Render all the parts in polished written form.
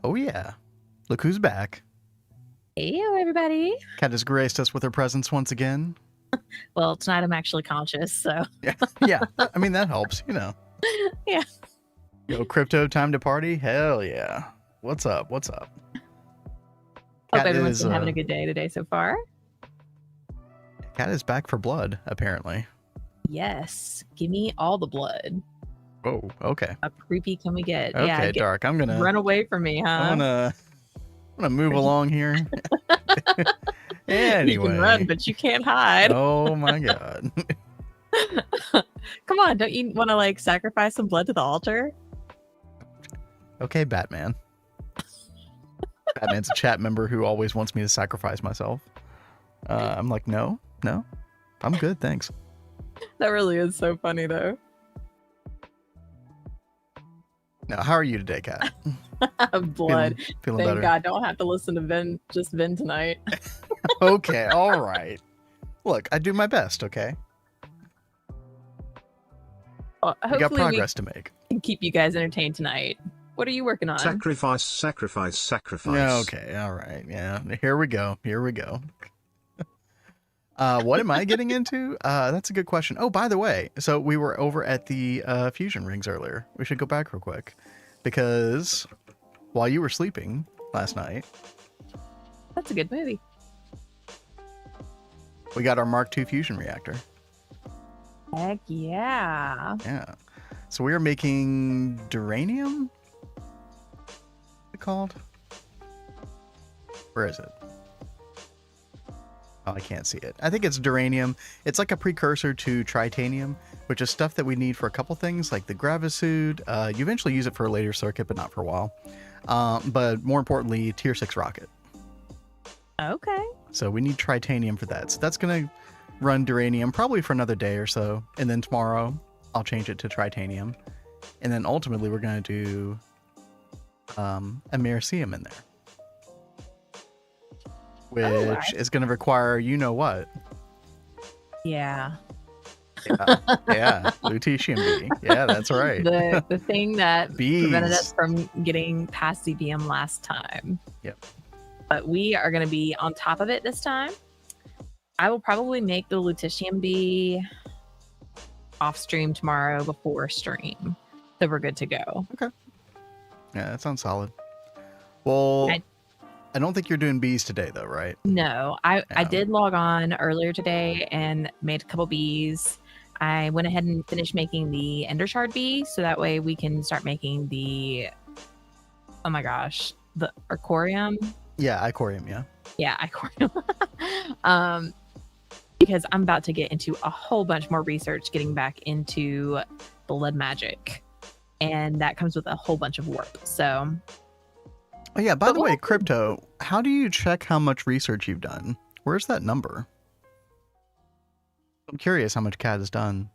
Oh yeah. Look who's back. Heyo, everybody. Kat has graced us with her presence once again. Well, tonight I'm actually conscious, so Yeah. I mean, that helps, yeah. Yo, crypto time to party? Hell yeah. What's up? What's up? Hope everyone's been having a good day today so far. Kat is back for blood, apparently. Yes. Give me all the blood. Oh, okay. How creepy can we get? Okay, yeah, Dark. I'm gonna run away from me, huh? I'm gonna move along here. Anyway. You can run, but you can't hide. Oh my god. Come on, don't you want to like sacrifice some blood to the altar? Okay, Batman. Batman's a chat member who always wants me to sacrifice myself. I'm like, no, I'm good, thanks. That really is so funny, though. Now, how are you today, Kat? Blood. Feeling Thank better. God, I don't have to listen to Vin tonight. Okay, all right. Look, I do my best, okay? Well, we got progress to make. Can keep you guys entertained tonight. What are you working on? Sacrifice. Okay, all right. Yeah, here we go. What am I getting into? That's a good question. Oh, by the way, so we were over at the Fusion Rings earlier. We should go back real quick because while you were sleeping last night, that's a good movie. We got our Mark II fusion reactor. Heck yeah. Yeah. So we are making duranium? What's it called? Where is it? Oh, I can't see it. I think it's duranium. It's like a precursor to tritanium, which is stuff that we need for a couple things, like the gravisuit. You eventually use it for a later circuit, but not for a while. But more importantly, tier 6 rocket. Okay. So we need tritanium for that. So that's going to run duranium probably for another day or so. And then tomorrow I'll change it to tritanium. And then ultimately we're going to do americium in there. Which is going to require you-know-what. Yeah. Yeah, lutetium B. Yeah, that's right. The thing that prevented us from getting past ZPM last time. Yep. But we are going to be on top of it this time. I will probably make the lutetium B off stream tomorrow before stream. So we're good to go. Okay. Yeah, that sounds solid. Well, I don't think you're doing bees today, though, right? No, I did log on earlier today and made a couple bees. I went ahead and finished making the Ender Shard bee, so that way we can start making the, oh my gosh, the Icorium. Yeah, Icorium, yeah. Yeah, Icorium. Because I'm about to get into a whole bunch more research getting back into blood magic. And that comes with a whole bunch of warp, so... Oh yeah, by the way, Crypto, how do you check how much research you've done? Where's that number? I'm curious how much Kat has done.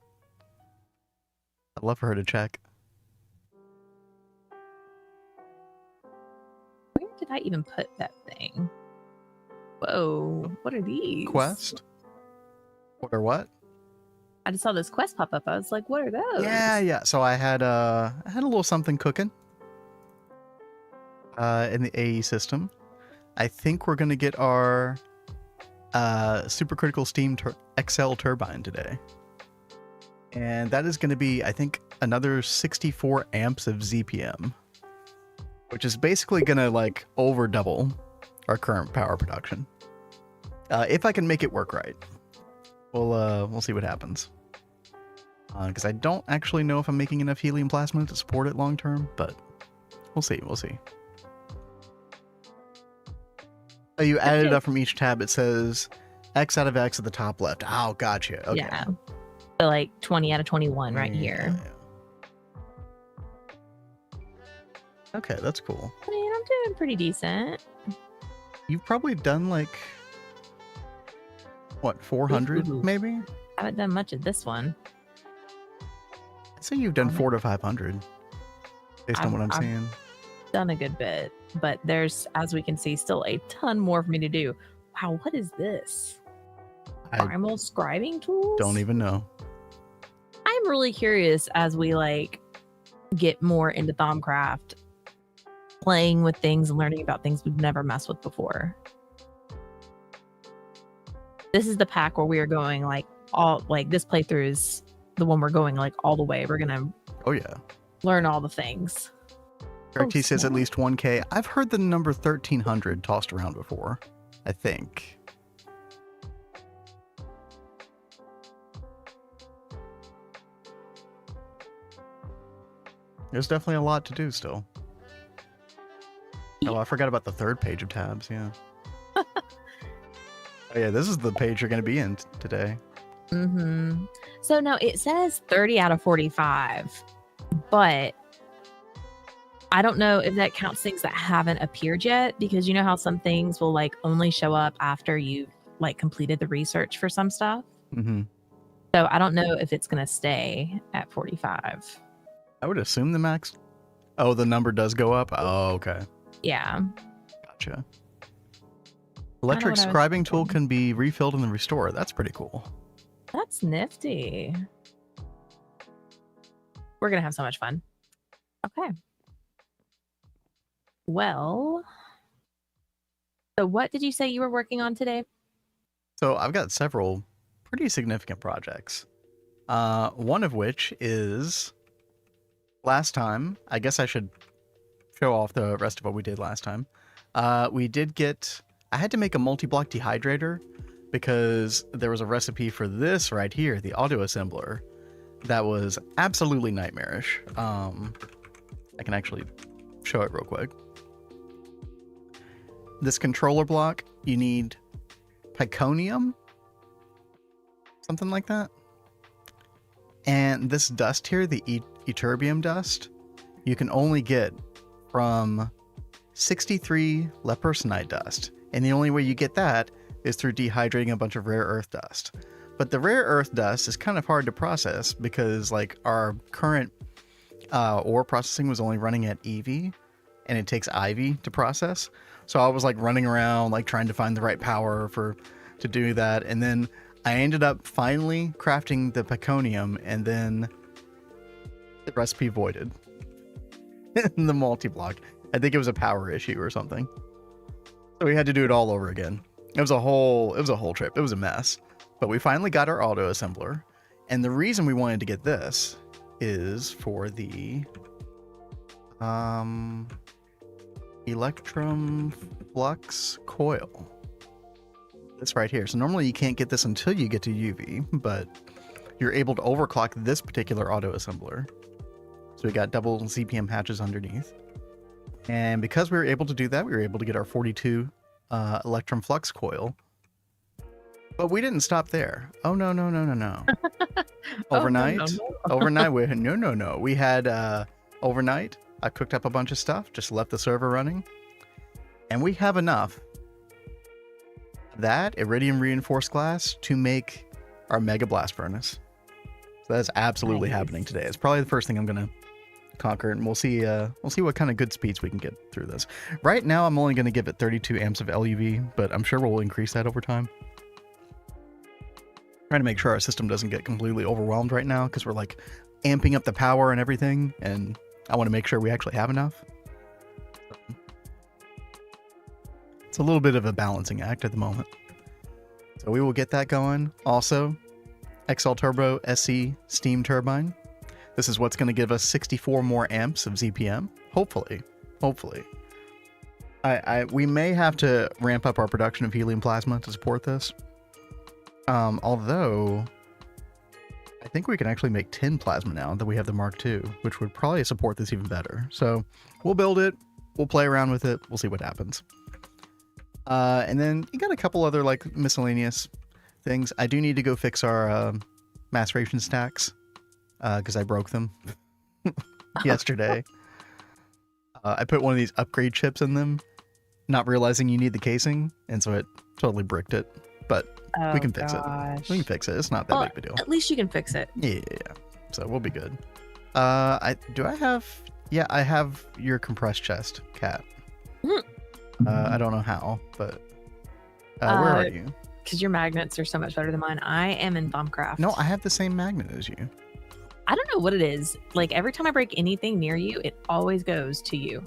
I'd love for her to check. Where did I even put that thing? Whoa, what are these? Quest? What or what? I just saw this quest pop up. I was like, what are those? Yeah. So I had a little something cooking. In the AE system. I think we're going to get our supercritical steam XL turbine today. And that is going to be, I think, another 64 amps of ZPM, which is basically going to like over double our current power production. If I can make it work right. We'll see what happens. Because I don't actually know if I'm making enough helium plasma to support it long term, but we'll see. Oh, you added it up from each tab. It says X out of X at the top left. Oh, gotcha. Okay. Yeah. So like 20 out of 21 right here. Yeah. Okay, that's cool. I mean, I'm doing pretty decent. You've probably done like, what, 400 maybe? I haven't done much of this one. I'd say you've done 400 to 500 based on what I'm seeing. Done a good bit, but there's, as we can see, still a ton more for me to do. Wow, what is this? Primal scribing tools? Don't even know. I'm really curious as we like get more into Thaumcraft playing with things and learning about things we've never messed with before. This is the pack where we are going like all like this playthrough is the one we're going like all the way. We're gonna learn all the things. Gregtech says at least 1K. I've heard the number 1300 tossed around before, I think. There's definitely a lot to do still. Oh, I forgot about the third page of tabs, yeah. Oh yeah, this is the page you're going to be in today. Mm-hmm. So no, it says 30 out of 45, but I don't know if that counts things that haven't appeared yet, because you know how some things will like only show up after you've like completed the research for some stuff. Mm-hmm. So I don't know if it's going to stay at 45. I would assume the max. Oh, the number does go up. Oh, okay. Yeah. Gotcha. Electric scribing tool can be refilled in the restorer. That's pretty cool. That's nifty. We're going to have so much fun. Okay. Well, so what did you say you were working on today? So I've got several pretty significant projects. One of which is last time, I guess I should show off the rest of what we did last time. We did get, I had to make a multi-block dehydrator because there was a recipe for this right here, the auto assembler, that was absolutely nightmarish. I can actually show it real quick. This controller block, you need piconium, something like that. And this dust here, the ytterbium dust, you can only get from 63 lepersonite dust. And the only way you get that is through dehydrating a bunch of rare earth dust. But the rare earth dust is kind of hard to process because like our current ore processing was only running at EV, and it takes IV to process. So I was like running around like trying to find the right power to do that. And then I ended up finally crafting the piconium, and then the recipe voided in the multi-block. I think it was a power issue or something. So we had to do it all over again. It was a whole trip. It was a mess. But we finally got our auto assembler. And the reason we wanted to get this is for the Electrum Flux Coil. This right here. So normally you can't get this until you get to UV, but you're able to overclock this particular auto assembler. So we got double ZPM hatches underneath. And because we were able to do that, we were able to get our 42 Electrum Flux Coil. But we didn't stop there. Oh, no. Overnight, we had overnight, I cooked up a bunch of stuff, just left the server running. And we have enough that iridium reinforced glass to make our mega blast furnace. So that's absolutely happening today. It's probably the first thing I'm gonna conquer, and we'll see what kind of good speeds we can get through this. Right now I'm only going to give it 32 amps of LUV, but I'm sure we'll increase that over time. Trying to make sure our system doesn't get completely overwhelmed right now, because we're like amping up the power and everything, and I want to make sure we actually have enough. It's a little bit of a balancing act at the moment. So we will get that going. Also, XL Turbo SC steam turbine. This is what's going to give us 64 more amps of ZPM. Hopefully. We may have to ramp up our production of helium plasma to support this. Although I think we can actually make 10 plasma now that we have the Mark II, which would probably support this even better. So we'll build it. We'll play around with it. We'll see what happens. And then you got a couple other like miscellaneous things. I do need to go fix our maceration stacks because I broke them yesterday. I put one of these upgrade chips in them, not realizing you need the casing, and so it totally bricked it. But we can fix it. We can fix it. It's not that big of a deal. At least you can fix it. Yeah. So we'll be good. I have your compressed chest, Cat. I don't know how, but where are you? Because your magnets are so much better than mine. I am in Bombcraft. No, I have the same magnet as you. I don't know what it is. Like every time I break anything near you, it always goes to you.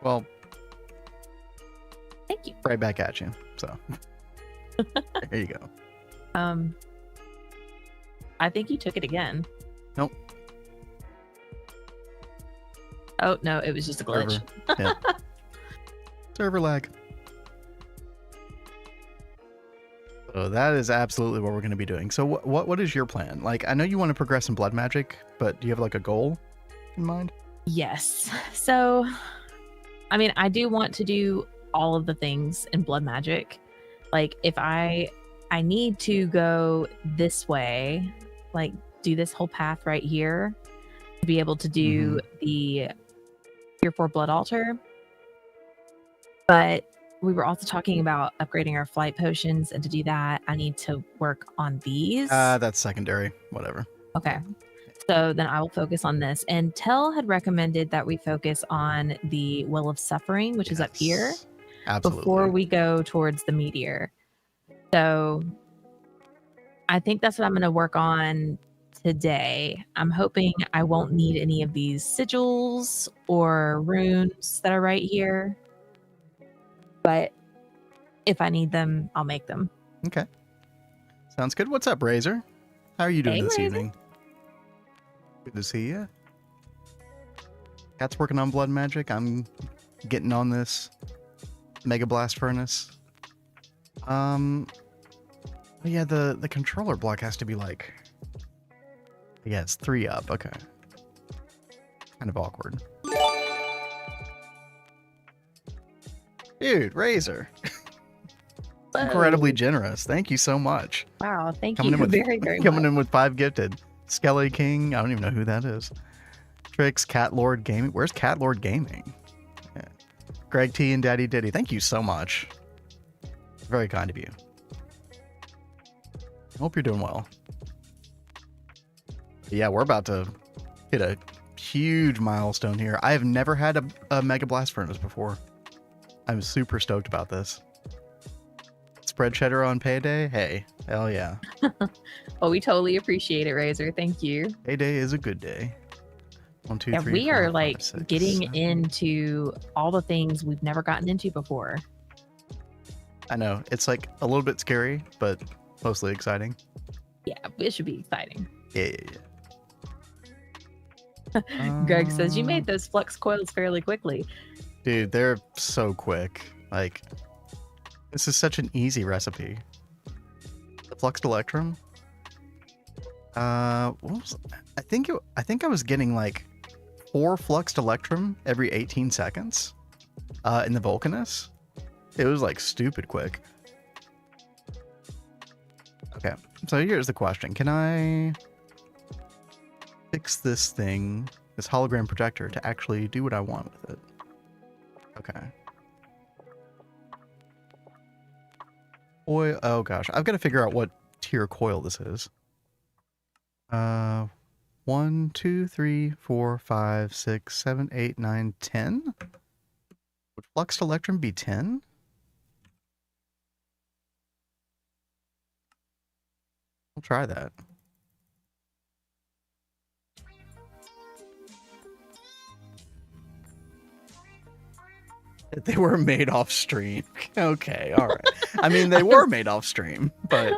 Well, Thank you. right back at you. So there you go. I think you took it again. Nope. Oh no, it was just a glitch. Server. Yeah. Server lag. So that is absolutely what we're going to be doing. So what is your plan? Like, I know you want to progress in blood magic, but do you have like a goal in mind? Yes. So, I mean, I do want to do all of the things in blood magic. Like, if I need to go this way, like do this whole path right here to be able to do the Tier 4 blood altar. But we were also talking about upgrading our flight potions, and to do that, I need to work on these. That's secondary. Whatever. Okay. So then I will focus on this. And Tell had recommended that we focus on the Well of Suffering, which is up here, Absolutely. before we go towards the meteor. So I think that's what I'm going to work on today. I'm hoping I won't need any of these sigils or runes that are right here. But if I need them, I'll make them. Okay. Sounds good. What's up, Razor? How are you doing this Razor. evening? Good to see you. Cat's working on blood magic. I'm getting on this Mega Blast Furnace. Yeah, the controller block has to be like, yeah, it's 3 up. Okay. Kind of awkward. Dude, Razor. Incredibly generous. Thank you so much. Wow, thank Coming you in with, very coming much. in with 5 gifted. Skelly King. I don't even know who that is. Trix, Cat Lord Gaming. Where's Cat Lord Gaming? Yeah. Greg T and Daddy Diddy. Thank you so much. Very kind of you. Hope you're doing well. Yeah, we're about to hit a huge milestone here. I have never had a Mega Blast Furnace before. I'm super stoked about this. Spread cheddar on payday? Hey, hell yeah. Oh, we totally appreciate it, Razor. Thank you. Payday is a good day. 1, 2, Yeah, 3, we 4, are 5, like 6, getting 7. into all the things we've never gotten into before. I know. It's like a little bit scary, but mostly exciting. Yeah, it should be exciting. Yeah. Greg says you made those flux coils fairly quickly. Dude, they're so quick. Like, this is such an easy recipe. The Fluxed Electrum. What was, I think I was getting like 4 Fluxed Electrum every 18 seconds. In the Vulcanus. It was like stupid quick. Okay, so here's the question. Can I fix this thing, this hologram projector, to actually do what I want with it? Okay. Boy, oh gosh, I've got to figure out what tier coil this is. 1, 2, 3, 4, 5, 6, 7, 8, 9, 10. Would Fluxed Electrum be 10? We'll try that. They were made off stream. Okay, all right. I mean, they were made off stream, but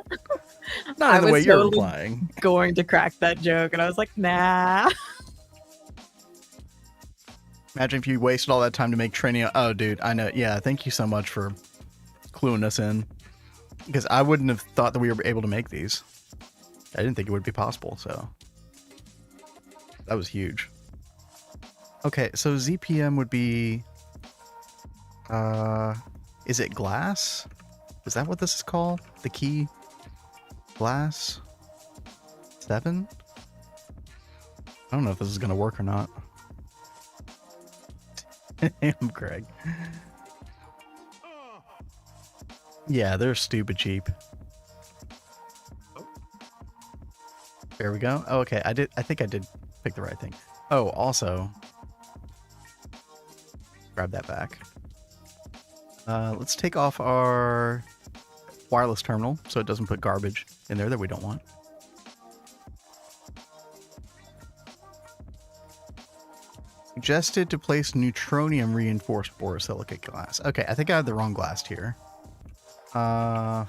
not in the way you're implying. Going to crack that joke, and I was like, nah. Imagine if you wasted all that time to make training. Oh, dude, I know. Yeah, thank you so much for cluing us in. Because I wouldn't have thought that we were able to make these. I didn't think it would be possible, so. That was huge. Okay, so ZPM would be... is it glass? Is that what this is called? The key? Glass? 7? I don't know if this is going to work or not. Damn, Greg. Yeah, they're stupid cheap. There we go. Oh, okay, I think I did pick the right thing. Oh, also, grab that back. Let's take off our wireless terminal so it doesn't put garbage in there that we don't want. Suggested to place neutronium reinforced borosilicate glass. Okay, I think I had the wrong glass here. 5?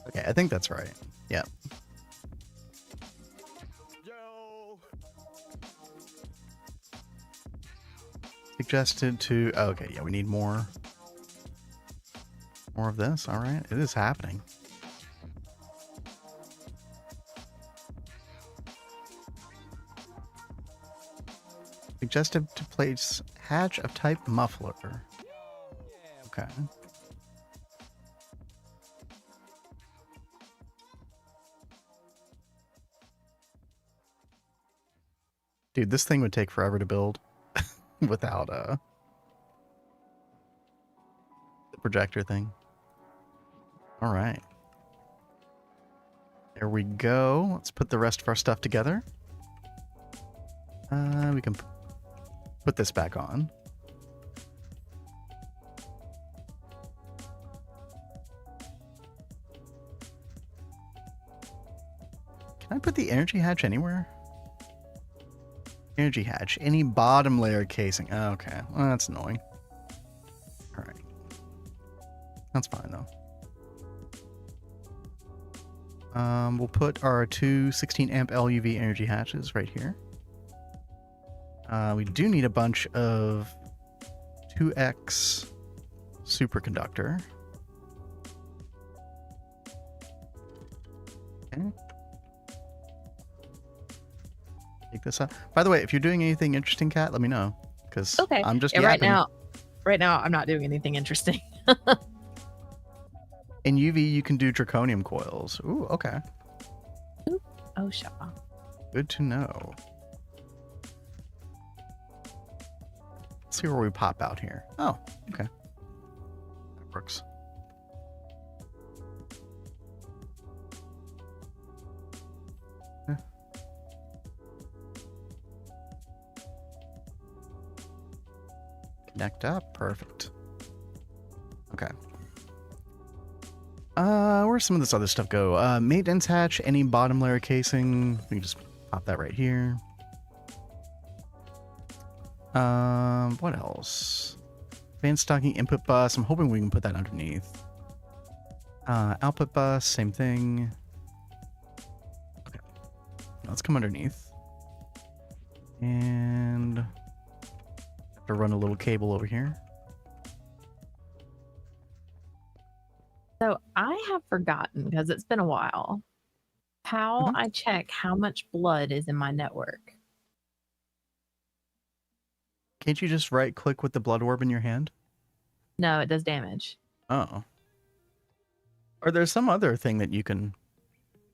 Okay, I think that's right. Yep. Suggested to... Oh, okay, yeah, we need more. More of this. All right, it is happening. Suggested to place hatch of type muffler. Okay. Dude, this thing would take forever to build without the projector thing. All right. There we go. Let's put the rest of our stuff together. We can put this back on. Can I put the energy hatch anywhere? Energy hatch. Any bottom layer casing. Oh, okay. Well, that's annoying. All right. That's fine, though. We'll put our two 16 amp LUV energy hatches right here. We do need a bunch of 2x superconductor. Okay. Take this up. By the way, if you're doing anything interesting, Kat, let me know. Because Okay. I'm just Yeah, yapping. right now, I'm not doing anything interesting. In UV, you can do draconium coils. Ooh, okay. Ooh. Oh, Shaw. Good to know. Let's see where we pop out here. Oh, okay. That works. Yeah. Connect up. Perfect. Okay. Where's some of this other stuff go? Maintenance hatch, any bottom layer casing. We can just pop that right here. What else? Advanced stocking input bus. I'm hoping we can put that underneath. Output bus, same thing. Okay. Let's come underneath. And have to run a little cable over here. So I have forgotten, because it's been a while, how I check how much blood is in my network. Can't you just right click with the blood orb in your hand? No, it does damage. Oh. Or there's some other thing that you can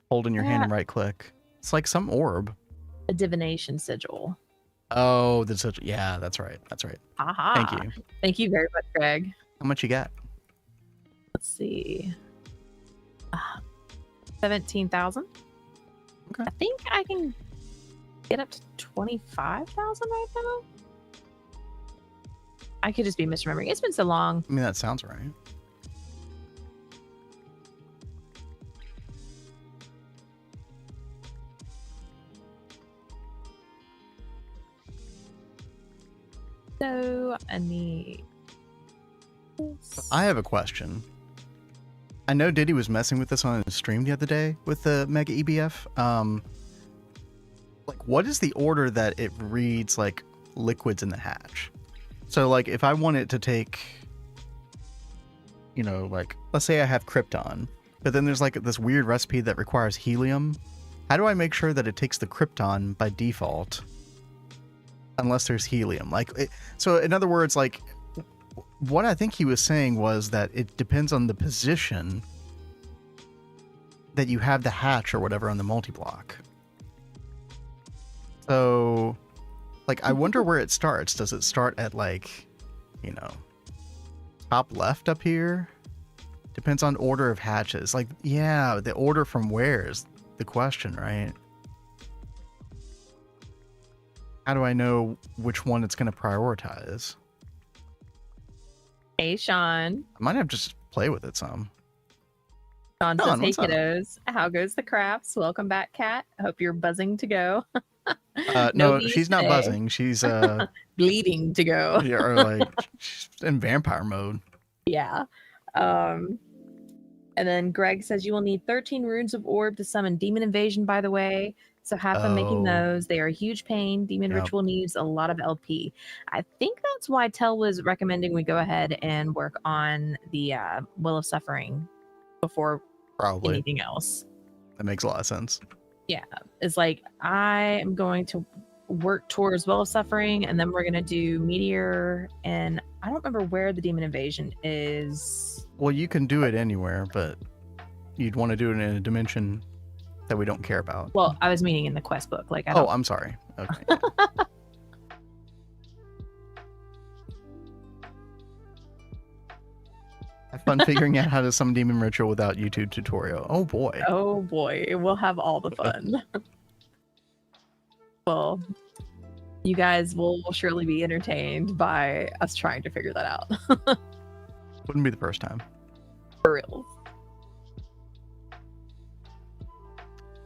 hold in your hand and right click. It's like some orb. A divination sigil. Oh, that's such. Yeah, that's right. That's right. Aha. Thank you. Thank you very much, Greg. How much you got? Let's see. 17,000. Okay. I think I can get up to 25,000 right now. I could just be misremembering. It's been so long. I mean, that sounds right. So I need this. I have a question. I know Diddy was messing with this on his stream the other day with the Mega EBF. Like, what is the order that it reads like liquids in the hatch? So, like, if I want it to take, you know, like, let's say I have Krypton, but then there's like this weird recipe that requires helium. How do I make sure that it takes the Krypton by default, unless there's helium? Like, so in other words, like, what I think he was saying was that it depends on the position that you have the hatch or whatever on the multi-block. So, like, I wonder where it starts. Does it start at, like, you know, top left up here? Depends on order of hatches. Like, yeah, the order from where is the question, right? How do I know which one it's going to prioritize? Hey, Sean. I might have to just play with it some. Don says, Don, "Hey what's up? kiddos, how goes the crafts? Welcome back, Kat. Hope you're buzzing to go. No No, bees she's not today. buzzing. She's Bleeding to go. yeah, or like she's in vampire mode. Yeah. Um, and then Greg says you will need 13 runes of orb to summon demon invasion, by the way. So have fun making Oh, those. They are a huge pain. Demon yep, ritual needs a lot of LP. I think that's why Tell was recommending we go ahead and work on the Will of Suffering before probably. anything else. That makes a lot of sense. Yeah. It's like I am going to work towards Will of Suffering, and then we're gonna do Meteor, and I don't remember where the demon invasion is. Well, you can do it anywhere, but you'd want to do it in a dimension that we don't care about. Well, I was meaning in the quest book. Like, Oh, I'm sorry. Okay. Have fun figuring out how to summon demon ritual without YouTube tutorial. Oh boy. Oh boy, we'll have all the fun. Well, you guys will surely be entertained by us trying to figure that out. Wouldn't be the first time. For real.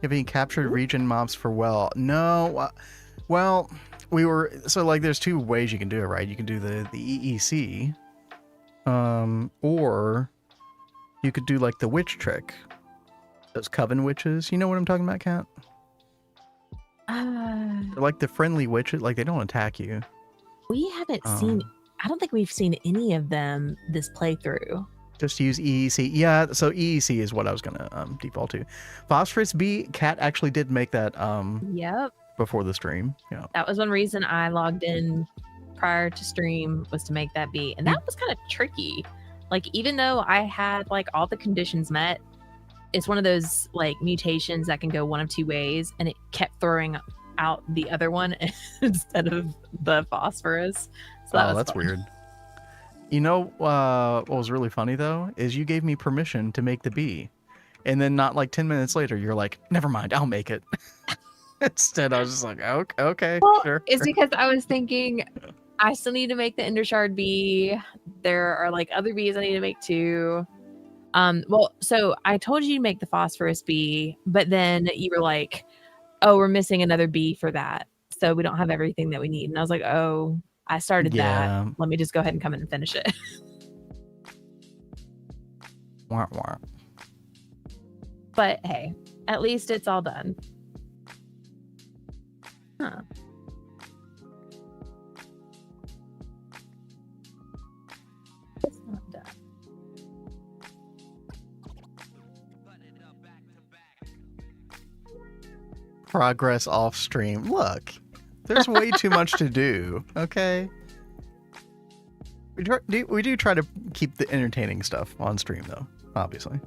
Have you captured region mobs for No. Well, we were so like there's two ways you can do it, right? You can do the EEC, or you could do like the witch trick. Those coven witches. You know what I'm talking about, Kat? They're like the friendly witches. Like they don't attack you. We haven't seen. I don't think we've seen any of them this playthrough. Just use EEC. Yeah, so EEC is what I was gonna default to. Phosphorus B, Kat actually did make that Yep. before the stream. Yeah. That was one reason I logged in prior to stream, was to make that be. And that was kind of tricky. Like, even though I had like all the conditions met, it's one of those like mutations that can go one of two ways, and it kept throwing out the other one instead of the phosphorus. So That's fun. weird. You know what was really funny though is you gave me permission to make the bee, and then not like 10 minutes later you're like, never mind, I'll make it. Instead, I was just like, okay, Well, sure. it's because I was thinking I still need to make the Ender Shard bee. There are like other bees I need to make too. Well, so I told you to make the phosphorus bee, but then you were like, oh, we're missing another bee for that, so we don't have everything that we need. And I was like, oh, I started that. Let me just go ahead and come in and finish it. Wah, wah. But hey, at least it's all done. Huh. It's not done. Progress off stream. Look, there's way too much to do. Okay. We do try to keep the entertaining stuff on stream though, obviously.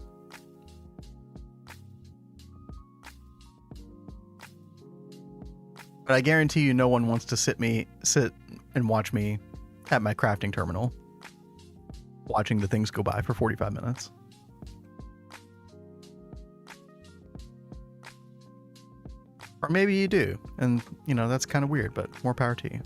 But I guarantee you no one wants to sit and watch me at my crafting terminal, watching the things go by for 45 minutes. Or maybe you do, and you know, that's kind of weird, but more power to you.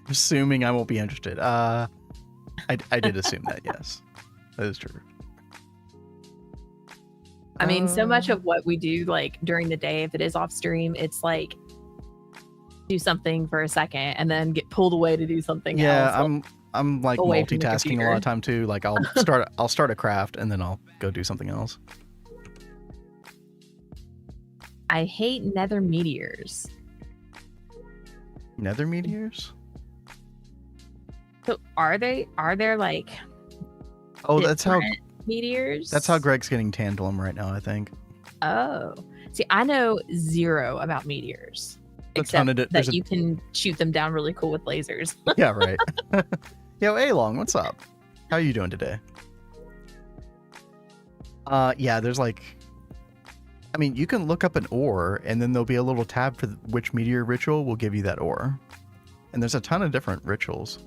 Assuming I won't be interested. I did assume that, yes. That is true. I mean, so much of what we do like during the day, if it is off stream, it's like do something for a second and then get pulled away to do something else. Yeah, I'm like away from the multitasking a lot of time too. Like I'll start a craft and then I'll go do something else. I hate nether meteors. Nether meteors? So are there like Oh, that's how meteors? That's how Greg's getting tantalum right now, I think. Oh. See, I know zero about meteors. Except that you can shoot them down really cool with lasers. Yeah, right. Yo, A-Long, what's up? How are you doing today? Yeah, there's like, I mean, you can look up an ore and then there'll be a little tab for which meteor ritual will give you that ore. And there's a ton of different rituals.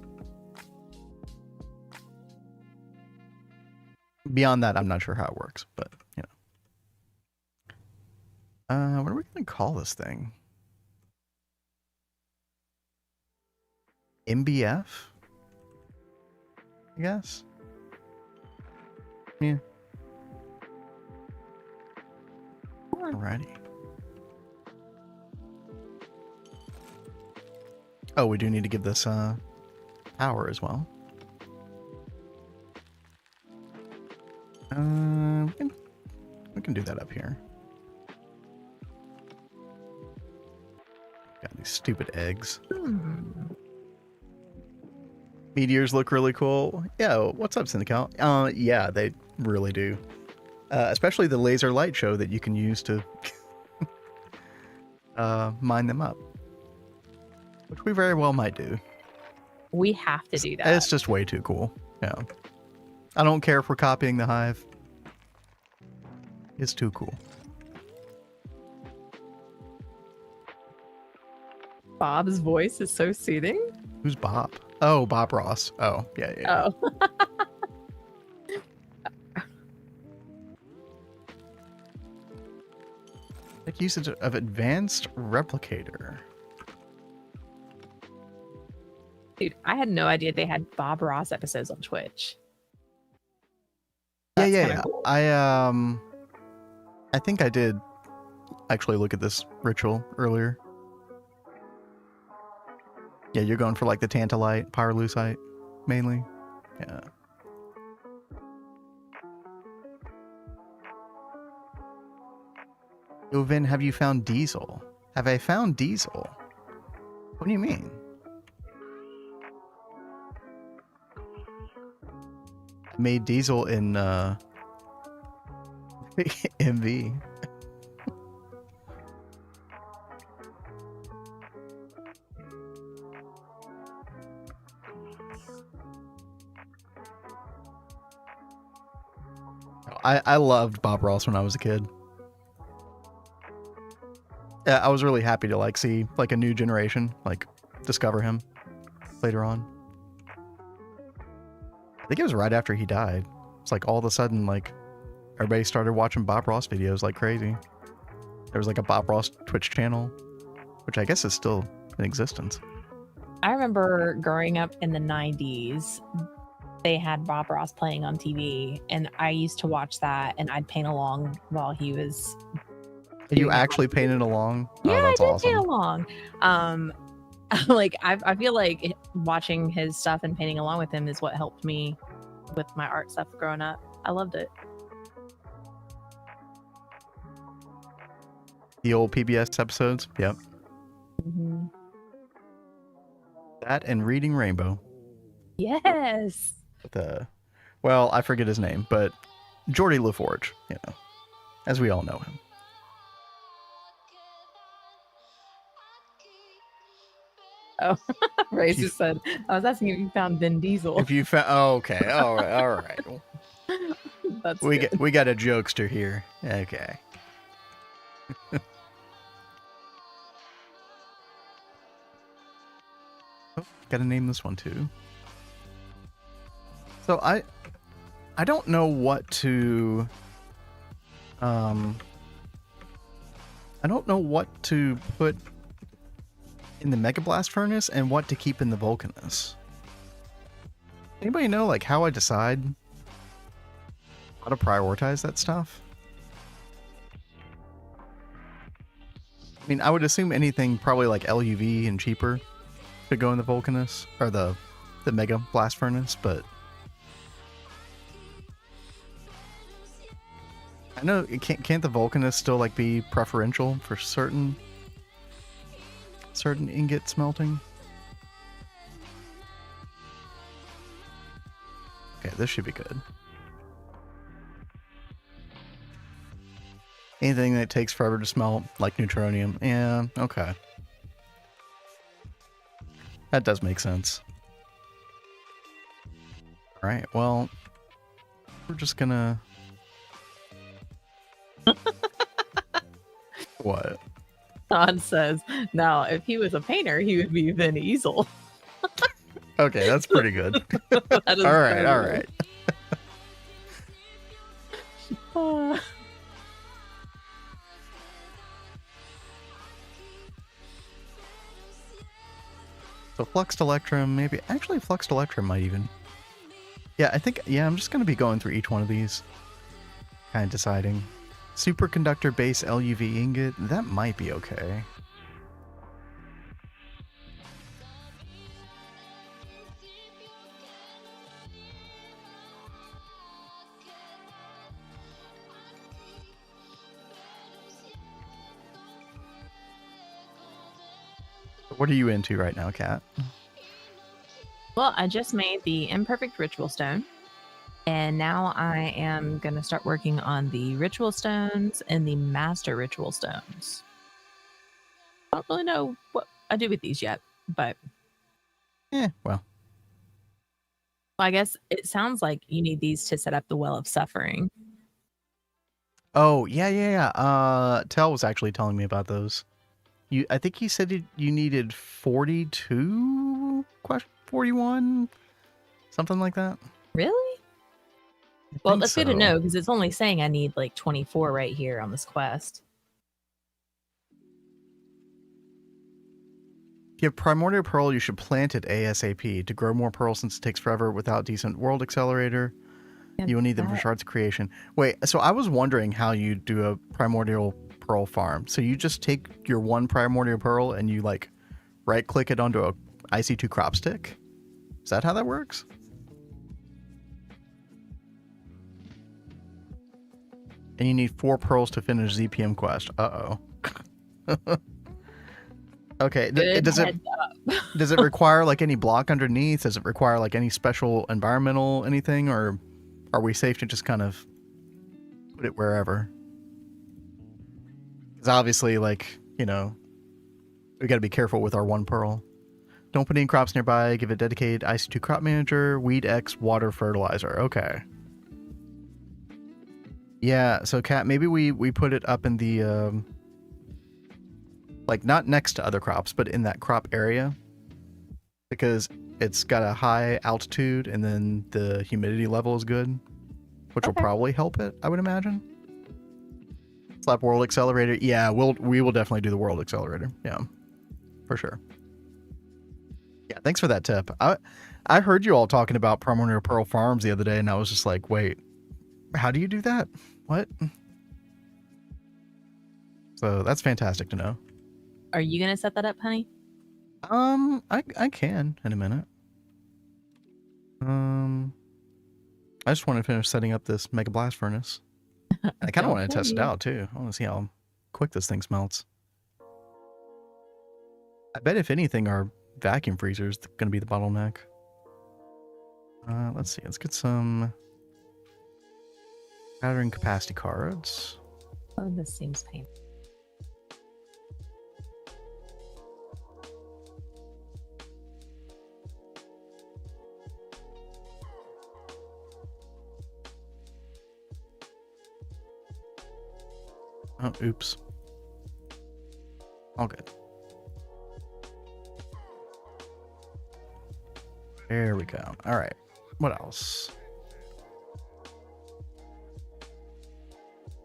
Beyond that, I'm not sure how it works, but you know. What are we gonna call this thing? MBF, I guess. Yeah. Alrighty. Oh, we do need to give this power as well. We can do that up here. Got these stupid eggs. Meteors look really cool. Yeah, what's up, Syndical? Yeah, they really do. Especially the laser light show that you can use to mine them up. Which we very well might do. We have to do that. It's just way too cool. Yeah. I don't care if we're copying the Hive. It's too cool. Bob's voice is so soothing. Who's Bob? Oh, Bob Ross. Oh, yeah. Oh. Like usage of advanced replicator. Dude, I had no idea they had Bob Ross episodes on Twitch. Yeah. Cool. I think I did actually look at this ritual earlier. Yeah, you're going for like the Tantalite, Pyrolusite, mainly. Yeah. Yo, Vin, have you found Diesel? Have I found Diesel? What do you mean? I made Diesel in MV. I loved Bob Ross when I was a kid. Yeah, I was really happy to like see like a new generation like discover him later on. I think it was right after he died. It's like all of a sudden like everybody started watching Bob Ross videos like crazy. There was like a Bob Ross Twitch channel, which I guess is still in existence. I remember growing up in the 90s, they had Bob Ross playing on TV, and I used to watch that, and I'd paint along while he was. You actually painted along? Yeah, oh, that's I did awesome. paint along. Like I feel like watching his stuff and painting along with him is what helped me with my art stuff growing up. I loved it. The old PBS episodes? Yep. Mm-hmm. That and Reading Rainbow. Yes. Well, I forget his name, but Geordie LaForge, you know, as we all know him. Oh, Ray just said, I was asking if you found Vin Diesel. If you found, oh, okay, all right. That's we good. we got a jokester here. Okay. Gotta name this one too. So I don't know what to I don't know what to put in the Mega Blast Furnace and what to keep in the Vulcanus. Anybody know like how I decide how to prioritize that stuff? I mean, I would assume anything probably like LUV and cheaper could go in the Vulcanus or the Mega Blast Furnace, but I know it can't the Vulcanus still like be preferential for certain ingot smelting? Okay, this should be good. Anything that takes forever to smelt, like neutronium. Yeah, okay. That does make sense. Alright, well, we're just gonna... What? Todd says, now, if he was a painter, he would be Vin Diesel. Okay, that's pretty good. That is all right. So Fluxed Electrum, maybe. Actually, Fluxed Electrum might even. Yeah, I think, yeah, I'm just going to be going through each one of these. Kind of deciding. Superconductor base LUV ingot, that might be okay. What are you into right now, Kat? Well, I just made the imperfect ritual stone, and now I am going to start working on the ritual stones and the master ritual stones. I don't really know what I do with these yet, but Well. I guess it sounds like you need these to set up the Well of Suffering. Oh, yeah. Tell was actually telling me about those. I think he said you needed 42? 41? Something like that? Really? Well, that's good to know, because it's only saying I need like 24 right here on this quest. If you have Primordial Pearl, you should plant it ASAP. To grow more pearls, since it takes forever without decent world accelerator, you will need them for shards creation. Wait, so I was wondering how you do a Primordial Pearl farm. So you just take your one Primordial Pearl and you like right-click it onto a IC2 crop stick? Is that how that works? And you need 4 pearls to finish ZPM quest. Uh-oh. Okay, does it require like any block underneath? Does it require like any special environmental anything, or are we safe to just kind of put it wherever? Because obviously, like, you know, we got to be careful with our one pearl. Don't put any crops nearby. Give it dedicated IC2 crop manager, weed X, water, fertilizer. Okay. Yeah, so Kat, maybe we put it up in the like not next to other crops, but in that crop area, because it's got a high altitude and then the humidity level is good, which will probably help it, I would imagine. Slap world accelerator. Yeah, we will definitely do the world accelerator. Yeah, for sure. Yeah, thanks for that tip. I heard you all talking about Primordial Pearl farms the other day, and I was just like, wait, how do you do that? What? So that's fantastic to know. Are you gonna set that up, honey? I can in a minute. I just want to finish setting up this Mega Blast Furnace. I kind of want to test it out too. I want to see how quick this thing smelts. I bet if anything, our vacuum freezer is going to be the bottleneck. Let's see. Let's get some powdering capacity cards. Oh, this seems painful. Oh, oops. All good. There we go. All right. What else?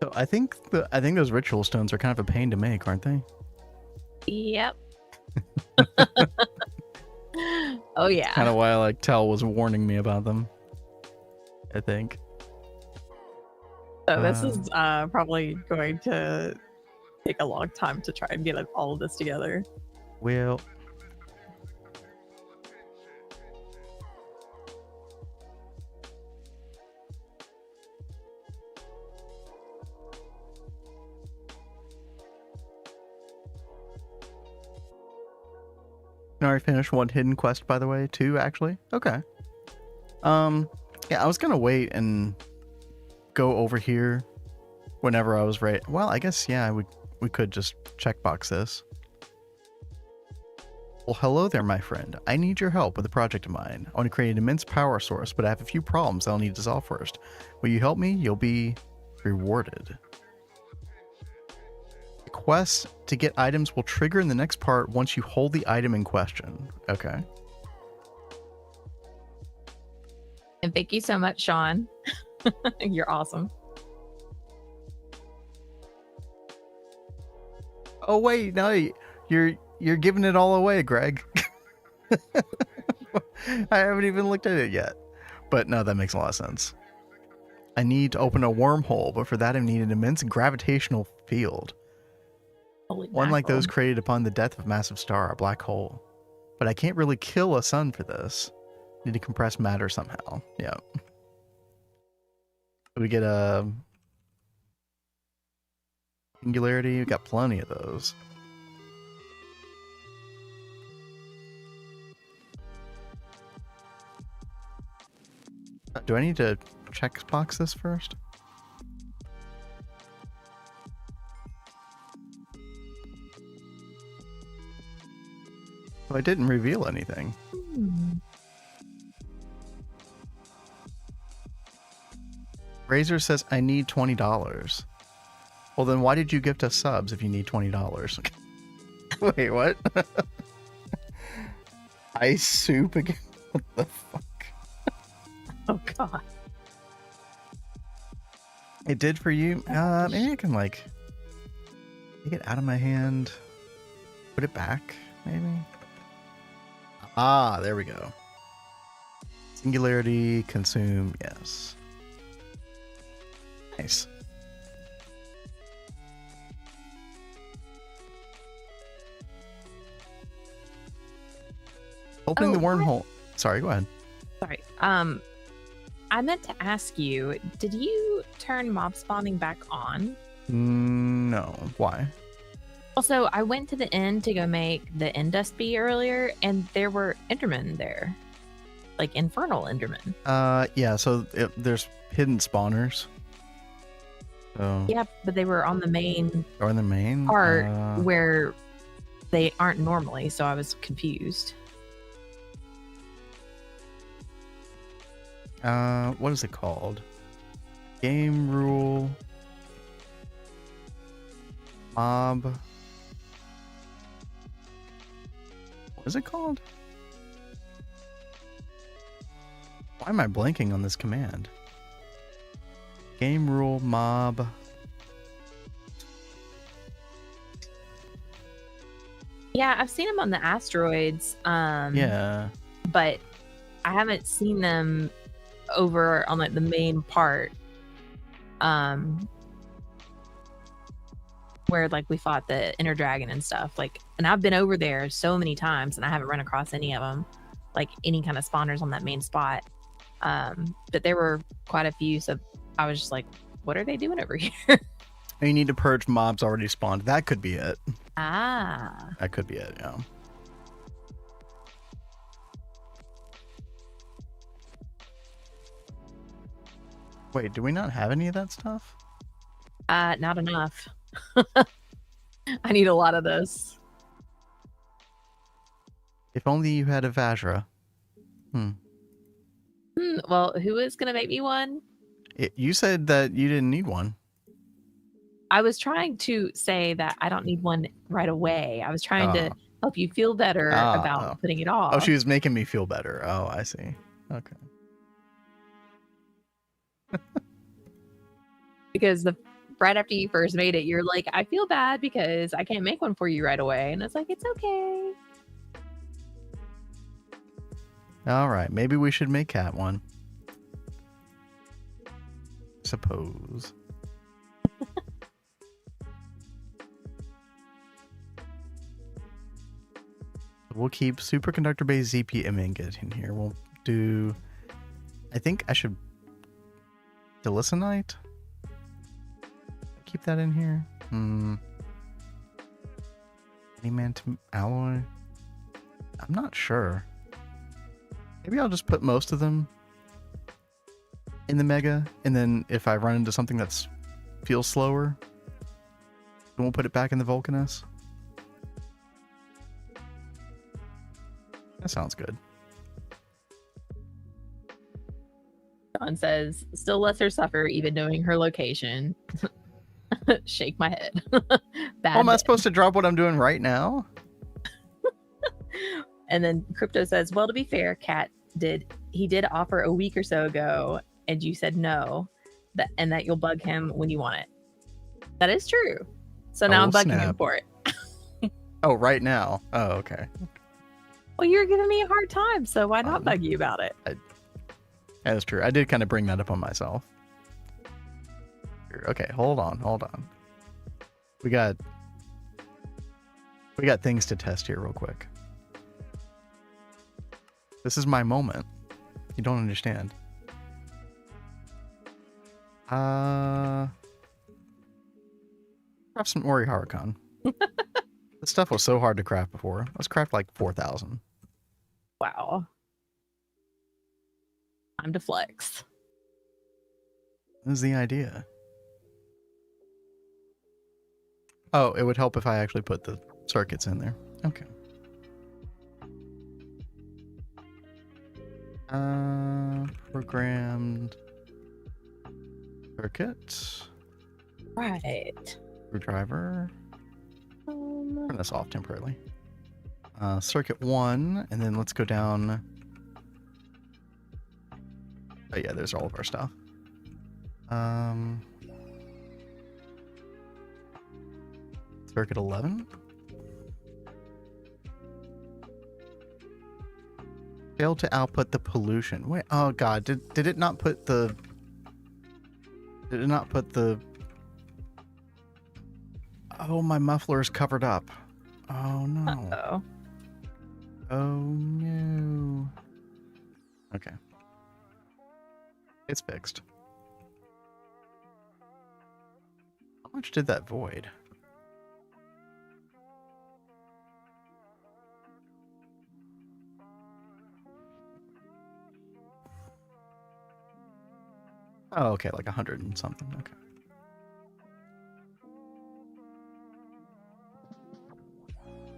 So I think those ritual stones are kind of a pain to make, aren't they? Yep. Oh yeah. Kind of why like Tell was warning me about them, I think. So this is probably going to take a long time to try and get all of this together. Well, I already finished one hidden quest, by the way. 2, actually. Okay. Yeah, I was gonna wait and go over here whenever I was ready. Well, I guess, yeah, we could just checkbox this. Well, hello there, my friend. I need your help with a project of mine. I want to create an immense power source, but I have a few problems I'll need to solve first. Will you help me? You'll be rewarded. The quest to get items will trigger in the next part once you hold the item in question. Okay. And thank you so much, Sean. You're awesome. Oh wait, no, you're giving it all away, Greg. I haven't even looked at it yet. But no, that makes a lot of sense. I need to open a wormhole, but for that I need an immense gravitational field. Holy One like mackerel. those created upon the death of a massive star, a black hole. But I can't really kill a sun for this. Need to compress matter somehow. Yeah. We get a singularity. We got plenty of those. Do I need to checkbox this first? Oh, I didn't reveal anything. Razor says I need $20. Well, then why did you gift us subs if you need $20? Wait, what? Ice soup again? What the fuck? Oh god. It did for you? Maybe I can like take it out of my hand, put it back, maybe. Ah, there we go. Singularity, consume, yes. Nice. Opening the wormhole. Sorry, go ahead. Sorry. I meant to ask you, did you turn mob spawning back on? No. Why? Also, I went to the end to go make the Indust Bee earlier, and there were Endermen there. Like infernal Endermen. Yeah, so there's hidden spawners. So Yeah, but they were on the main or in the main part where they aren't normally, so I was confused. What is it called? Game rule mob. What is it called? Why am I blanking on this command? Game rule mob. Yeah, I've seen them on the asteroids. Yeah. But I haven't seen them over on like the main part. Where like we fought the inner dragon and stuff. Like, and I've been over there so many times and I haven't run across any of them, like any kind of spawners on that main spot. But there were quite a few, so I was just like, what are they doing over here? You need to purge mobs already spawned. That could be it. Ah. That could be it, yeah. Wait, do we not have any of that stuff? Not enough. I need a lot of this. If only you had a Vajra. Well, who is going to make me one? You said that you didn't need one. I was trying to say that I don't need one right away. I was trying to help you feel better about putting it off. Oh, she was making me feel better. Oh, I see. Okay. Because right after you first made it, you're like, I feel bad because I can't make one for you right away. And it's like, it's okay. All right. Maybe we should make Cat one. Suppose. We'll keep superconductor based ZPM ingot in here. We'll do. I think I should. Dilicinite? Keep that in here. Animantum alloy? I'm not sure. Maybe I'll just put most of them in the mega, and then if I run into something that's feels slower, then we'll put it back in the Vulcanus. That sounds good. John says, still lets her suffer even knowing her location. Shake my head. Bad. Oh, am I supposed to drop what I'm doing right now? And then Crypto says, well, to be fair, Cat did offer a week or so ago, and you said no, and that you'll bug him when you want it. That is true. So now I'm bugging him for it. Oh, right now. Oh, okay. Well, you're giving me a hard time, so why not bug you about it? That's true. I did kind of bring that up on myself. Okay, hold on. We got things to test here real quick. This is my moment. You don't understand. Craft some Ori Huracan. This stuff was so hard to craft before. Let's craft like 4,000. Wow. Time to flex. This is the idea. Oh, it would help if I actually put the circuits in there. Okay. Programmed circuit. Right. Screwdriver. Turn this off temporarily. Circuit 1, and then let's go down. Oh yeah, there's all of our stuff. Circuit 11. Failed to output the pollution. Wait, oh god, did it not put the... Did it not put the... Oh, my muffler is covered up. Oh no. Uh-oh. Oh no. Okay. It's fixed. How much did that void? Oh, okay, like 100 and something. Okay.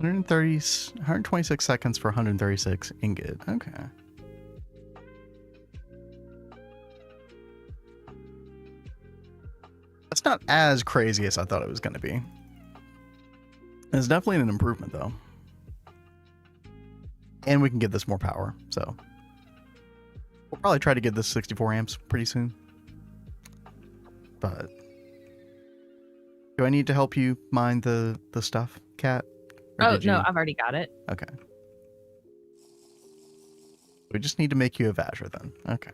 $126 seconds for 136 ingot. Okay. That's not as crazy as I thought it was going to be. It's definitely an improvement, though. And we can give this more power, so... We'll probably try to get this 64 amps pretty soon. But... Do I need to help you mine the stuff, Kat? Oh, no, I've already got it. Okay. We just need to make you a Vajra then. Okay.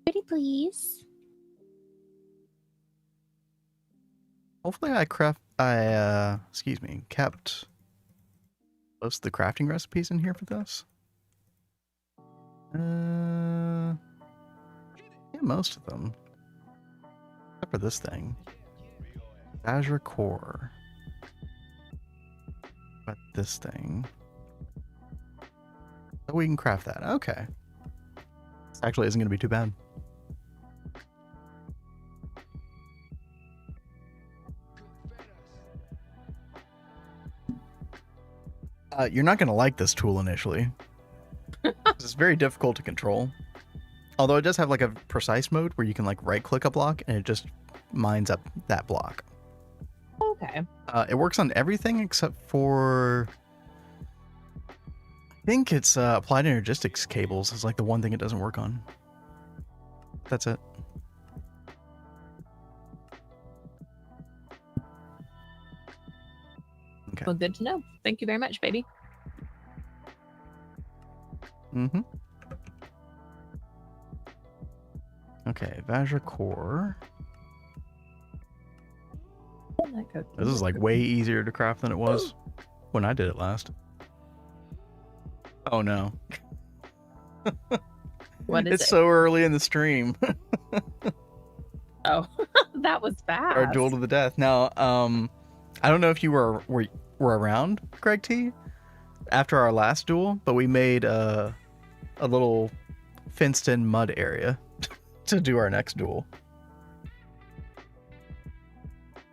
Pretty please. Hopefully I kept most of the crafting recipes in here for this. Yeah, most of them. Except for this thing. Azure Core. But this thing. So we can craft that. Okay. This actually isn't going to be too bad. You're not going to like this tool initially. It's very difficult to control. Although it does have like a precise mode where you can like right click a block and it just mines up that block. Okay. It works on everything except for... I think it's applied energistics cables is like the one thing it doesn't work on. That's it. Okay. Well, good to know. Thank you very much, baby. Mm-hmm. Okay, Vajra Core. This is like way easier to craft than it was when I did it last. Oh no. What is it's it? so early in the stream. Oh, that was fast. Our duel to the death. Now, I don't know if you were around, Greg T, after our last duel, but we made a little fenced-in mud area to do our next duel.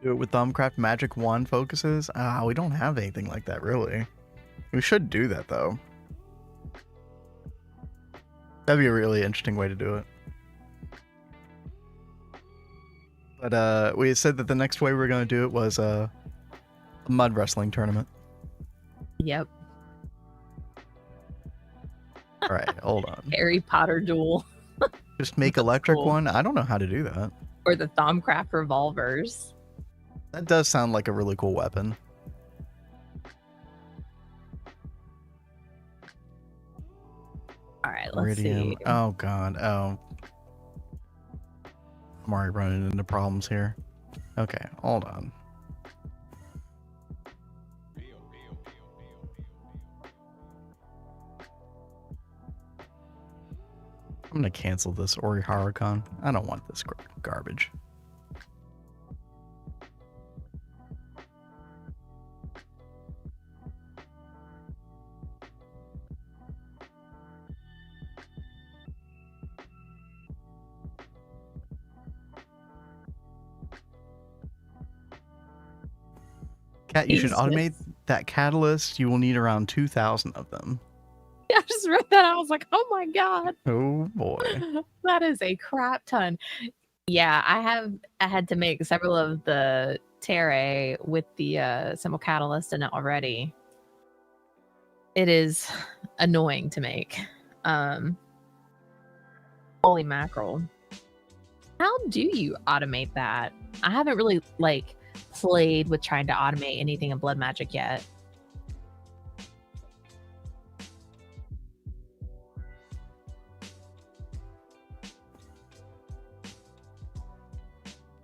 Do it with Thumbcraft Magic Wand focuses. We don't have anything like that, really. We should do that, though. That'd be a really interesting way to do it. But we said that the next way we were going to do it was a mud wrestling tournament. Yep. All right, hold on. Harry Potter duel. Just make electric cool. one? I don't know how to do that. Or the Thumbcraft revolvers. That does sound like a really cool weapon. right, let's Iridium. see. Oh god. Oh. I'm already running into problems here. Okay, hold on. I'm gonna cancel this Orihara-con. I don't want this garbage. Cat, you should automate that catalyst. You will need around 2,000 of them. Yeah, I just read that. I was like, oh my god. Oh boy. That is a crap ton. Yeah, I had to make several of the Terre with the Symbol Catalyst in it already. It is annoying to make. Holy mackerel. How do you automate that? I haven't really like played with trying to automate anything in Blood Magic yet.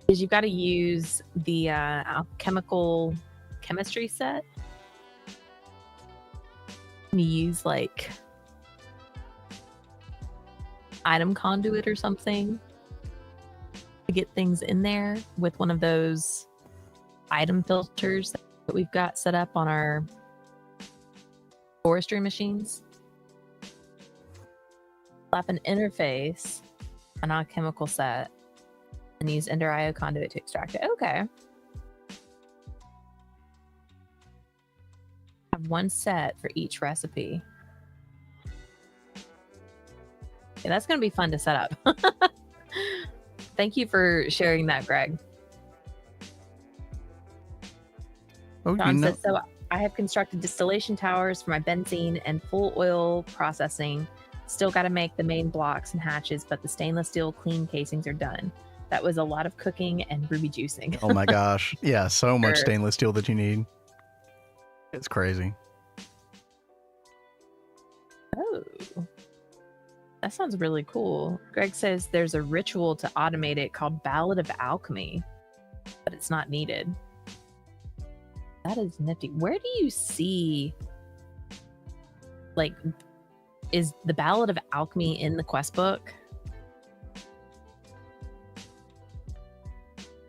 Because you've got to use the alchemical chemistry set. You use like item conduit or something to get things in there with one of those item filters that we've got set up on our forestry machines. Slap an interface, an alchemical set, and use Ender IO conduit to extract it. Okay. Have one set for each recipe. Yeah, that's going to be fun to set up. Thank you for sharing that, Greg. Oh, John you know, says, so I have constructed distillation towers for my benzene and full oil processing. Still got to make the main blocks and hatches, but the stainless steel clean casings are done. That was a lot of cooking and ruby juicing. oh my gosh. Yeah, so much Sure. stainless steel that you need. It's crazy. Oh, that sounds really cool. Greg says there's a ritual to automate it called Ballad of Alchemy, but it's not needed. That is nifty. Where do you see, like, is the Ballad of Alchemy in the quest book?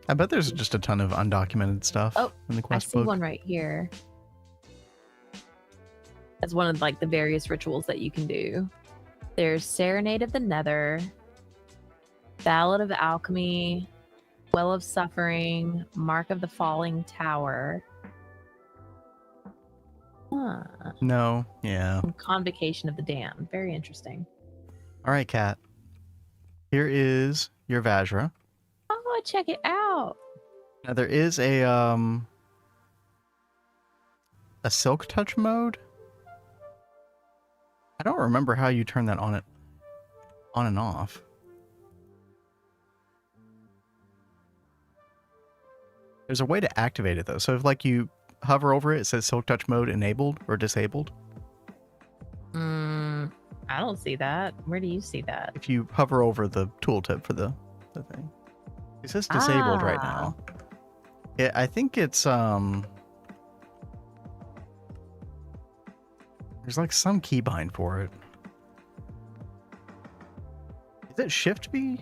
I bet there's just a ton of undocumented stuff in the I quest see book. one right here. That's one of like the various rituals that you can do. There's Serenade of the Nether, Ballad of Alchemy, Well of Suffering, Mark of the Falling Tower. Huh. No, yeah. And Convocation of the Damned. Very interesting. All right, Kat. Here is your Vajra. Oh, check it out. Now there is a Silk Touch mode. I don't remember how you turn that on and off. There's a way to activate it though. So if like you hover over it, it says Silk Touch mode enabled or disabled. I don't see that. Where do you see that? If you hover over the tooltip for the thing. It says disabled right now. Yeah, I think it's there's like some keybind for it. Is it Shift B?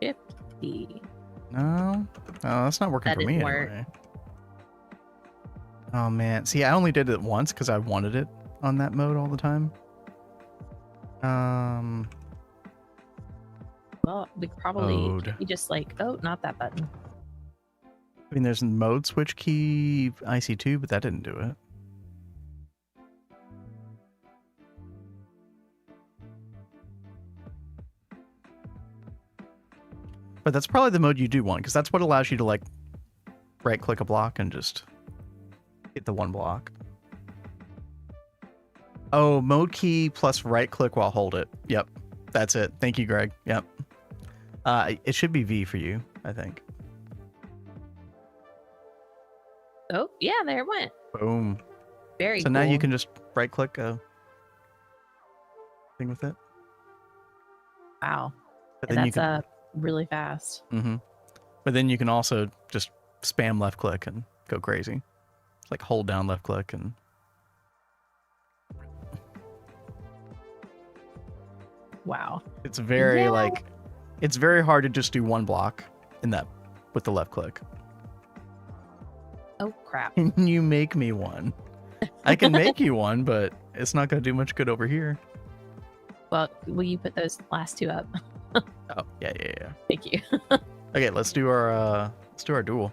Shift B. No, that's not working That for me didn't work. anyway. Oh man, see, I only did it once because I wanted it on that mode all the time. Well, we could probably Mode. be just like, oh, not that button. I mean, there's a mode switch key IC2, but that didn't do it. But that's probably the mode you do want, because that's what allows you to like right-click a block and just hit the one block. Oh, mode key plus right-click while hold it. Yep, that's it. Thank you, Greg. Yep. It should be V for you, I think. Oh, yeah, there it went. Boom. Very So cool. now you can just right-click. thing with it. Wow. But And then you that's can, really fast. but then you can also just spam left click and go crazy. It's like hold down left click and. Wow. It's very Yeah. it's very hard to just do one block in that with the left click. Oh crap. Can you make me one? I can make you one, but it's not going to do much good over here. Well, will you put those last two up? Oh, yeah. Thank you. Okay, let's do our duel.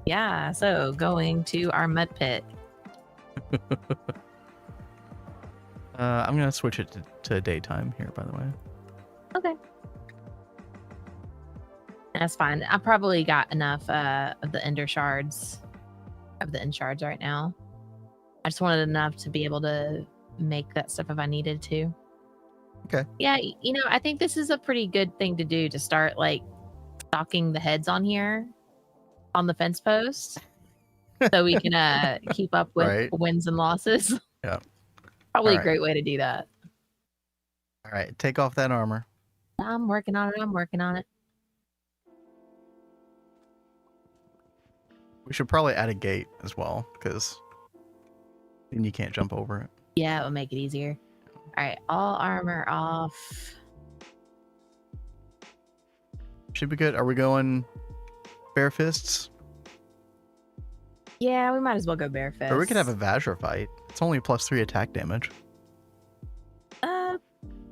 Yeah, so going to our mud pit. I'm going to switch it to daytime here, by the way. Okay. That's fine. I probably got enough of the end shards right now. I just wanted enough to be able to make that stuff if I needed to. Okay. Yeah, I think this is a pretty good thing to do to start like stocking the heads on here on the fence post so we can keep up with wins and losses. Yeah. Probably a great way to do that. All right, take off that armor. I'm working on it. We should probably add a gate as well, because then you can't jump over it. Yeah, it will make it easier. All right, all armor off. Should be good. Are we going bare fists? Yeah, we might as well go bare fists. Or we could have a Vajra fight. It's only +3 attack damage.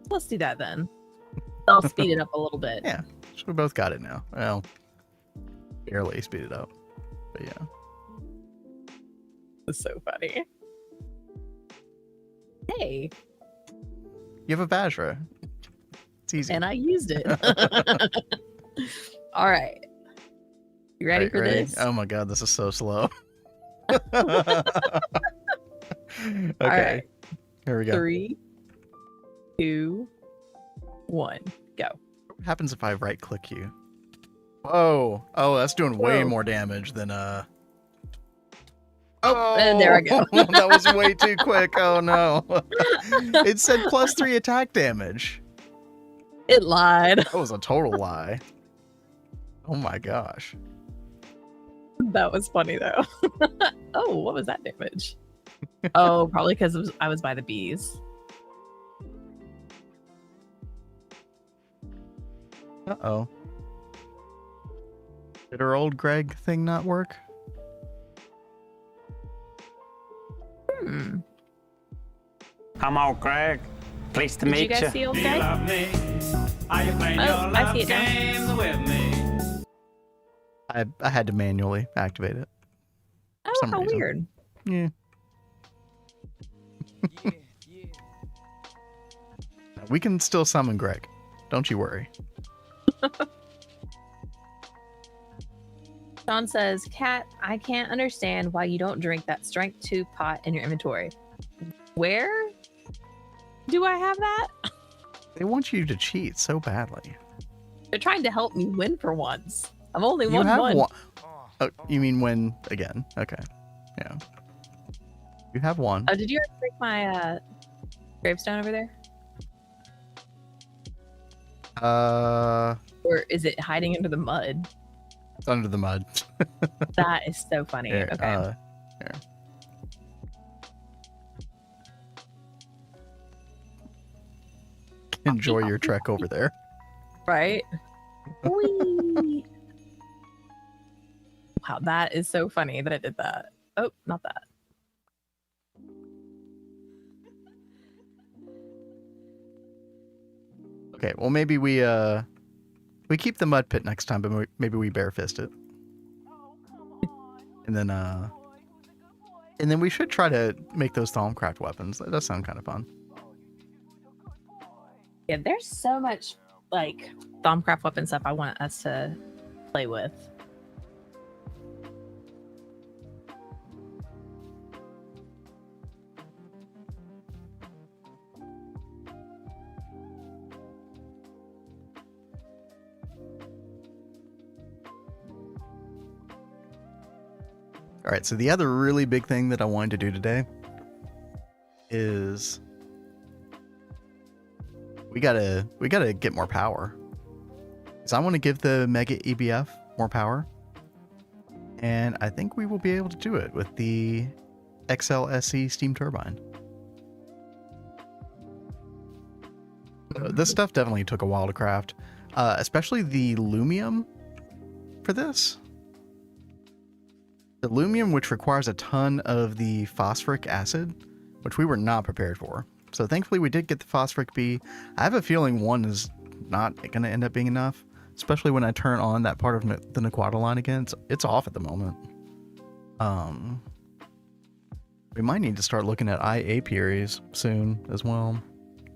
Let's do that then. I'll speed it up a little bit. Yeah, so we both got it now. Well, barely speed it up, but yeah. That's so funny. Hey. You have a Vajra. It's easy. And I used it. All right. You ready for this? Oh my god, this is so slow. Okay. All right. Here we go. 3, 2, 1, go. What happens if I right click you? Whoa. Oh, that's doing way Whoa. more damage than Oh, and there I go. That was way too quick. Oh no. It said +3 attack damage. It lied. That was a total lie. Oh my gosh. That was funny though. Oh, what was that damage? Oh, probably because I was by the bees. Uh-oh. Did our old Greg thing not work? Hmm. I'm old Greg. Pleased to Did meet you guys see old Greg? I see it now. I had to manually activate it. Oh, some how reason. weird. Yeah. We can still summon Greg. Don't you worry. Sean says, Kat, I can't understand why you don't drink that strength 2 pot in your inventory. Where do I have that? They want you to cheat so badly. They're trying to help me win for once. I've only You won have one. one. Oh, you mean win again? Okay. Yeah. You have one. Oh, did you already break my gravestone over there? Or is it hiding under the mud? It's under the mud. That is so funny. Here, Okay. Here. Enjoy your trek over there. Right? Whee! Wow, that is so funny that I did that. Oh, not that. Okay, well maybe we keep the mud pit next time, but maybe we bare fist it. And then we should try to make those Thaumcraft weapons. That does sound kind of fun. Yeah, there's so much like Thaumcraft weapon stuff I want us to play with. All right, so the other really big thing that I wanted to do today is we gotta get more power. So I want to give the Mega EBF more power. And I think we will be able to do it with the XLSE steam turbine. This stuff definitely took a while to craft, especially the lumium for this. The lumium, which requires a ton of the phosphoric acid, which we were not prepared for. So thankfully we did get the phosphoric B. I have a feeling 1 is not going to end up being enough, especially when I turn on that part of the Naquata line again. It's off at the moment. We might need to start looking at IA apiaries soon as well.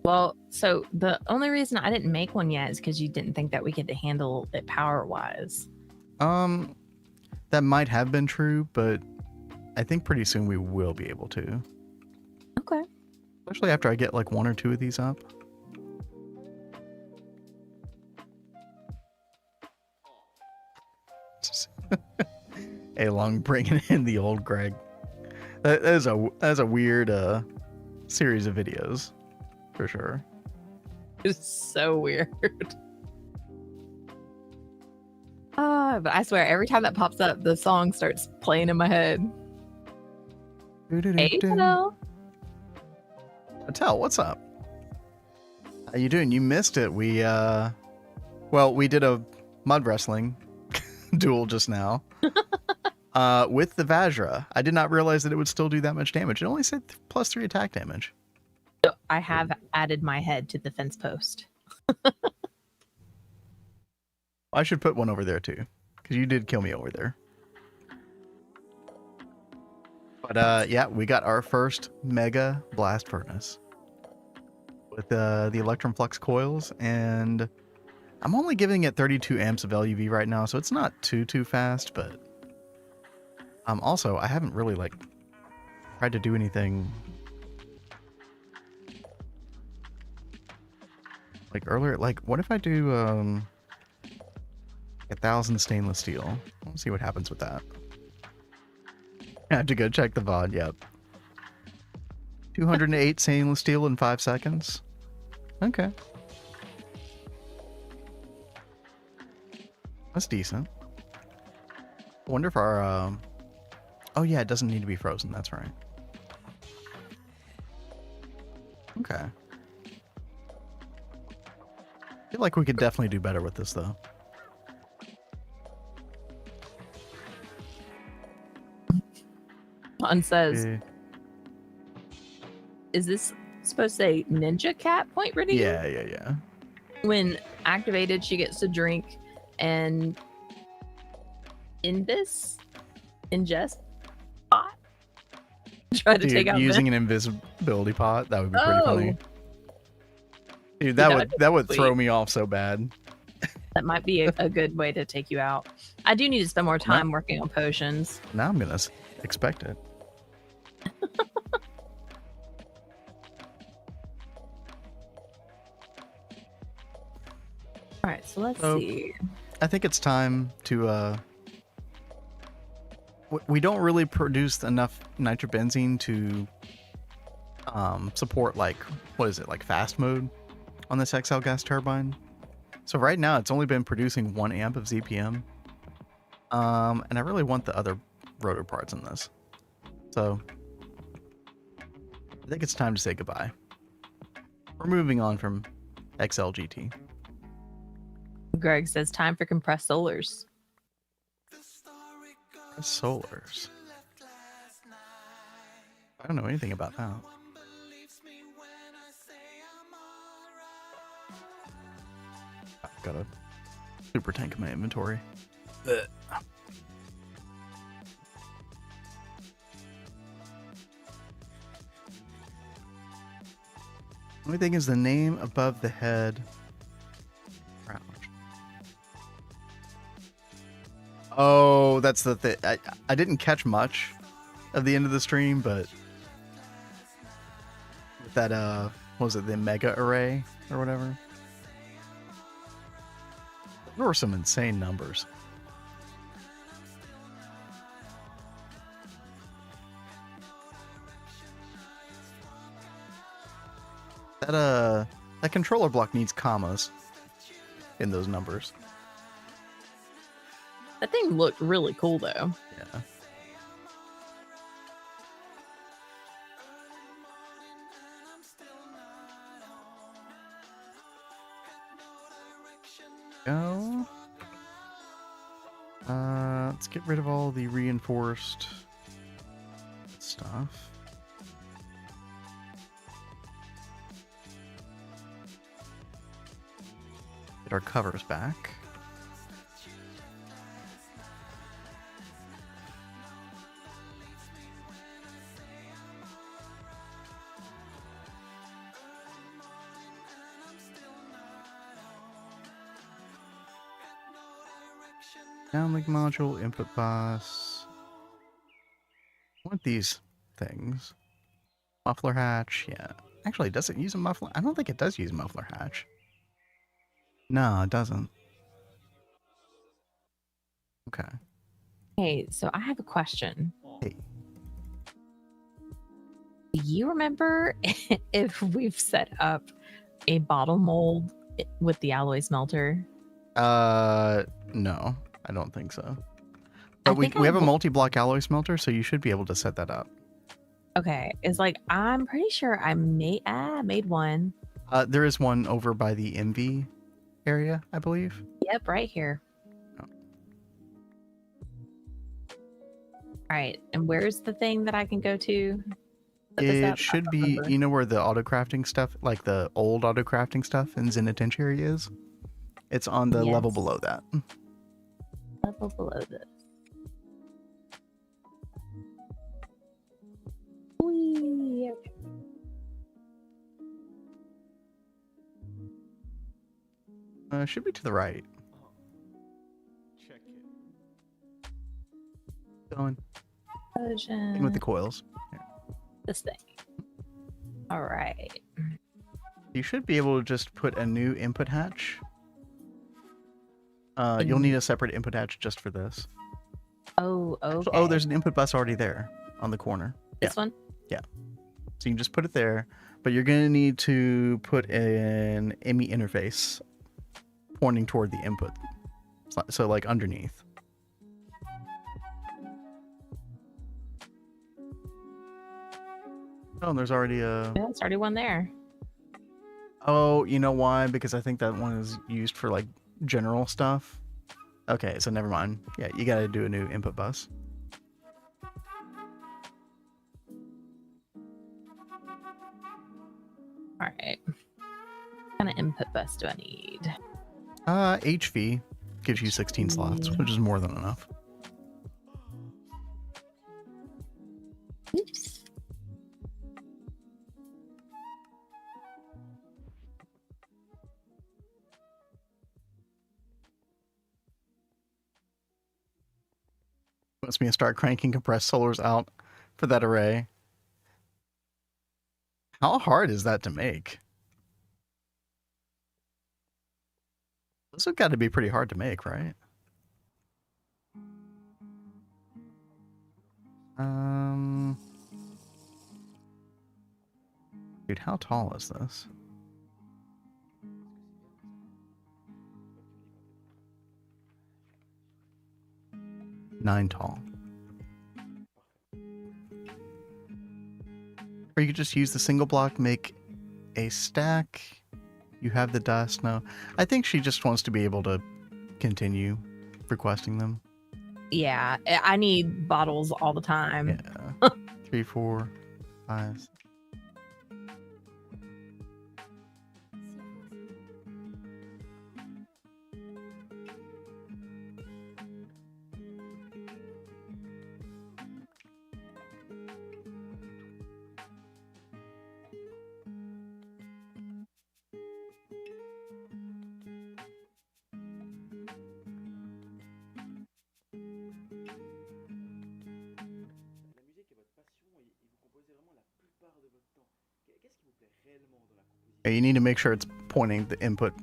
Well, so the only reason I didn't make one yet is because you didn't think that we could handle it power-wise. That might have been true, but I think pretty soon we will be able to. Okay. Especially after I get like 1 or 2 of these up. Hey, Long bringing in the old Greg. That is a weird series of videos, for sure. It's so weird. But I swear, every time that pops up, the song starts playing in my head. Hey, hello. Tell, what's up? How you doing? You missed it. We did a mud wrestling duel just now. With the Vajra. I did not realize that it would still do that much damage. It only said +3 attack damage. So I have added my head to the fence post. I should put one over there too, because you did kill me over there. But yeah, we got our first Mega Blast Furnace with the Electrum Flux coils, and I'm only giving it 32 amps of LUV right now, so it's not too fast, but also I haven't really like tried to do anything like earlier. Like, what if I do 1,000 stainless steel? Let's see what happens with that. I have to go check the VOD. Yep. 208 stainless steel in 5 seconds. Okay. That's decent. I wonder if our oh yeah, it doesn't need to be frozen. That's right. Okay. I feel like we could definitely do better with this though. On says, is this supposed to say Ninja Cat point ready? Yeah. When activated, she gets to drink and ingest pot. Try to take out using an invisibility pot. That would be pretty funny. Dude, that would throw me off so bad. That might be a good way to take you out. I do need to spend more time working on potions. Now I'm gonna expect it. All right, so let's see. I think it's time to we don't really produce enough nitrobenzene to support, like, what is it, like fast mode on this XL gas turbine. So right now it's only been producing 1 amp of ZPM. And I really want the other rotor parts in this. So I think it's time to say goodbye. We're moving on from XLGT. Greg says time for compressed solars. Solars. I don't know anything about that. I've got a super tank in my inventory. Ugh. Only thing is the name above the head. Ouch. Oh, that's the thing. I didn't catch much of the end of the stream, but with that what was it, the mega array or whatever? There were some insane numbers. That That controller block needs commas in those numbers. That thing looked really cool though. Yeah. Go. Let's get rid of all the reinforced stuff. Get our covers back. Downlink module, input bus. I want these things. Muffler hatch, yeah. Actually, does it use a muffler? I don't think it does use muffler hatch. No, it doesn't. Okay. Hey, so I have a question. Hey. Do you remember if we've set up a bottle mold with the alloy smelter? No, I don't think so. But we have a multi-block alloy smelter, so you should be able to set that up. Okay, it's like I'm pretty sure I made one. There is one over by the MV area, I believe. Yep, right here. Oh. All right, and where's the thing that I can go to? It should be, you know where the auto crafting stuff, like the old auto crafting stuff in Zenitentiary is? It's on the level below that. Level below this. Whee. Should be to the right. Check it. Going. In with the coils. Here. This thing. All right. You should be able to just put a new input hatch. You'll need a separate input hatch just for this. Oh, okay. Oh, there's an input bus already there on the corner. This one? Yeah. So you can just put it there, but you're going to need to put an ME interface pointing toward the input. So like underneath. Oh, and there's already a... Yeah, there's already one there. Oh, you know why? Because I think that one is used for like general stuff. Okay, so never mind. Yeah, you got to do a new input bus. All right. What kind of input bus do I need? HV gives you 16 slots, which is more than enough. Oops. Wants me to start cranking compressed solars out for that array. How hard is that to make? This has got to be pretty hard to make, right? Dude, how tall is this? Nine tall. Or you could just use the single block, make a stack. You have the dust. No, I think she just wants to be able to continue requesting them. Yeah, I need bottles all the time. Yeah. 3, 4, 5. Yeah, you need to make sure it's pointing, the input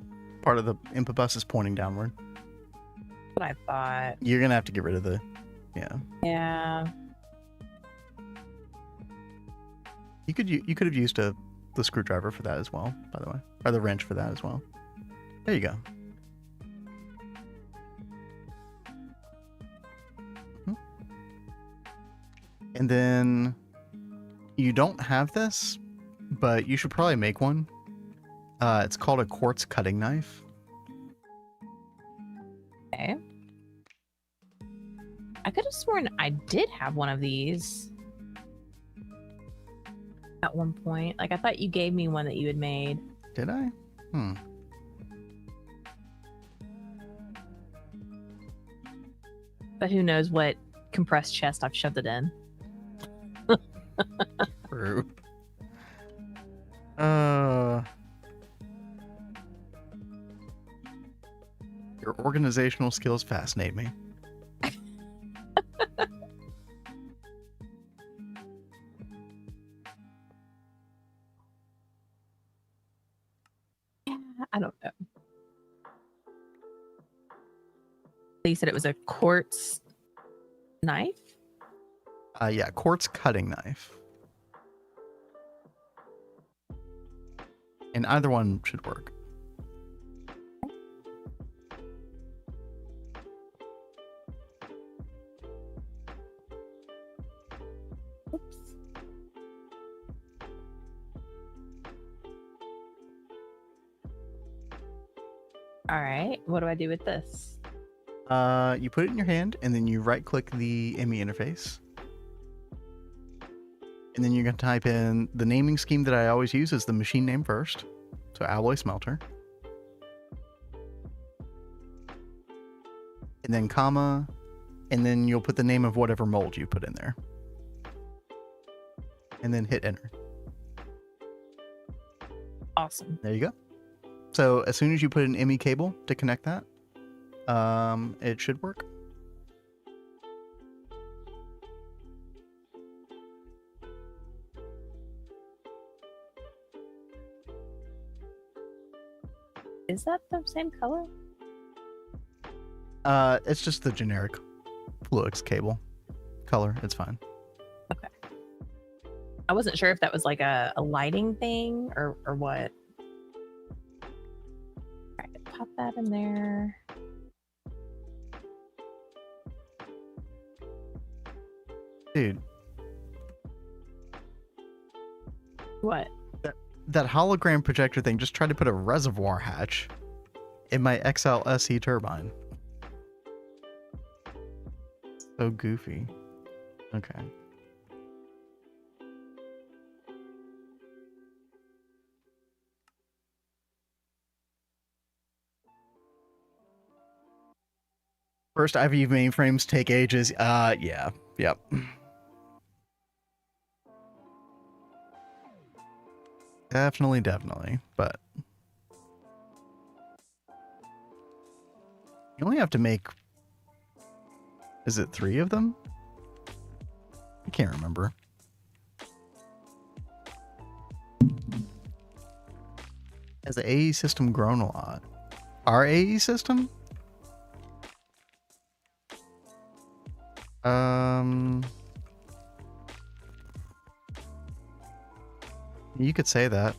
part of the input bus is pointing downward. That's what I thought. You're gonna have to get rid of the, yeah. Yeah. You could have used a the screwdriver for that as well, by the way. Or the wrench for that as well. There you go. And then you don't have this, but you should probably make one. It's called a quartz cutting knife. Okay. I could have sworn I did have one of these at one point. Like, I thought you gave me one that you had made. Did I? But who knows what compressed chest I've shoved it in. True. Your organizational skills fascinate me. I don't know. You said it was a quartz knife? Yeah, quartz cutting knife. And either one should work. Oops. All right, what do I do with this? You put it in your hand, and then you right-click the ME interface. And then you're going to type in the naming scheme that I always use is the machine name first. So alloy smelter. And then comma. And then you'll put the name of whatever mold you put in there. And then hit enter. Awesome. There you go. So as soon as you put an ME cable to connect that, it should work. Is that the same color? It's just the generic Fluix cable color. It's fine. Okay. I wasn't sure if that was like a lighting thing or what. All right, pop that in there. Dude. What? That hologram projector thing just tried to put a reservoir hatch in my XLSE turbine. So goofy. Okay. First IV mainframes take ages. Yeah. Yep. Definitely. But you only have to make, is it 3 of them? I can't remember. Has the AE system grown a lot? Our AE system? You could say that.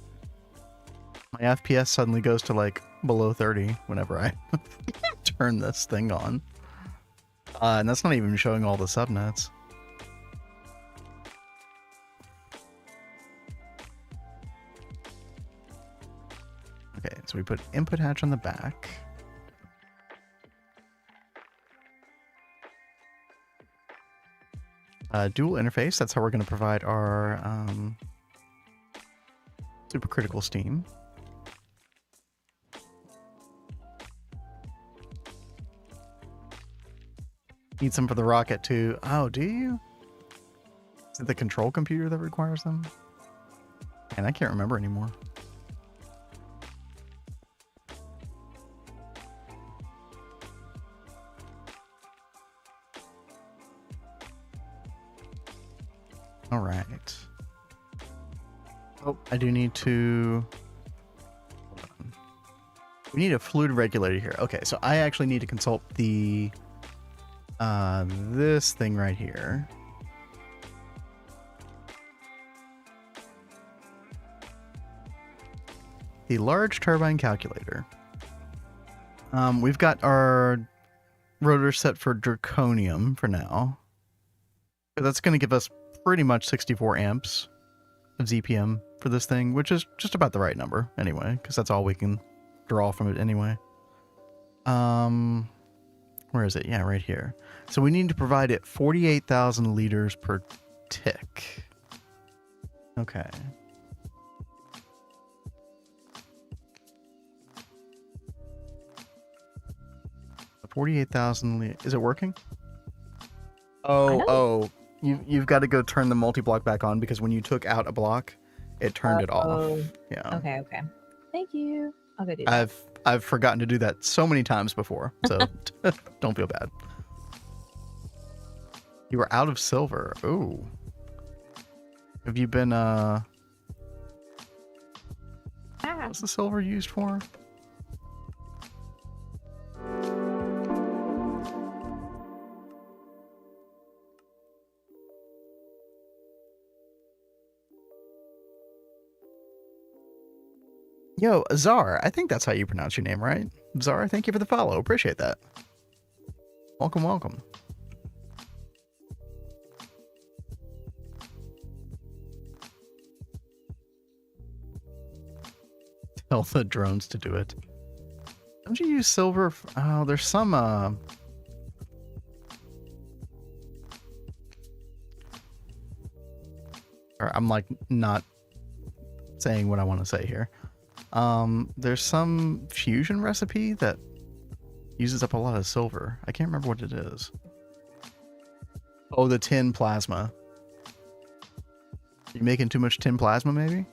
My FPS suddenly goes to like below 30 whenever I turn this thing on. And that's not even showing all the subnets. Okay, so we put input hatch on the back. Dual interface, that's how we're going to provide our supercritical steam. Need some for the rocket too. Oh, do you? Is it the control computer that requires them? And I can't remember anymore. All right. Oh, I do need to... Hold on. We need a fluid regulator here. Okay, so I actually need to consult the... this thing right here. the large turbine calculator. We've got our rotor set for draconium for now. That's going to give us pretty much 64 amps of ZPM for this thing, which is just about the right number anyway, because that's all we can draw from it anyway. Where is it? Yeah, right here. So we need to provide it 48,000 liters per tick. Okay. 48,000. Is it working? Oh, you've got to go turn the multi-block back on, because when you took out a block, it turned it off. Yeah. Okay. Thank you. I'll go do that. I've forgotten to do that so many times before, so don't feel bad. You were out of silver. Ooh. Have you been what's the silver used for? Yo, Azar, I think that's how you pronounce your name, right? Azar, thank you for the follow. Appreciate that. Welcome, welcome. Tell the drones to do it. Don't you use silver? Oh, there's some, or I'm like not saying what I want to say here. There's some fusion recipe that uses up a lot of silver. I can't remember what it is. Oh, the tin plasma. You making too much tin plasma, maybe?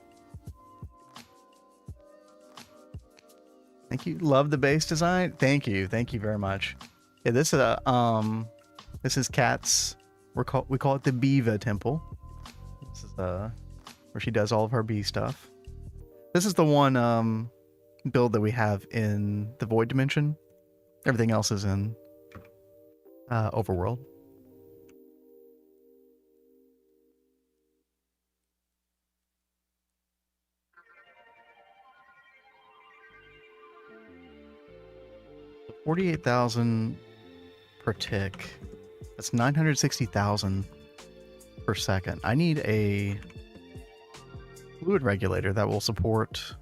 Thank you. Love the base design. Thank you. Thank you very much. Yeah, this is Kat's. We call it the Beaver Temple. This is where she does all of her bee stuff. This is the one build that we have in the Void Dimension. Everything else is in Overworld. So 48,000 per tick. That's 960,000 per second. I need a fluid regulator that will support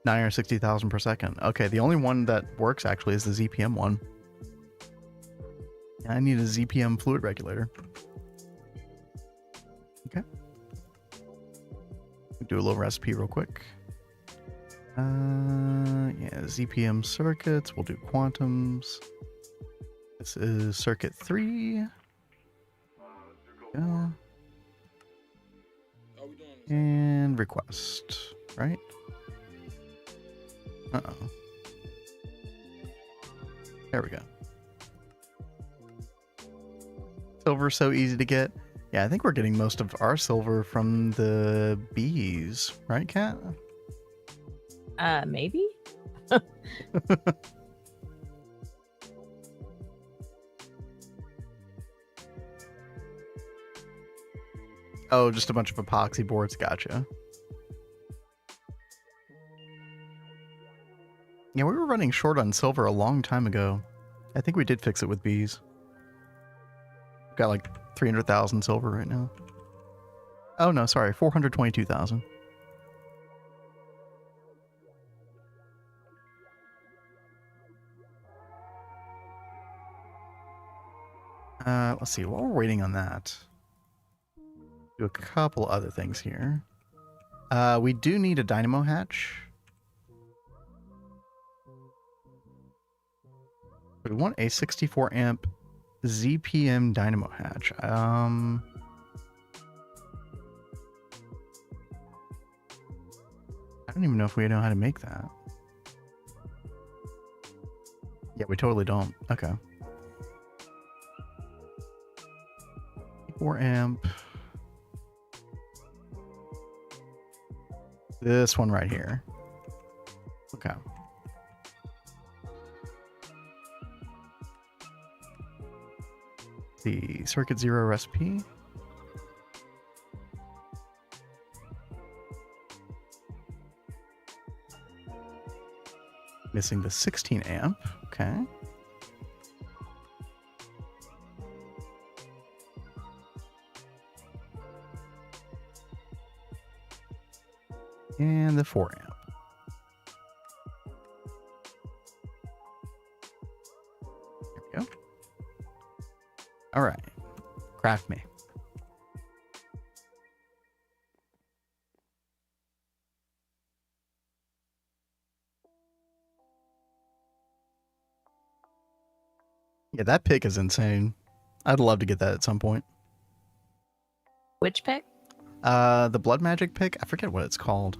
960,000 per second. Okay, the only one that works actually is the ZPM one. I need a ZPM fluid regulator. Okay. Do a little recipe real quick. Yeah, ZPM circuits. We'll do quantums. This is circuit 3. Go. And request, right? Uh-oh. There we go. Silver's so easy to get. Yeah, I think we're getting most of our silver from the bees, right, Kat? Maybe? Oh, just a bunch of epoxy boards. Gotcha. Yeah, we were running short on silver a long time ago. I think we did fix it with bees. Got like 300,000 silver right now. Oh, no, sorry. 422,000. Let's see. While we're waiting on that, do a couple other things here. We do need a dynamo hatch. We want a 64 amp ZPM dynamo hatch. I don't even know if we know how to make that. Yeah, we totally don't. Okay. 4 amp. This one right here. Okay. The circuit 0 recipe. Missing the 16 amp. Okay. And the 4 amp. There we go. All right. Craft me. Yeah, that pick is insane. I'd love to get that at some point. Which pick? The blood magic pick. I forget what it's called.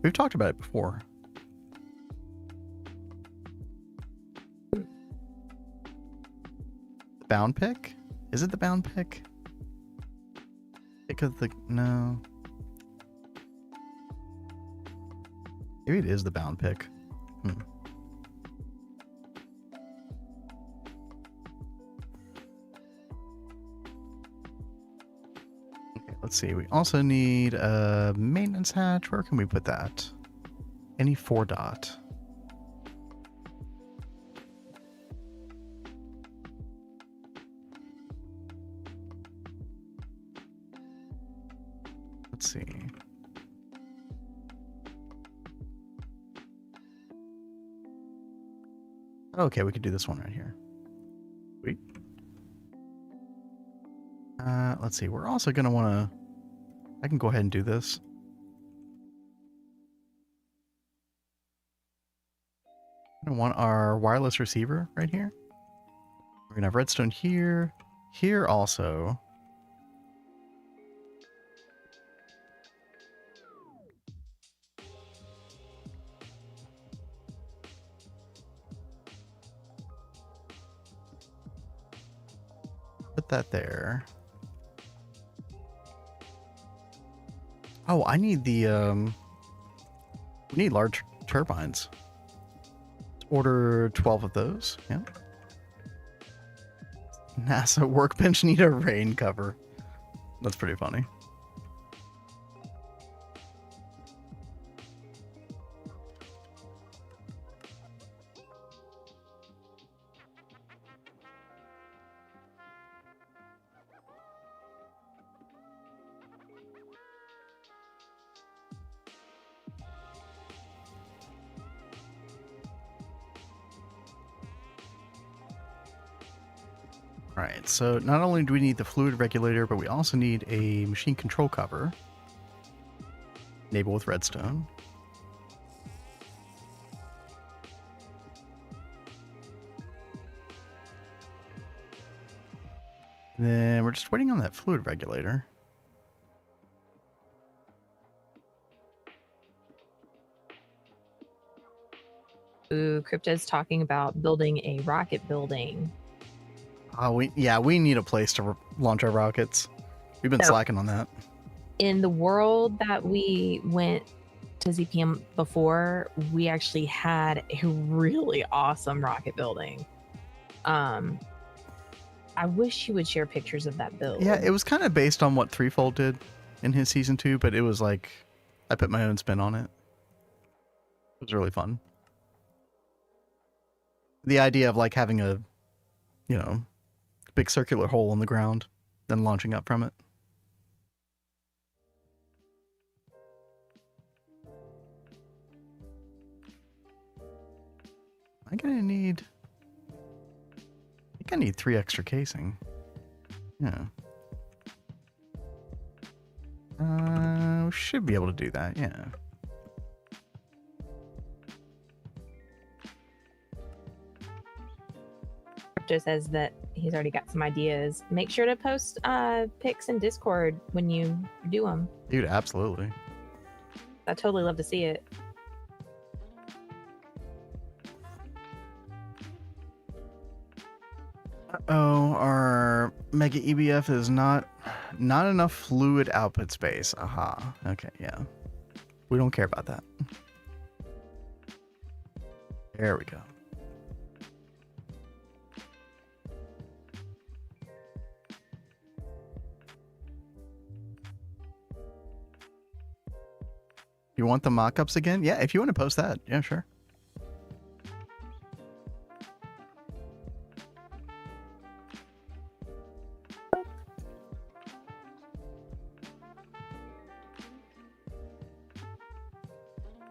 We've talked about it before. The bound pick? Is it the bound pick? Pick of the... No. Maybe it is the bound pick. Okay, let's see. We also need a maintenance hatch. Where can we put that? Any 4 dot. Let's see. Okay, we could do this one right here. Sweet. Let's see. We're also going to want to... I can go ahead and do this. I want our wireless receiver right here. We're going to have redstone here. Here also. Put that there. Oh, I need the we need large turbines. Let's order 12 of those. Yeah. NASA workbench need a rain cover. That's pretty funny. Alright, so not only do we need the fluid regulator, but we also need a machine control cover. Enable with redstone. And then we're just waiting on that fluid regulator. Ooh, Crypto's talking about building a rocket building. Oh, we need a place to launch our rockets. We've been slacking on that. In the world that we went to ZPM before, we actually had a really awesome rocket building. I wish you would share pictures of that build. Yeah, it was kind of based on what Threefold did in his season 2, but it was like I put my own spin on it. It was really fun. The idea of like having a, you know, big circular hole in the ground, then launching up from it. I'm gonna need... I think I need 3 extra casing. Yeah. Should be able to do that, yeah. Crypto says that he's already got some ideas. Make sure to post pics in Discord when you do them. Dude, absolutely. I totally love to see it. Uh-oh, our Mega EBF is not enough fluid output space. Aha. Okay, yeah. We don't care about that. There we go. You want the mock-ups again? Yeah, if you want to post that. Yeah, sure.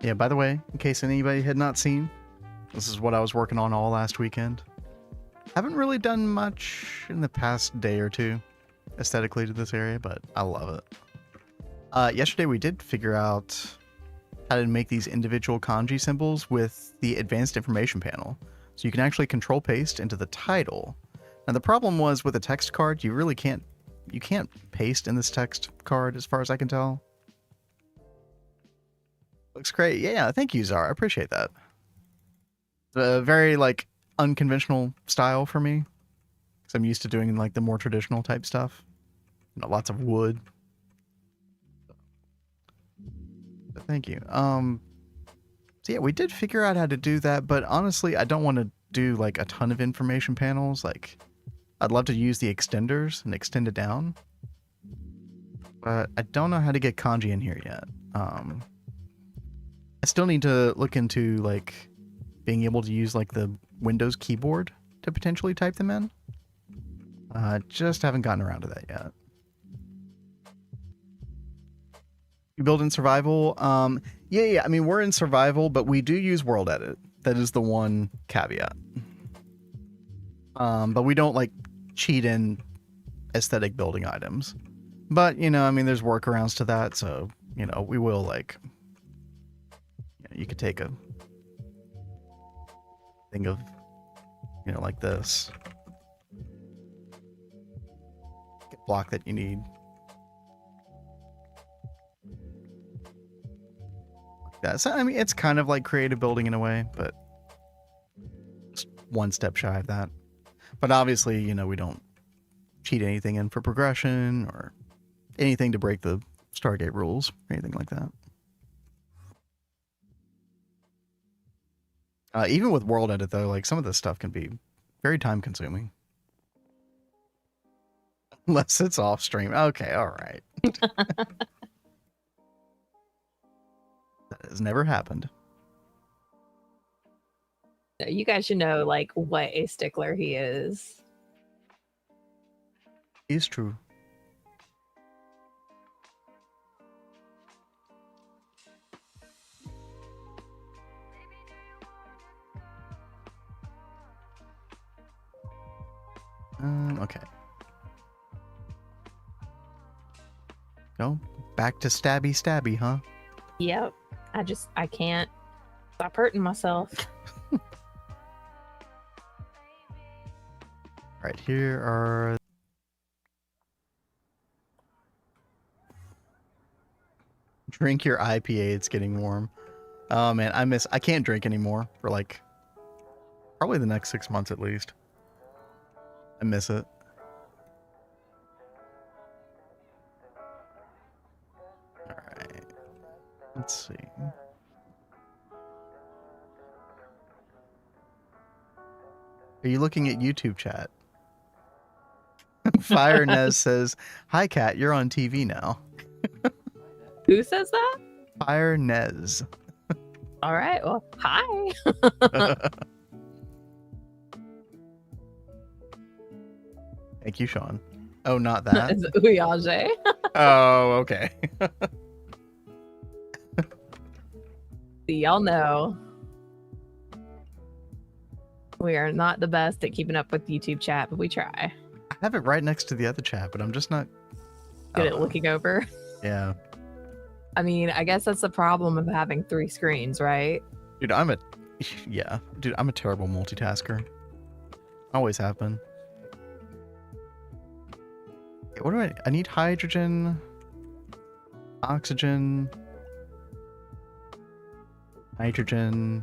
Yeah, by the way, in case anybody had not seen, this is what I was working on all last weekend. Haven't really done much in the past day or two aesthetically to this area, but I love it. Yesterday we did figure out how to make these individual kanji symbols with the advanced information panel. So you can actually control paste into the title. Now the problem was with a text card, you can't paste in this text card as far as I can tell. Looks great. Yeah, thank you, Zara. I appreciate that. It's a very like unconventional style for me, because I'm used to doing like the more traditional type stuff. You know, lots of wood. But thank you. So yeah, we did figure out how to do that, but honestly, I don't want to do like a ton of information panels. Like, I'd love to use the extenders and extend it down, but I don't know how to get kanji in here yet. I still need to look into like being able to use like the Windows keyboard to potentially type them in. Just haven't gotten around to that yet. You build in survival? Yeah. I mean, we're in survival, but we do use world edit. That is the one caveat. But we don't like cheat in aesthetic building items. But, you know, I mean, there's workarounds to that. So, you know, we will like, you could take a thing of, you know, like this. Get block that you need. Like that. So, I mean, it's kind of like creative building in a way, but just one step shy of that. But obviously, you know, we don't cheat anything in for progression or anything to break the Stargate rules or anything like that. Even with world edit, though, like some of this stuff can be very time consuming. Unless it's off stream. Okay, all right. That has never happened. You guys should know like what a stickler he is. It's true. Okay. Go back to stabby, huh? Yep. I can't stop hurting myself. Right, here are... Drink your IPA, it's getting warm. Oh man, I can't drink anymore for like probably the next 6 months at least. I miss it. Alright. Let's see. Are you looking at YouTube chat? Fire Nez says, "Hi Kat, you're on TV now." Who says that? Fire Nez. All right. Well, hi. Thank you, Sean. Oh, not that. It's Uyage. Oh, okay. See, y'all know we are not the best at keeping up with YouTube chat, but we try. I have it right next to the other chat, but I'm just not Good at looking over. Yeah. I mean, I guess that's the problem of having 3 screens, right? Dude, Dude, I'm a terrible multitasker. Always have been. Okay, what do I need hydrogen, oxygen, nitrogen,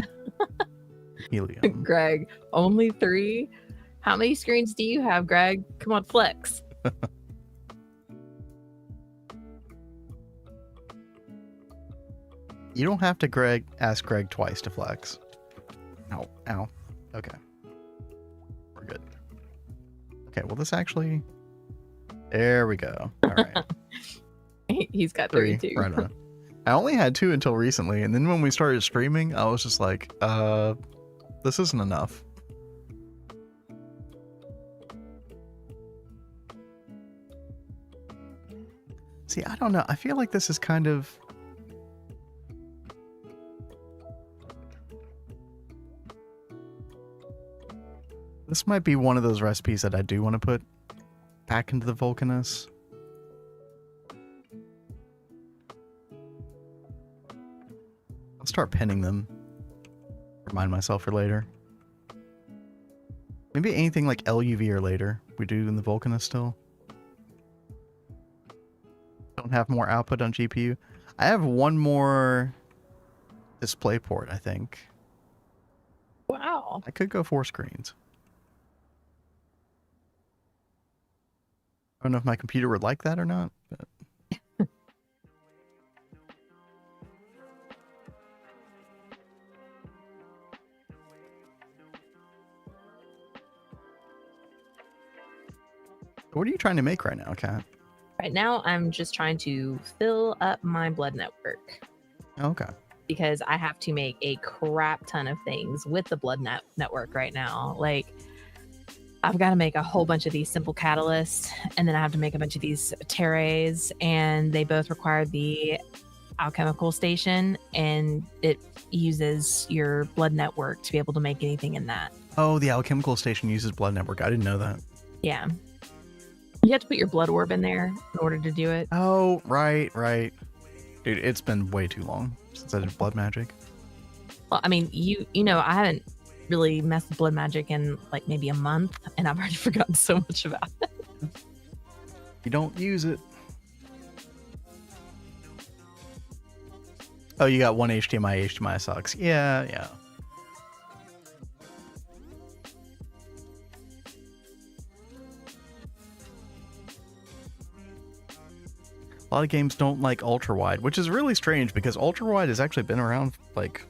helium. Greg, only 3? How many screens do you have, Greg? Come on, flex. You don't have to ask Greg twice to flex. Ow, ow. Okay. We're good. Okay, well this actually... There we go. All right. He's got 3 too. Right on. I only had 2 until recently, and then when we started streaming, I was just like, this isn't enough. See, I don't know. I feel like this is kind of... This might be one of those recipes that I do want to put back into the Vulcanus. I'll start pinning them. Remind myself for later. Maybe anything like LUV or later. We do in the Vulcanus still. Don't have more output on GPU. I have one more display port, I think. Wow. I could go 4 screens. I don't know if my computer would like that or not, but what are you trying to make right now, Kat? Right now, I'm just trying to fill up my blood network. Okay. Because I have to make a crap ton of things with the blood network right now. Like, I've got to make a whole bunch of these simple catalysts, and then I have to make a bunch of these terrays, and they both require the alchemical station, and it uses your blood network to be able to make anything in that. Oh, the alchemical station uses blood network. I didn't know that. Yeah. You have to put your blood orb in there in order to do it. Oh, right. Dude, it's been way too long since I did blood magic. Well, I mean, you know, I haven't really messed with blood magic in like maybe a month, and I've already forgotten so much about it. You don't use it. Oh, you got one HDMI. HDMI sucks. Yeah. A lot of games don't like ultra wide, which is really strange because ultra wide has actually been around like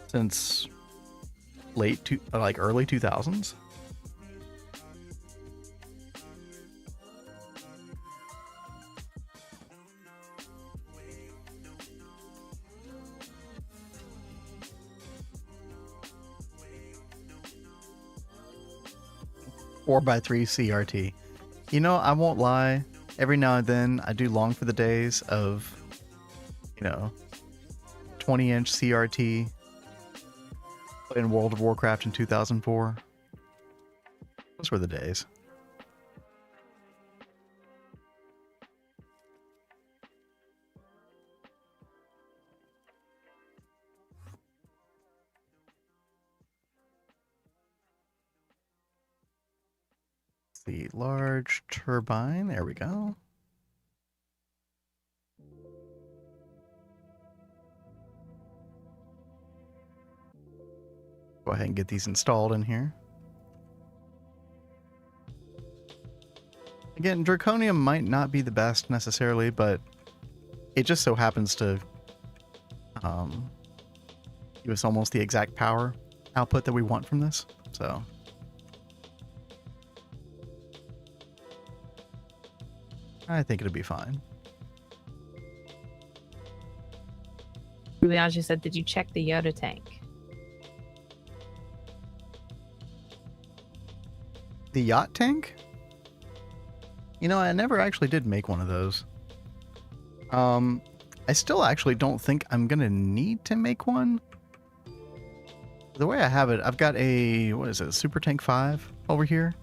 since early 2000s. Four by 3 CRT. You know, I won't lie. Every now and then, I do long for the days of, 20-inch CRT playing World of Warcraft in 2004. Those were the days. The large turbine. There we go. Go ahead and get these installed in here. Again, Draconium might not be the best necessarily, but it just so happens to give us almost the exact power output that we want from this. So I think it'll be fine. Julianji said, did you check the Yoda tank? The yacht tank? You know, I never actually did make one of those. I still actually don't think I'm gonna need to make one. The way I have it, I've got a, what is it, Super Tank 5 over here.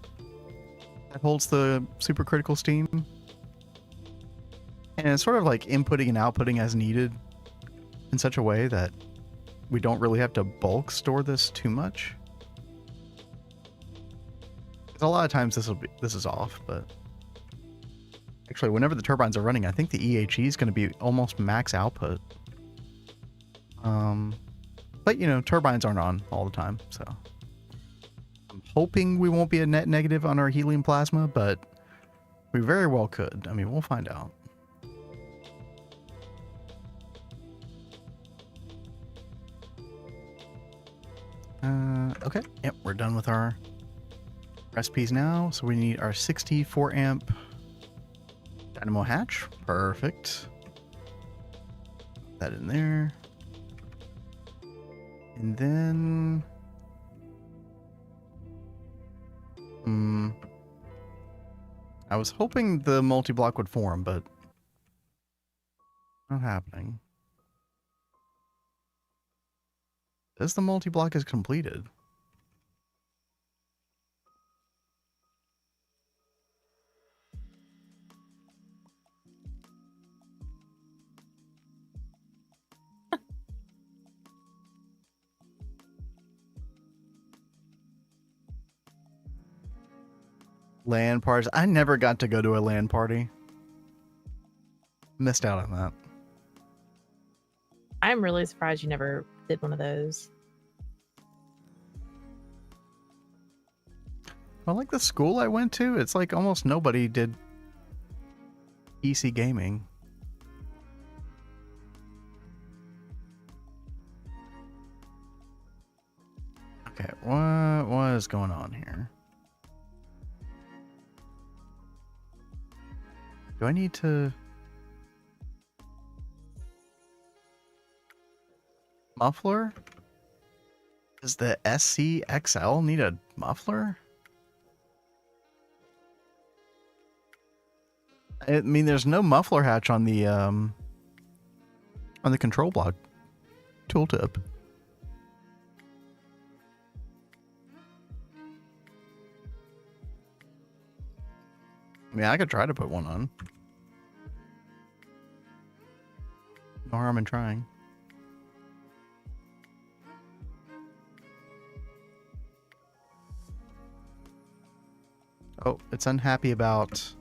That holds the supercritical steam. And it's sort of like inputting and outputting as needed in such a way that we don't really have to bulk store this too much. A lot of times this is off, but actually whenever the turbines are running, I think the EHE is going to be almost max output. But turbines aren't on all the time, so I'm hoping we won't be a net negative on our helium plasma, but we very well could. I mean, we'll find out. Okay, yep, we're done with our recipes now. So we need our 64 amp dynamo hatch. Perfect. Put that in there. And then I was hoping the multi-block would form, but not happening. Says the multi-block is completed. LAN parties. I never got to go to a LAN party. Missed out on that. I'm really surprised you never did one of those. Well, like the school I went to, it's like almost nobody did PC gaming. Okay, what is going on here? Do I need to... Muffler? Does the SCXL need a muffler? I mean, there's no muffler hatch on the control block tooltip. I mean, I could try to put one on. No harm in trying. Oh, it's unhappy about...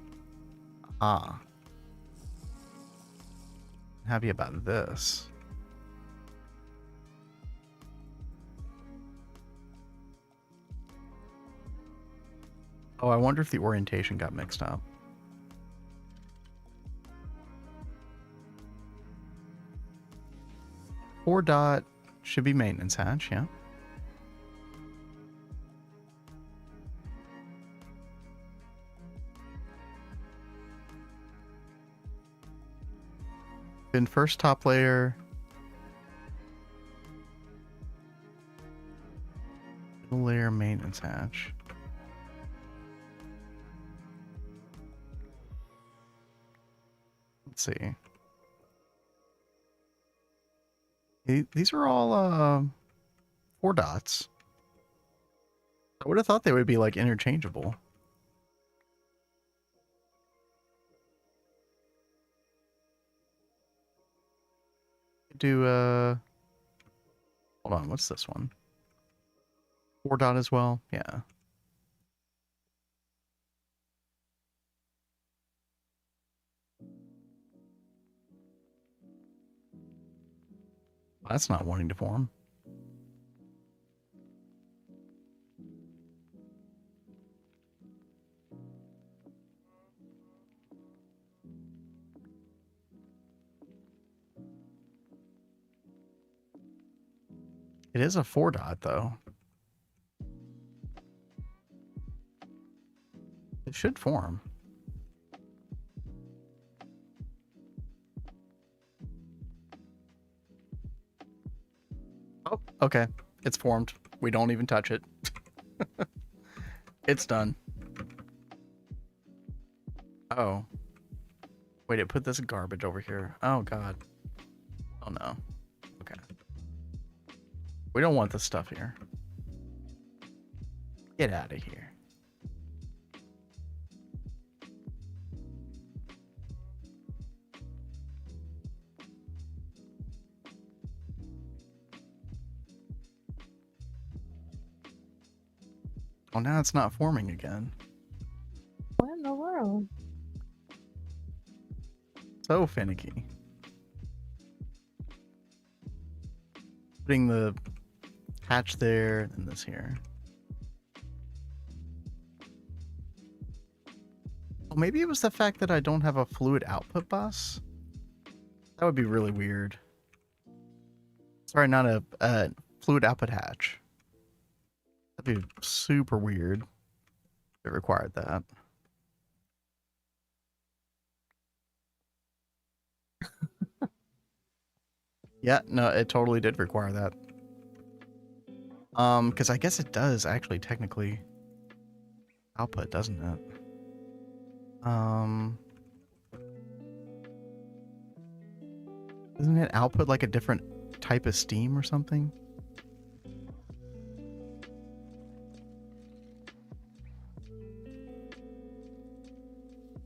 Happy about this. Oh, I wonder if the orientation got mixed up. Four dot should be maintenance hatch, yeah. Then first top layer. Middle layer maintenance hatch. Let's see. These are all 4 dots. I would have thought they would be like interchangeable. Do hold on, what's this one? 4 dot as well? Yeah. That's not wanting to form. It is a 4 dot though. It should form. Oh, okay. It's formed. We don't even touch it. It's done. Oh. Wait, it put this garbage over here. Oh, God. Oh, no. Okay. We don't want this stuff here. Get out of here. Oh, now it's not forming again. What in the world? So finicky. Putting the hatch there and this here. Well, maybe it was the fact that I don't have a fluid output bus. That would be really weird. Sorry, not a fluid output hatch. That'd be super weird if it required that. Yeah, no, it totally did require that. Because I guess it does actually technically output, doesn't it? Doesn't it output like a different type of steam or something?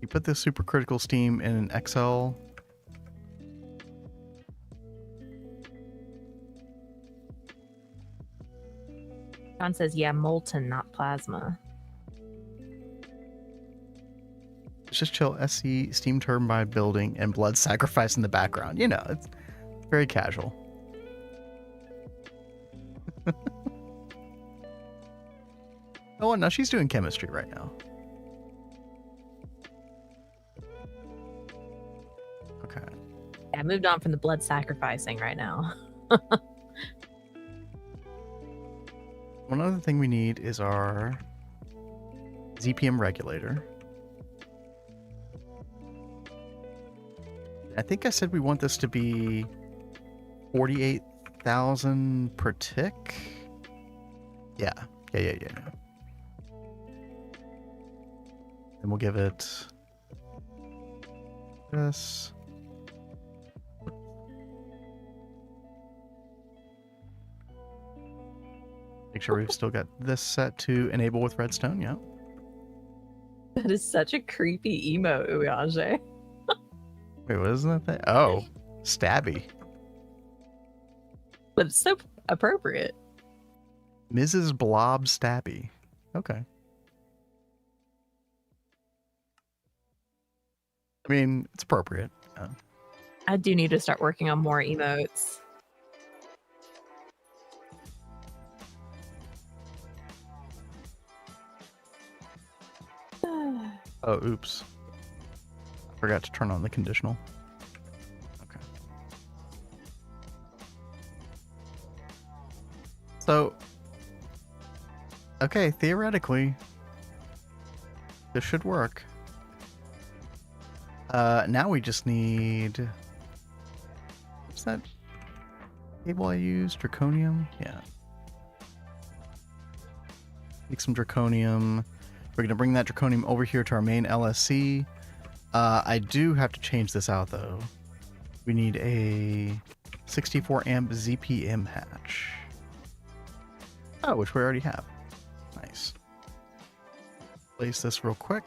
You put the supercritical steam in an XL. John says, yeah, molten, not plasma. It's just chill. SC, steam turbine building, and blood sacrifice in the background. You know, it's very casual. Oh, no, she's doing chemistry right now. Okay. I moved on from the blood sacrificing right now. One other thing we need is our ZPM regulator. I think I said we want this to be 48,000 per tick. Yeah. And we'll give it this. Make sure we've still got this set to enable with redstone. Yeah. That is such a creepy emo, Uyage. Wait, what is that thing? Oh, stabby. But it's so appropriate. Mrs. Blob Stabby. Okay. I mean, it's appropriate. I do need to start working on more emotes. Oh, oops. I forgot to turn on the conditional. Okay. So, okay, theoretically, this should work. Now we just need... What's that cable I used? Draconium? Yeah. Make some draconium. We're going to bring that draconium over here to our main LSC. I do have to change this out, though. We need a 64 amp ZPM hatch. Oh, which we already have. Nice. Place this real quick.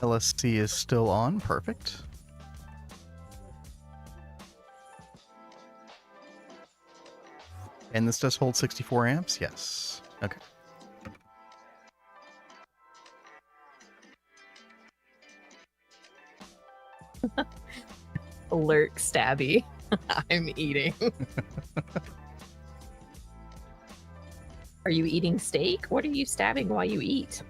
LSC is still on. Perfect. And this does hold 64 amps? Yes. Okay. Lurk stabby. I'm eating. Are you eating steak? What are you stabbing while you eat?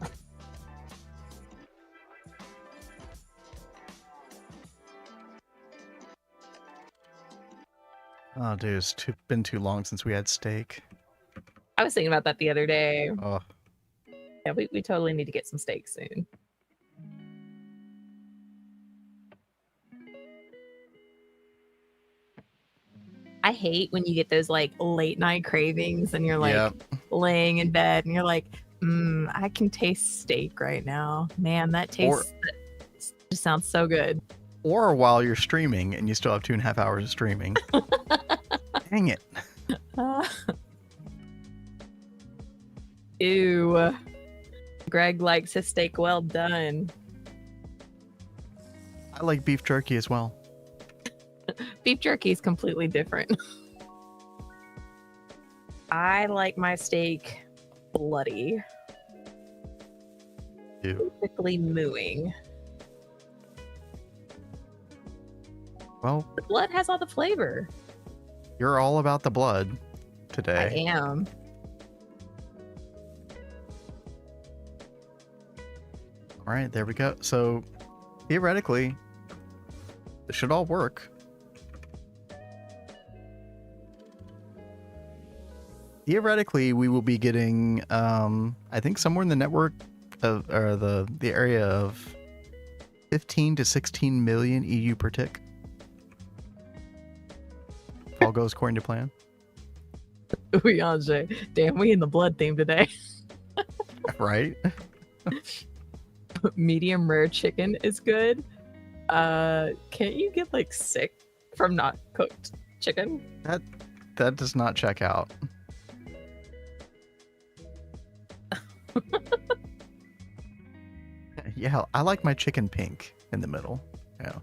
Oh, dude, it's been too long since we had steak. I was thinking about that the other day. Oh, Yeah, we totally need to get some steak soon. I hate when you get those like late night cravings and you're like yep. laying in bed and you're like, I can taste steak right now. Man, that tastes that just sounds so good. Or while you're streaming and you still have 2.5 hours of streaming. Dang it. Ew. Greg likes his steak well done. I like beef jerky as well. Beef jerky is completely different. I like my steak bloody. Ew. Typically mooing. Well, The blood has all the flavor. you're all about the blood today. I am. All right, there we go. So, theoretically, this should all work. Theoretically, we will be getting, I think, somewhere in the network of, or the area of 15 to 16 million EU per tick. If all goes according to plan. Uyanje. Damn, we in the blood theme today. Right? Medium rare chicken is good. Can't you get like sick from not cooked chicken? That does not check out. Yeah, I like my chicken pink in the middle. Yeah.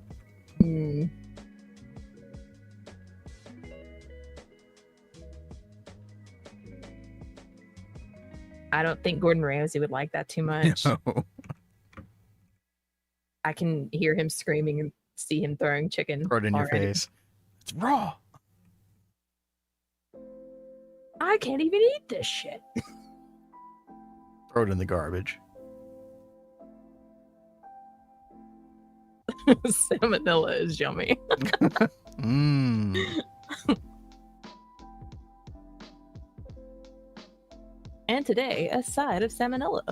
I don't think Gordon Ramsay would like that too much. No. I can hear him screaming and see him throwing chicken. Throw it in your already. face. It's raw. I can't even eat this shit. Throw it in the garbage. Salmonella is yummy. Mmm. And today, a side of salmonella.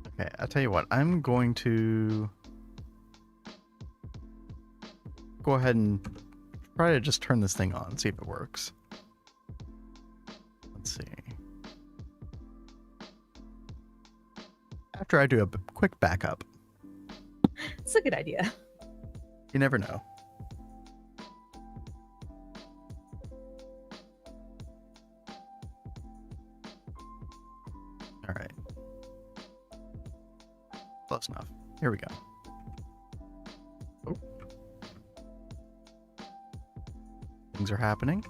Okay, I'll tell you what. I'm going to go ahead and try to just turn this thing on, see if it works. Let's see. After I do a quick backup. It's a good idea. You never know. All right. Close enough. Here we go. Oh. Things are happening.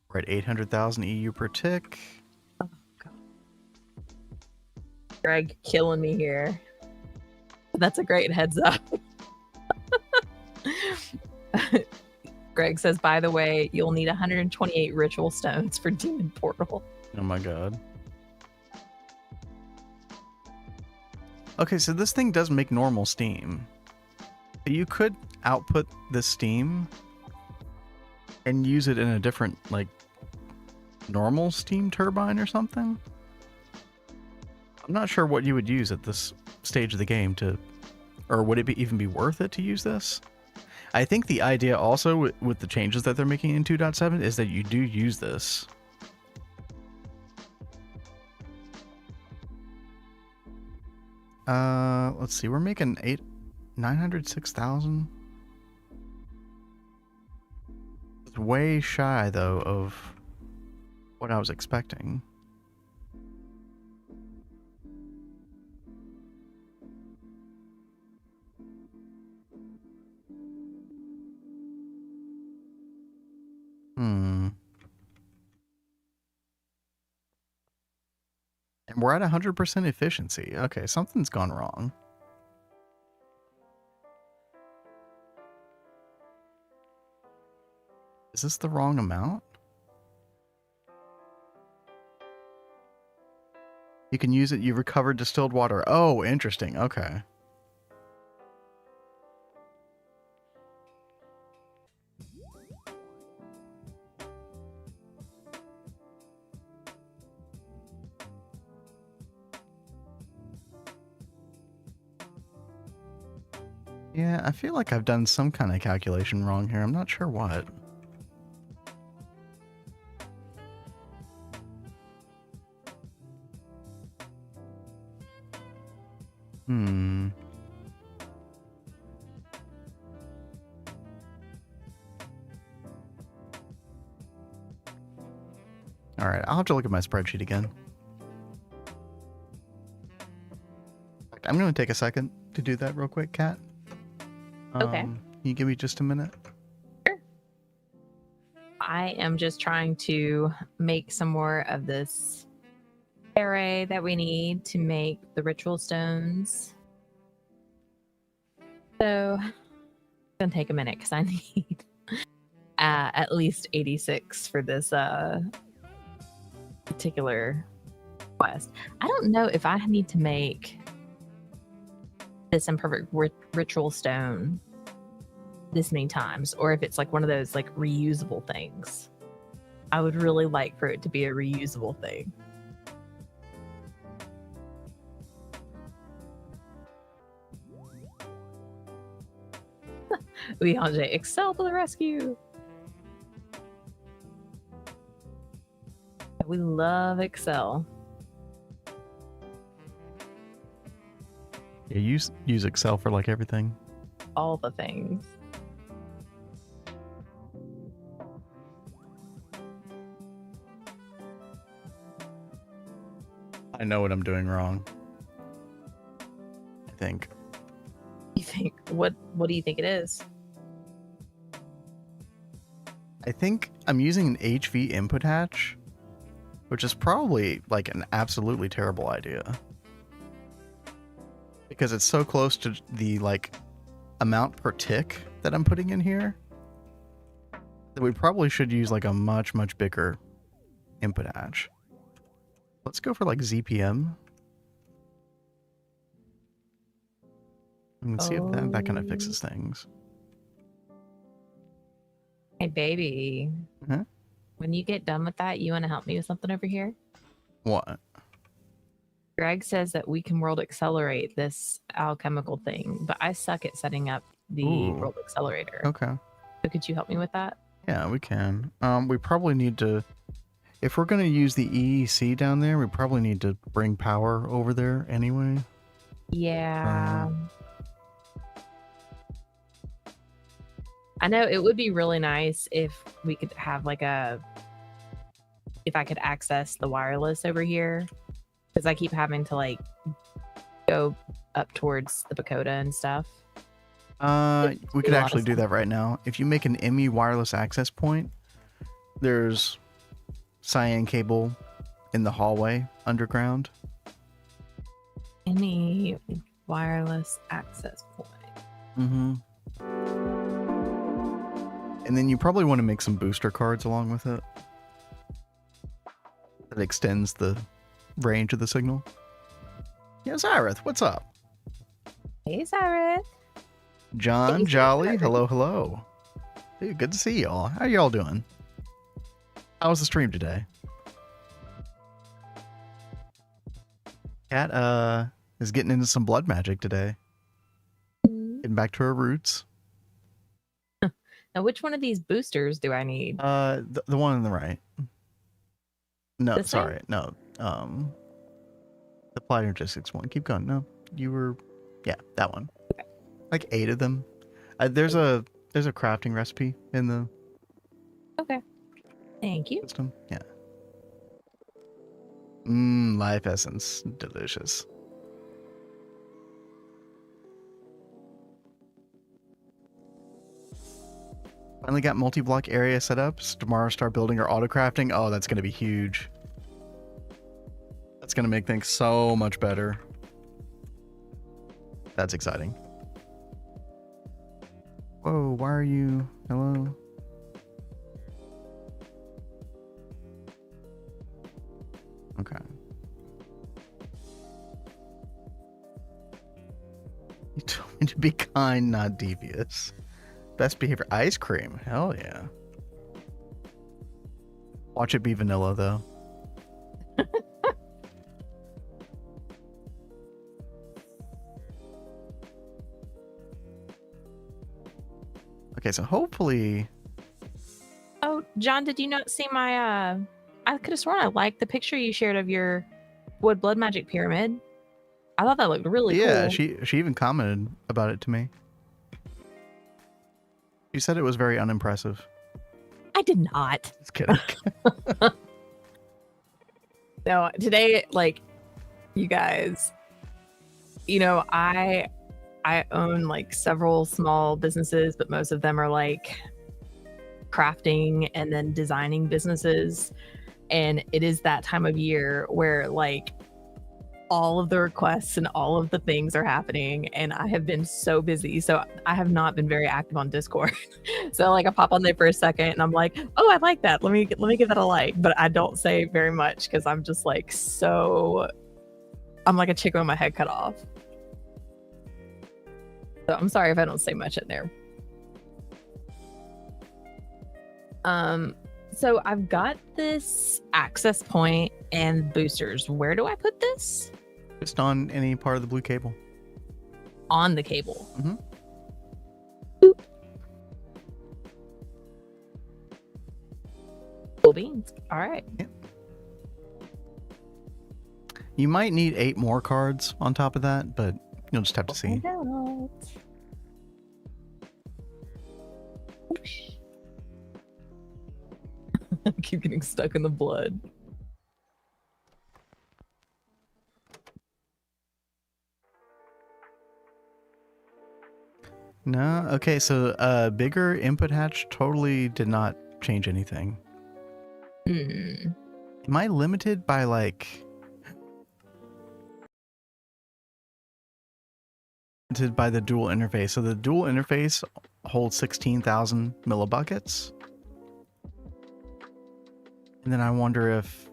We're at 800,000 EU per tick. Oh, God. Greg killing me here. That's a great heads up. Greg says, by the way, you'll need 128 ritual stones for Demon Portal. Oh my god. Okay, so this thing does make normal steam. You could output this steam and use it in a different, like, normal steam turbine or something. I'm not sure what you would use at this stage of the game to, or would it even be worth it to use this? I think the idea also with the changes that they're making in 2.7 is that you do use this. Let's see, we're making 906,000. It's way shy though of what I was expecting. And we're at 100% efficiency. Okay, something's gone wrong. Is this the wrong amount? You can use it, you recovered distilled water. Oh, interesting. Okay. Yeah, I feel like I've done some kind of calculation wrong here. I'm not sure what. All right, I'll have to look at my spreadsheet again. I'm going to take a second to do that real quick, Kat. Okay. Can you give me just a minute? Sure. I am just trying to make some more of this array that we need to make the ritual stones. So it's going to take a minute because I need at least 86 for this particular quest. I don't know if I need to make this imperfect ritual stone this many times, or if it's like one of those like reusable things. I would really like for it to be a reusable thing. Andre, Excel to the rescue. We love Excel. Yeah, use Excel for like everything. All the things. I know what I'm doing wrong. I think. think? What do you think it is? I think I'm using an HV input hatch, which is probably like an absolutely terrible idea. Because it's so close to the like amount per tick that I'm putting in here that we probably should use like a much bigger input hatch. Let's go for like ZPM. And see if that kind of fixes things. Hey, baby. Huh? When you get done with that, you want to help me with something over here? What? Greg says that we can world accelerate this alchemical thing, but I suck at setting up the world accelerator. Okay. So could you help me with that? Yeah, we can. We probably need to, if we're going to use the EEC down there, we probably need to bring power over there anyway. Yeah. I know it would be really nice if we could have like if I could access the wireless over here, because I keep having to like go up towards the Pagoda and stuff. We could actually do that right now. If you make an ME wireless access point, there's cyan cable in the hallway underground. Any wireless access point. Mm-hmm. And then you probably want to make some booster cards along with it. That extends the range of the signal. Yeah, Zyrith, what's up? Hey, Cyrus. John, Hey, Jolly, Cyrus. hello. Dude, good to see y'all. How y'all doing? How was the stream today? Kat, is getting into some blood magic today. Getting back to her roots. Now, which one of these boosters do I need? The one on the right. No, This thing? sorry. No. The Applied Logistics one. Keep going. No, you were, yeah, that one. Okay. Like 8 of them. There's a crafting recipe in the Okay. Thank you. system. Yeah. Life essence. Delicious. Finally got multi-block area set up. So tomorrow start building our auto crafting. Oh, that's going to be huge. That's going to make things so much better. That's exciting. Whoa, why are you... Hello? Okay. You told me to be kind, not devious. Best behavior ice cream. Hell yeah. Watch it be vanilla though. Okay, so hopefully... Oh, John, did you not see my I could have sworn I liked the picture you shared of your wood blood magic pyramid. I thought that looked really Yeah, cool. she even commented about it to me. She said it was very unimpressive. I did not. Just kidding. No, today, like, you guys, you know, I own like several small businesses, but most of them are like crafting and then designing businesses. And it is that time of year where like all of the requests and all of the things are happening, and I have been so busy, so I have not been very active on Discord. So like I pop on there for a second and I'm like, oh, I like that, let me give that a like, but I don't say very much because I'm just like I'm like a chicken with my head cut off. So I'm sorry if I don't say much in there. So I've got this access point and boosters. Where do I put this? Just on any part of the blue cable. On the cable. Mm-hmm. Boop. Cool beans. All right. Yeah. You might need 8 more cards on top of that, but you'll just have to see. I keep getting stuck in the blood. No? Okay, so bigger input hatch totally did not change anything. Hmm. Am I limited by like... limited by the dual interface? So the dual interface holds 16,000 millibuckets. And then I wonder if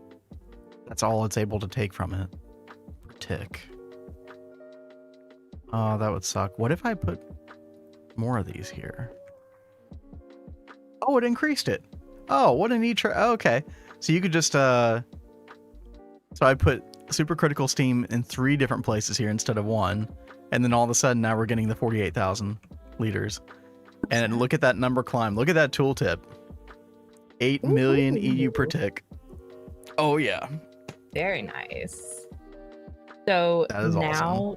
that's all it's able to take from it per tick. Oh, that would suck. What if I put more of these here? Oh, it increased it. Oh, what a neat okay. So you could just so I put supercritical steam in 3 different places here instead of 1, and then all of a sudden now we're getting the 48,000 liters. And look at that number climb. Look at that tooltip. 8 million EU per tick. Oh yeah. Very nice. So That is now, awesome.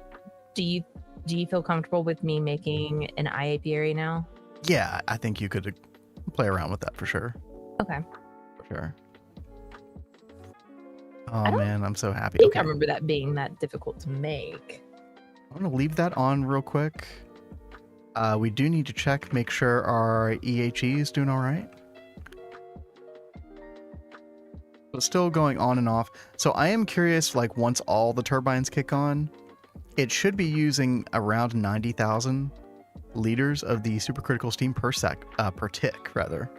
do you feel comfortable with me making an eye apiary now? Yeah, I think you could play around with that for sure. Okay. For sure. Oh man, I'm so happy. I think Okay. I remember that being that difficult to make. I'm gonna leave that on real quick. We do need to check, make sure our EHE is doing all right. But still going on and off. So I am curious, like once all the turbines kick on, it should be using around 90,000 liters of the supercritical steam per tick rather,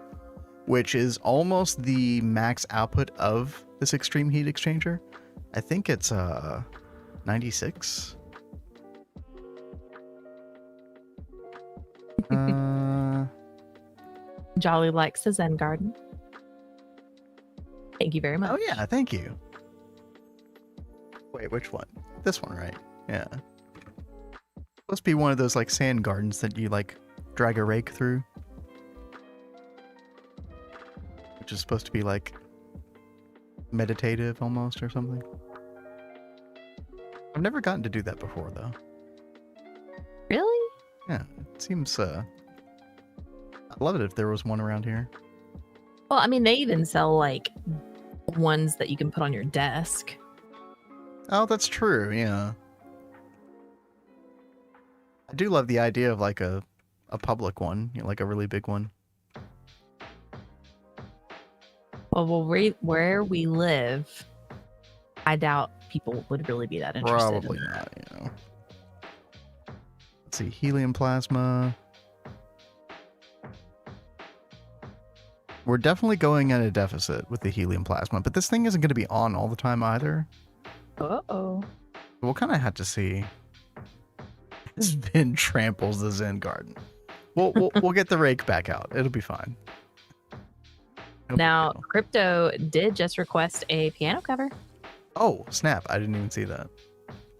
which is almost the max output of this extreme heat exchanger. I think it's 96. Jolly likes the Zen garden. Thank you very much. Oh yeah, thank you. Wait, which one? This one, right? Yeah. Supposed to be one of those like sand gardens that you like drag a rake through. Which is supposed to be like meditative almost or something. I've never gotten to do that before though. Really? Yeah, it seems I'd love it if there was one around here. Well, I mean, they even sell like ones that you can put on your desk. Oh, that's true, yeah. I do love the idea of like a public one, you know, like a really big one. Well, where we live, I doubt people would really be that interested. Probably in that. not, you know. Let's see, helium plasma. We're definitely going at a deficit with the helium plasma, but this thing isn't going to be on all the time either. Uh-oh. We'll kind of have to see. This bin tramples the Zen garden. We'll get the rake back out. It'll be fine. Now, Crypto did just request a piano cover. Oh, snap. I didn't even see that.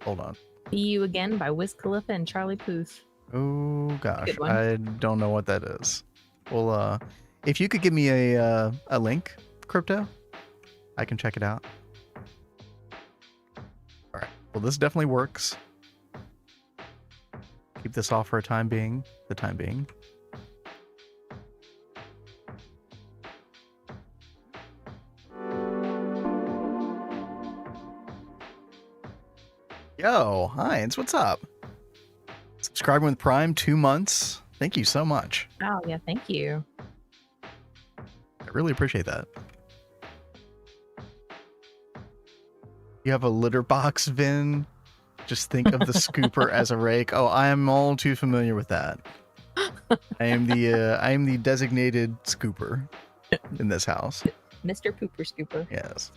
Hold on. See You Again by Wiz Khalifa and Charlie Puth. Oh, gosh. Good one. I don't know what that is. Well, if you could give me a link, Crypto, I can check it out. All right. Well, this definitely works. Keep this off for the time being. Yo, Heinz, what's up? Subscribing with Prime 2 months. Thank you so much. Oh, yeah, thank you. I really appreciate that. You have a litter box, Vin? Just think of the scooper as a rake. Oh, I am all too familiar with that. I am the designated scooper in this house. Mr. Pooper Scooper. Yes.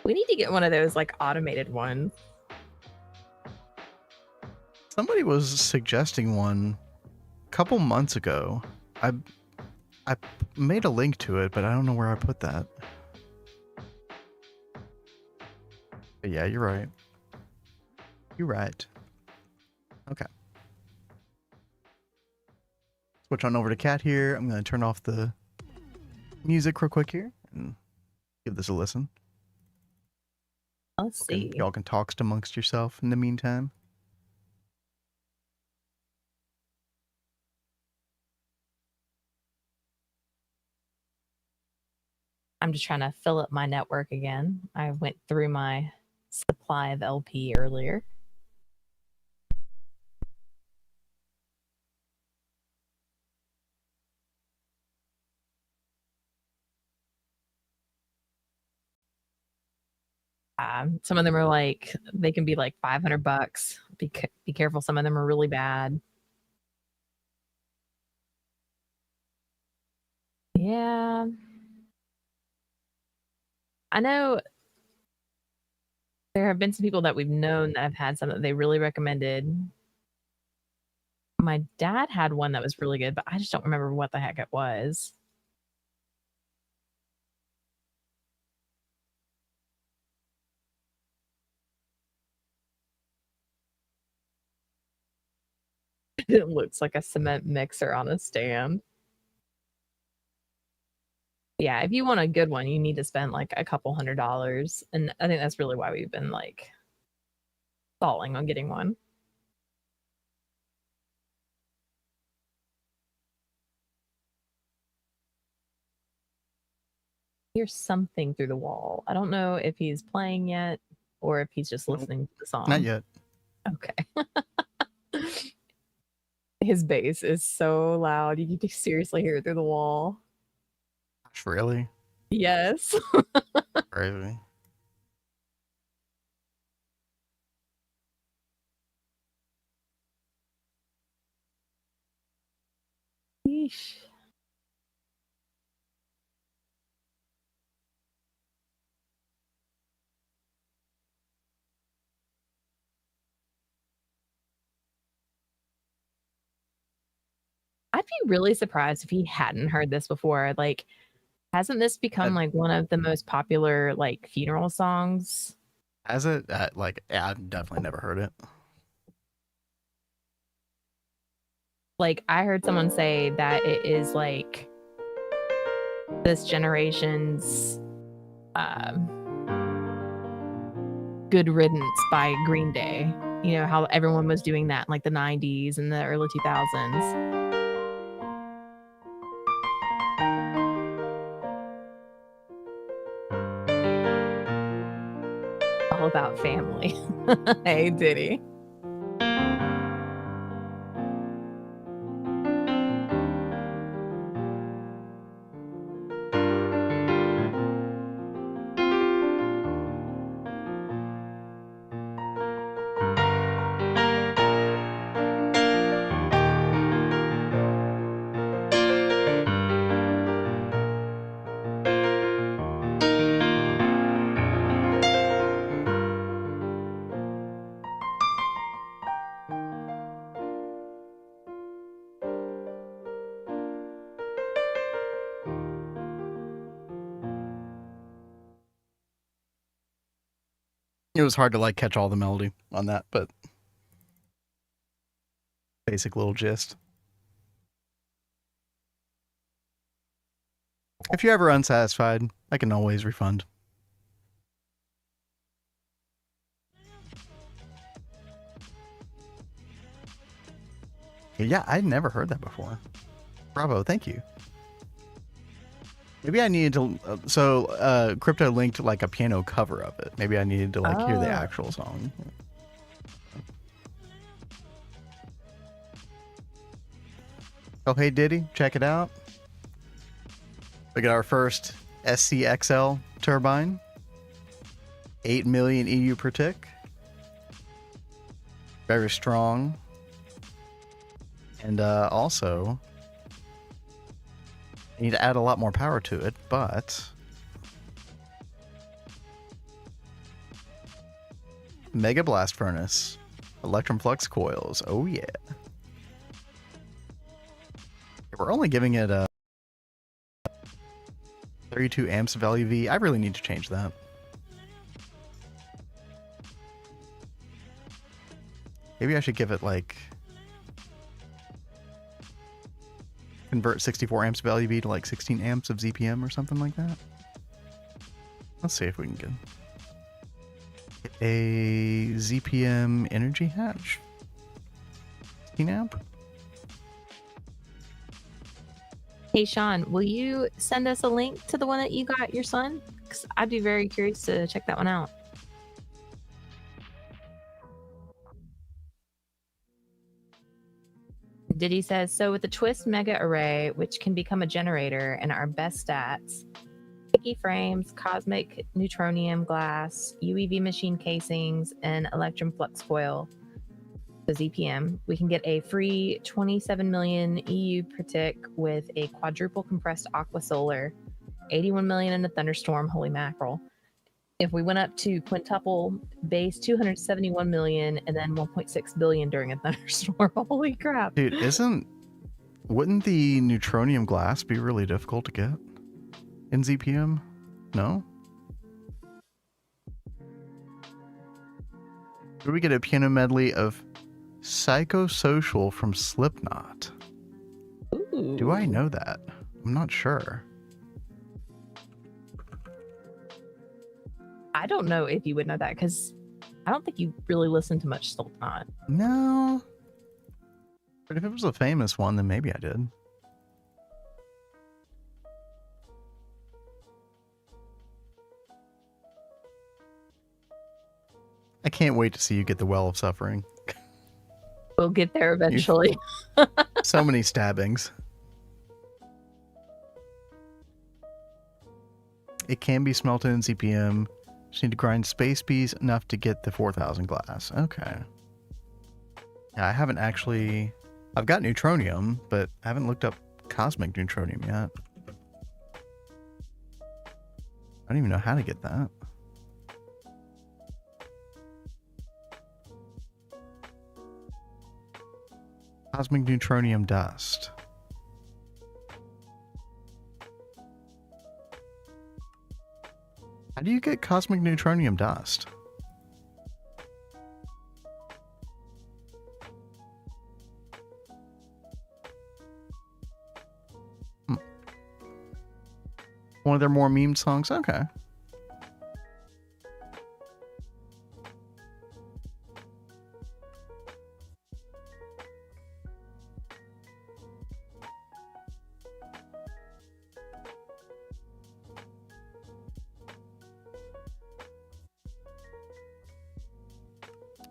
We need to get one of those like automated ones. Somebody was suggesting one a couple months ago. I made a link to it, but I don't know where I put that. But yeah, you're right. You're right. Okay. Switch on over to Cat here. I'm going to turn off the music real quick here and give this a listen. Let's see. Y'all can talk amongst yourself in the meantime. I'm just trying to fill up my network again. I went through my supply of LP earlier. Some of them are like, they can be like $500. Be careful. Some of them are really bad. Yeah. I know there have been some people that we've known that have had some that they really recommended. My dad had one that was really good, but I just don't remember what the heck it was. It looks like a cement mixer on a stand. Yeah, if you want a good one, you need to spend like a couple $100s. And I think that's really why we've been like stalling on getting one. Here's something through the wall. I don't know if he's playing yet or if he's just listening to the song. Not yet. Okay. His bass is so loud. You can seriously hear it through the wall. Really? Yes. Crazy. Yeesh. I'd be really surprised if he hadn't heard this before. Like, hasn't this become like one of the most popular like funeral songs? Has it? Like, yeah, I've definitely never heard it. Like, I heard someone say that it is like this generation's Good Riddance by Green Day. You know, how everyone was doing that in like the 90s and the early 2000s. All about family. Hey, Diddy. It was hard to like catch all the melody on that, but basic little gist. If you're ever unsatisfied, I can always refund. Yeah, I'd never heard that before. Bravo, thank you. Maybe I needed to. Crypto linked like a piano cover of it. Maybe I needed to like hear the actual song. Oh, hey Diddy, check it out. We got our first SCXL turbine. 8 million EU per tick. Very strong. And also, I need to add a lot more power to it, but Mega Blast Furnace, Electrum Flux Coils, oh yeah. We're only giving it a 32 amps of LUV. I really need to change that. Maybe I should give it like convert 64 amps of LUV to like 16 amps of ZPM or something like that. Let's see if we can get a ZPM energy hatch. 16 amp. Hey, Sean, will you send us a link to the one that you got your son? Because I'd be very curious to check that one out. Diddy says, so with the Twist Mega Array, which can become a generator and our best stats, sticky frames, cosmic neutronium glass, UEV machine casings, and electrum flux foil. The ZPM. We can get a free 27 million EU per tick with a quadruple compressed aqua solar, 81 million in a thunderstorm. Holy mackerel. If we went up to quintuple base, 271 million, and then 1.6 billion during a thunderstorm. Holy crap. Dude, wouldn't the neutronium glass be really difficult to get in ZPM? No? Could we get a piano medley of Psychosocial from Slipknot? Ooh. Do I know that? I'm not sure. I don't know if you would know that because I don't think you really listen to much Slipknot. No. But if it was a famous one, then maybe I did. I can't wait to see you get the Well of Suffering. We'll get there eventually. So many stabbings. It can be smelted in ZPM. Just need to grind space bees enough to get the 4000 glass. Okay. Yeah, I haven't actually... I've got neutronium, but I haven't looked up cosmic neutronium yet. I don't even know how to get that. Cosmic neutronium dust. How do you get cosmic neutronium dust? One of their more memed songs? Okay.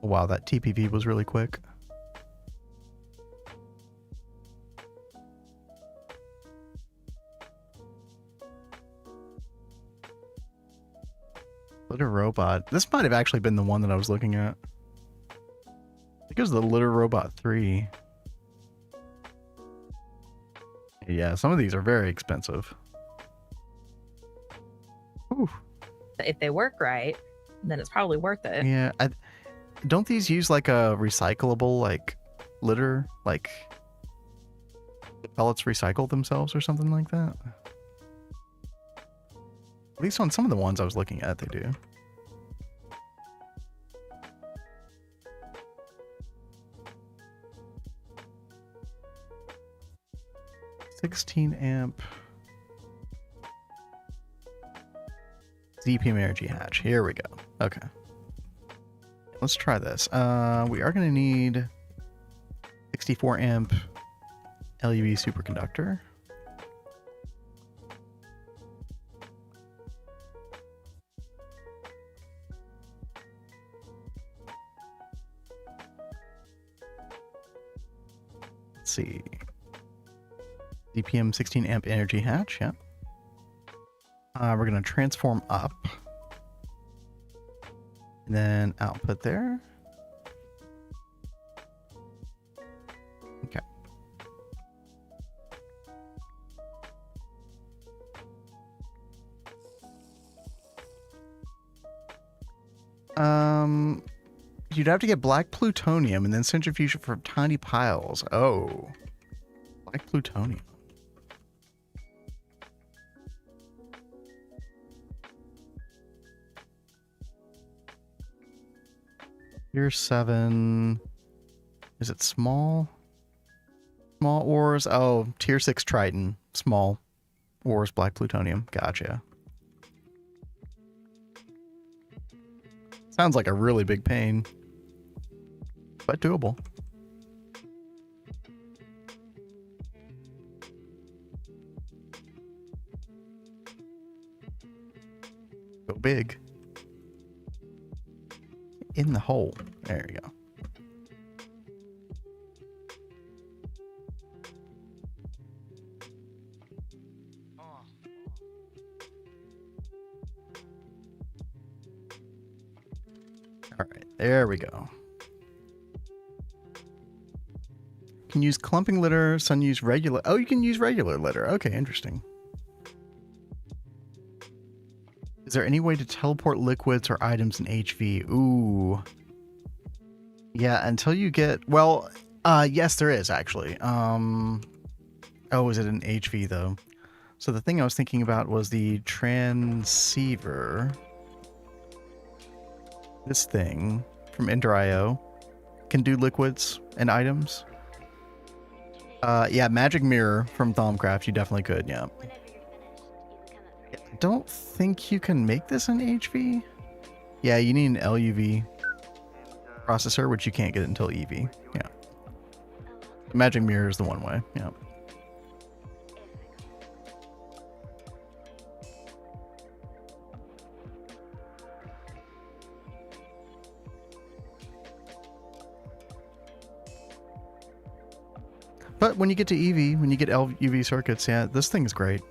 Wow, that TPV was really quick. Litter Robot. This might have actually been the one that I was looking at. I think it was the Litter Robot 3. Yeah, some of these are very expensive. Ooh. If they work right, then it's probably worth it. Yeah, don't these use like a recyclable like litter, like the pellets recycle themselves or something like that? At least on some of the ones I was looking at, they do. $16 amp ZPM Energy Hatch. Here we go. Okay. Let's try this. We are going to need 64 amp LUV superconductor. Let's see. ZPM 16 amp energy hatch. Yeah. We're going to transform up. And then output there. Okay. You'd have to get black plutonium and then centrifuge it for tiny piles. Oh. Black plutonium. Tier 7. Is it small? Small ores. Oh, tier 6 Triton. Small ores, black plutonium. Gotcha. Sounds like a really big pain, but doable. Go big. In the hole. There we go. All right, there we go. Can use clumping litter. Some use regular. Oh, you can use regular litter. Okay, interesting. Is there any way to teleport liquids or items in HV? Ooh. Yeah, until you get... Well, yes, there is, actually. Oh, is it an HV, though? So the thing I was thinking about was the transceiver. This thing from Ender.io can do liquids and items. Yeah, Magic Mirror from Thaumcraft, you definitely could, yeah. I don't think you can make this in HV. Yeah, you need an LUV processor, which you can't get until EV. Yeah. Magic Mirror is the one way, yeah. But when you get to EV, when you get LUV circuits, yeah, this thing is great.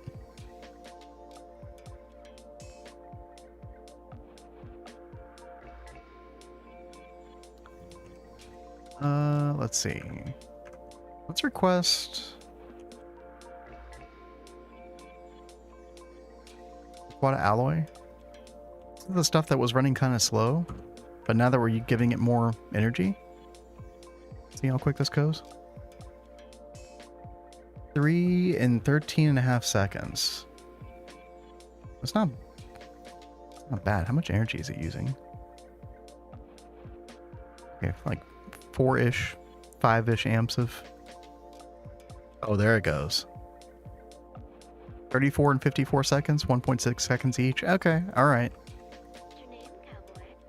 Let's see. Let's request quad alloy. This is the stuff that was running kind of slow, but now that we're giving it more energy, see how quick this goes. 3 and 13.5 seconds. It's not bad. How much energy is it using? Okay, like 4-ish, 5-ish amps of... Oh, there it goes. 34 and 54 seconds, 1.6 seconds each. Okay, all right.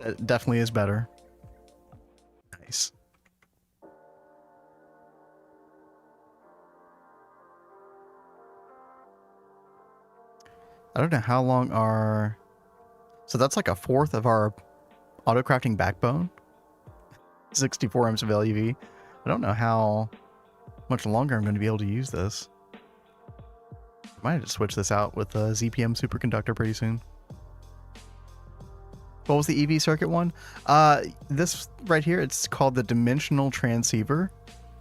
That definitely is better. Nice. I don't know how long our... So that's like a fourth of our auto-crafting backbone. 64 amps of LUV. I don't know how much longer I'm going to be able to use this. I might have to switch this out with a ZPM superconductor pretty soon. What was the EV circuit one? This right here, it's called the Dimensional Transceiver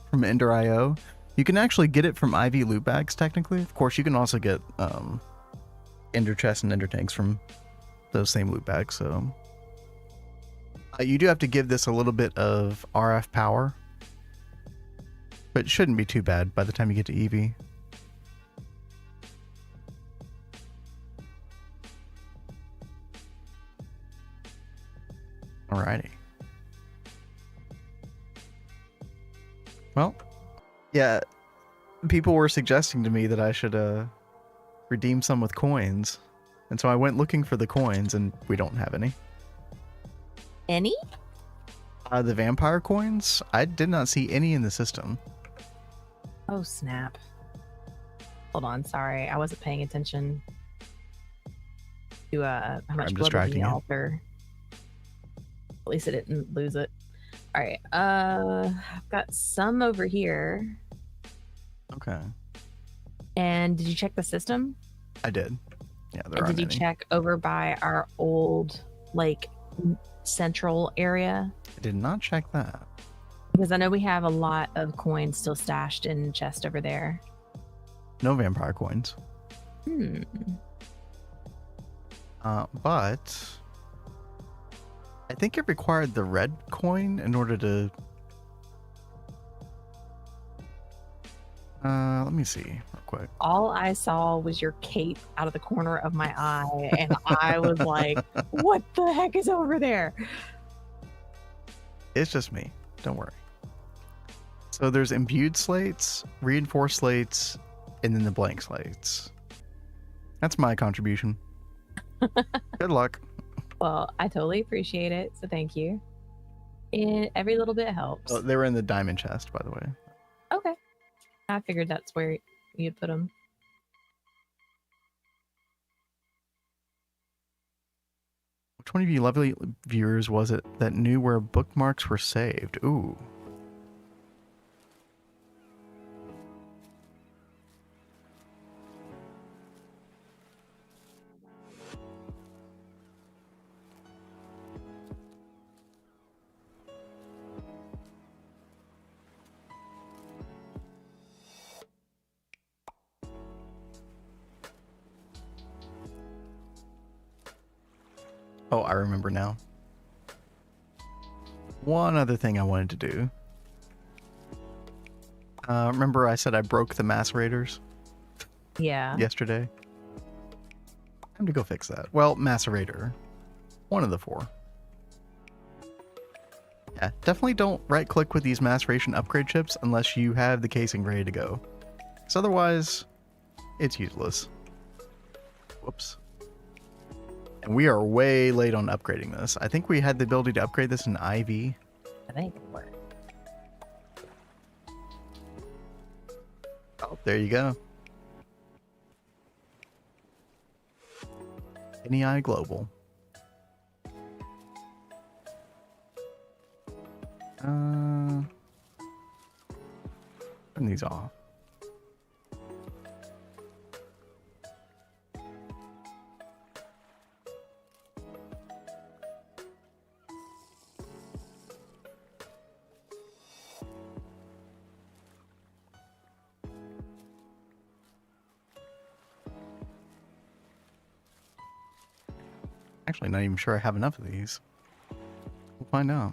from Ender.io. You can actually get it from IV loot bags, technically. Of course, you can also get Ender chests and Ender tanks from those same loot bags, so... you do have to give this a little bit of RF power, but it shouldn't be too bad by the time you get to EV. Alrighty. Well, yeah, people were suggesting to me that I should redeem some with coins, and so I went looking for the coins, and we don't have any. Any? The vampire coins? I did not see any in the system. Oh, snap. Hold on, sorry. I wasn't paying attention to how much blood was in the altar. At least I didn't lose it. All right. I've got some over here. Okay. And did you check the system? I did. Yeah, there and aren't did you any. check over by our old, like, central area? I did not check that. Because I know we have a lot of coins still stashed in chest over there. No vampire coins. But I think it required the red coin in order to... let me see real quick. All I saw was your cape out of the corner of my eye, and I was like, what the heck is over there? It's just me. Don't worry. So there's imbued slates, reinforced slates, and then the blank slates. That's my contribution. Good luck. Well, I totally appreciate it, so thank you. And every little bit helps. Oh, they were in the diamond chest, by the way. Okay. I figured that's where you'd put them. Which one of you lovely viewers was it that knew where bookmarks were saved? Ooh. Oh, I remember now. One other thing I wanted to do. Remember I said I broke the macerators Yeah. yesterday? Time to go fix that. Well, macerator. One of the 4. Yeah, definitely don't right-click with these maceration upgrade chips unless you have the casing ready to go. Because otherwise, it's useless. Whoops. And we are way late on upgrading this. I think we had the ability to upgrade this in IV. I think it worked. Oh, there you go. NEI Global. Turn these off. Actually, not even sure I have enough of these. We'll find out.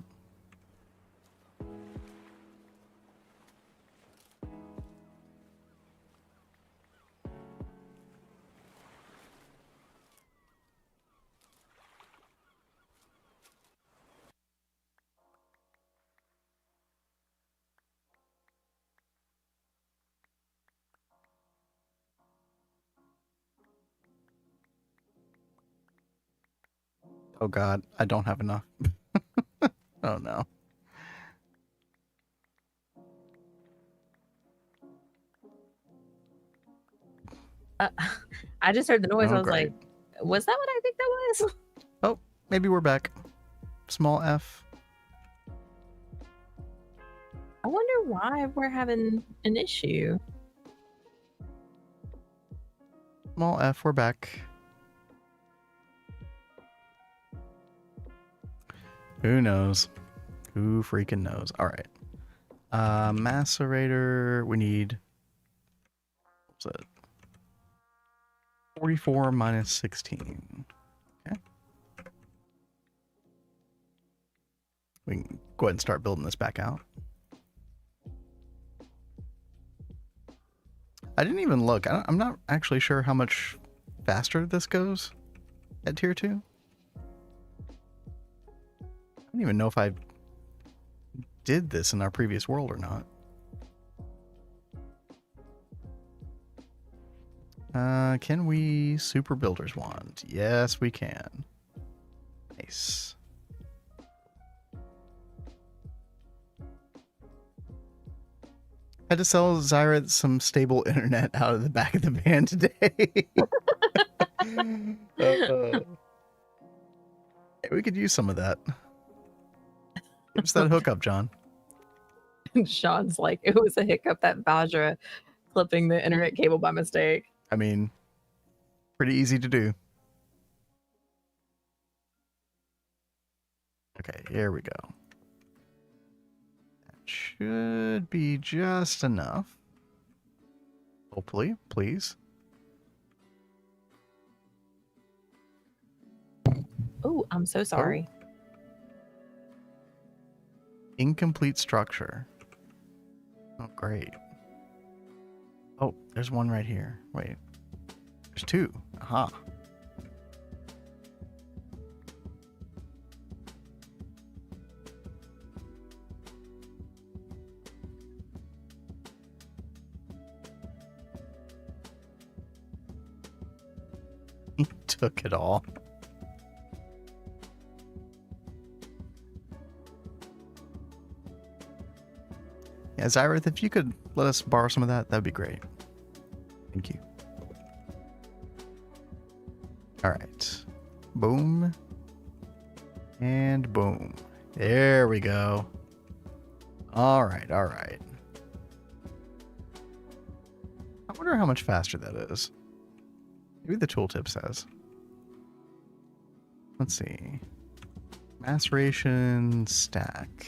Oh god, I don't have enough. Oh no. I just heard the noise. Oh, I was great. like, was that what I think that was? Oh, maybe we're back. Small F. I wonder why we're having an issue. Small F, we're back. Who knows? Who freaking knows? All right. Macerator, we need, what's that? 44 minus 16. Okay. We can go ahead and start building this back out. I didn't even look. I'm not actually sure how much faster this goes at tier 2. I don't even know if I did this in our previous world or not. Can we super builder's wand? Yes, we can. Nice. Had to sell Zyra some stable internet out of the back of the van today. We could use some of that. Give us that hookup, John. And Sean's like, it was a hiccup, that Vajra clipping the internet cable by mistake. I mean, pretty easy to do. Okay, here we go. That should be just enough. Hopefully, please. Oh, I'm so sorry. Incomplete structure. Oh, great. Oh, there's one right here. Wait. There's 2. Aha. He took it all. Yeah, Zyrith, if you could let us borrow some of that, that'd be great. Thank you. All right. Boom. And boom. There we go. All right, all right. I wonder how much faster that is. Maybe the tooltip says. Let's see. Maceration stack.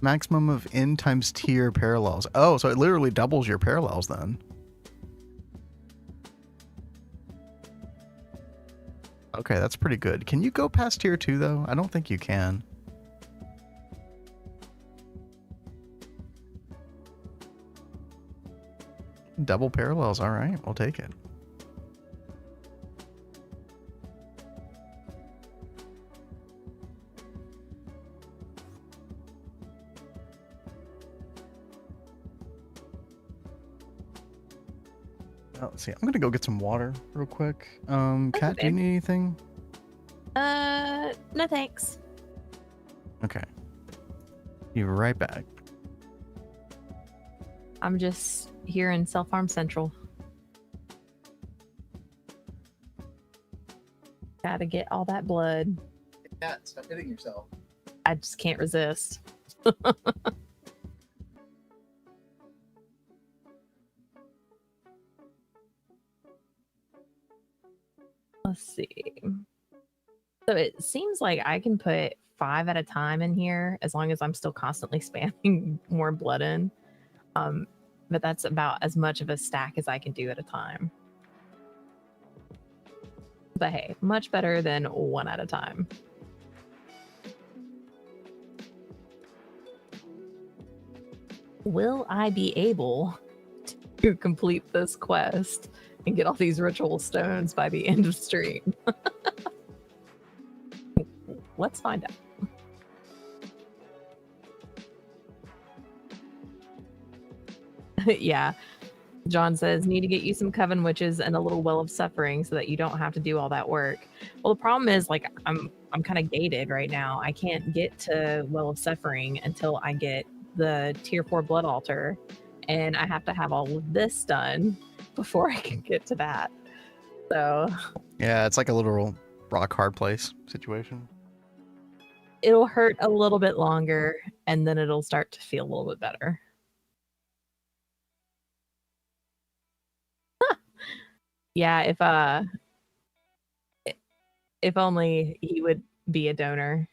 Maximum of N times tier parallels. Oh, so it literally doubles your parallels then. Okay, that's pretty good. Can you go past tier 2 though? I don't think you can. Double parallels, all right, we'll take it. Oh, let's see. I'm gonna go get some water real quick. Kat, do you need anything? No thanks. Okay. Be right back. I'm just here in Self Farm Central. Gotta get all that blood. Kat, stop hitting yourself. I just can't resist. Let's see. So it seems like I can put 5 at a time in here as long as I'm still constantly spamming more blood in. But that's about as much of a stack as I can do at a time. But hey, much better than 1 at a time. Will I be able to complete this quest and get all these ritual stones by the end of stream? Let's find out. Yeah. John says, need to get you some coven witches and a little well of suffering so that you don't have to do all that work. Well, the problem is, like, I'm kind of gated right now. I can't get to well of suffering until I get the tier 4 blood altar, and I have to have all of this done before I can get to that. So Yeah, it's like a literal rock hard place situation. it'll hurt a little bit longer, and then it'll start to feel a little bit better. Yeah, if only he would be a donor.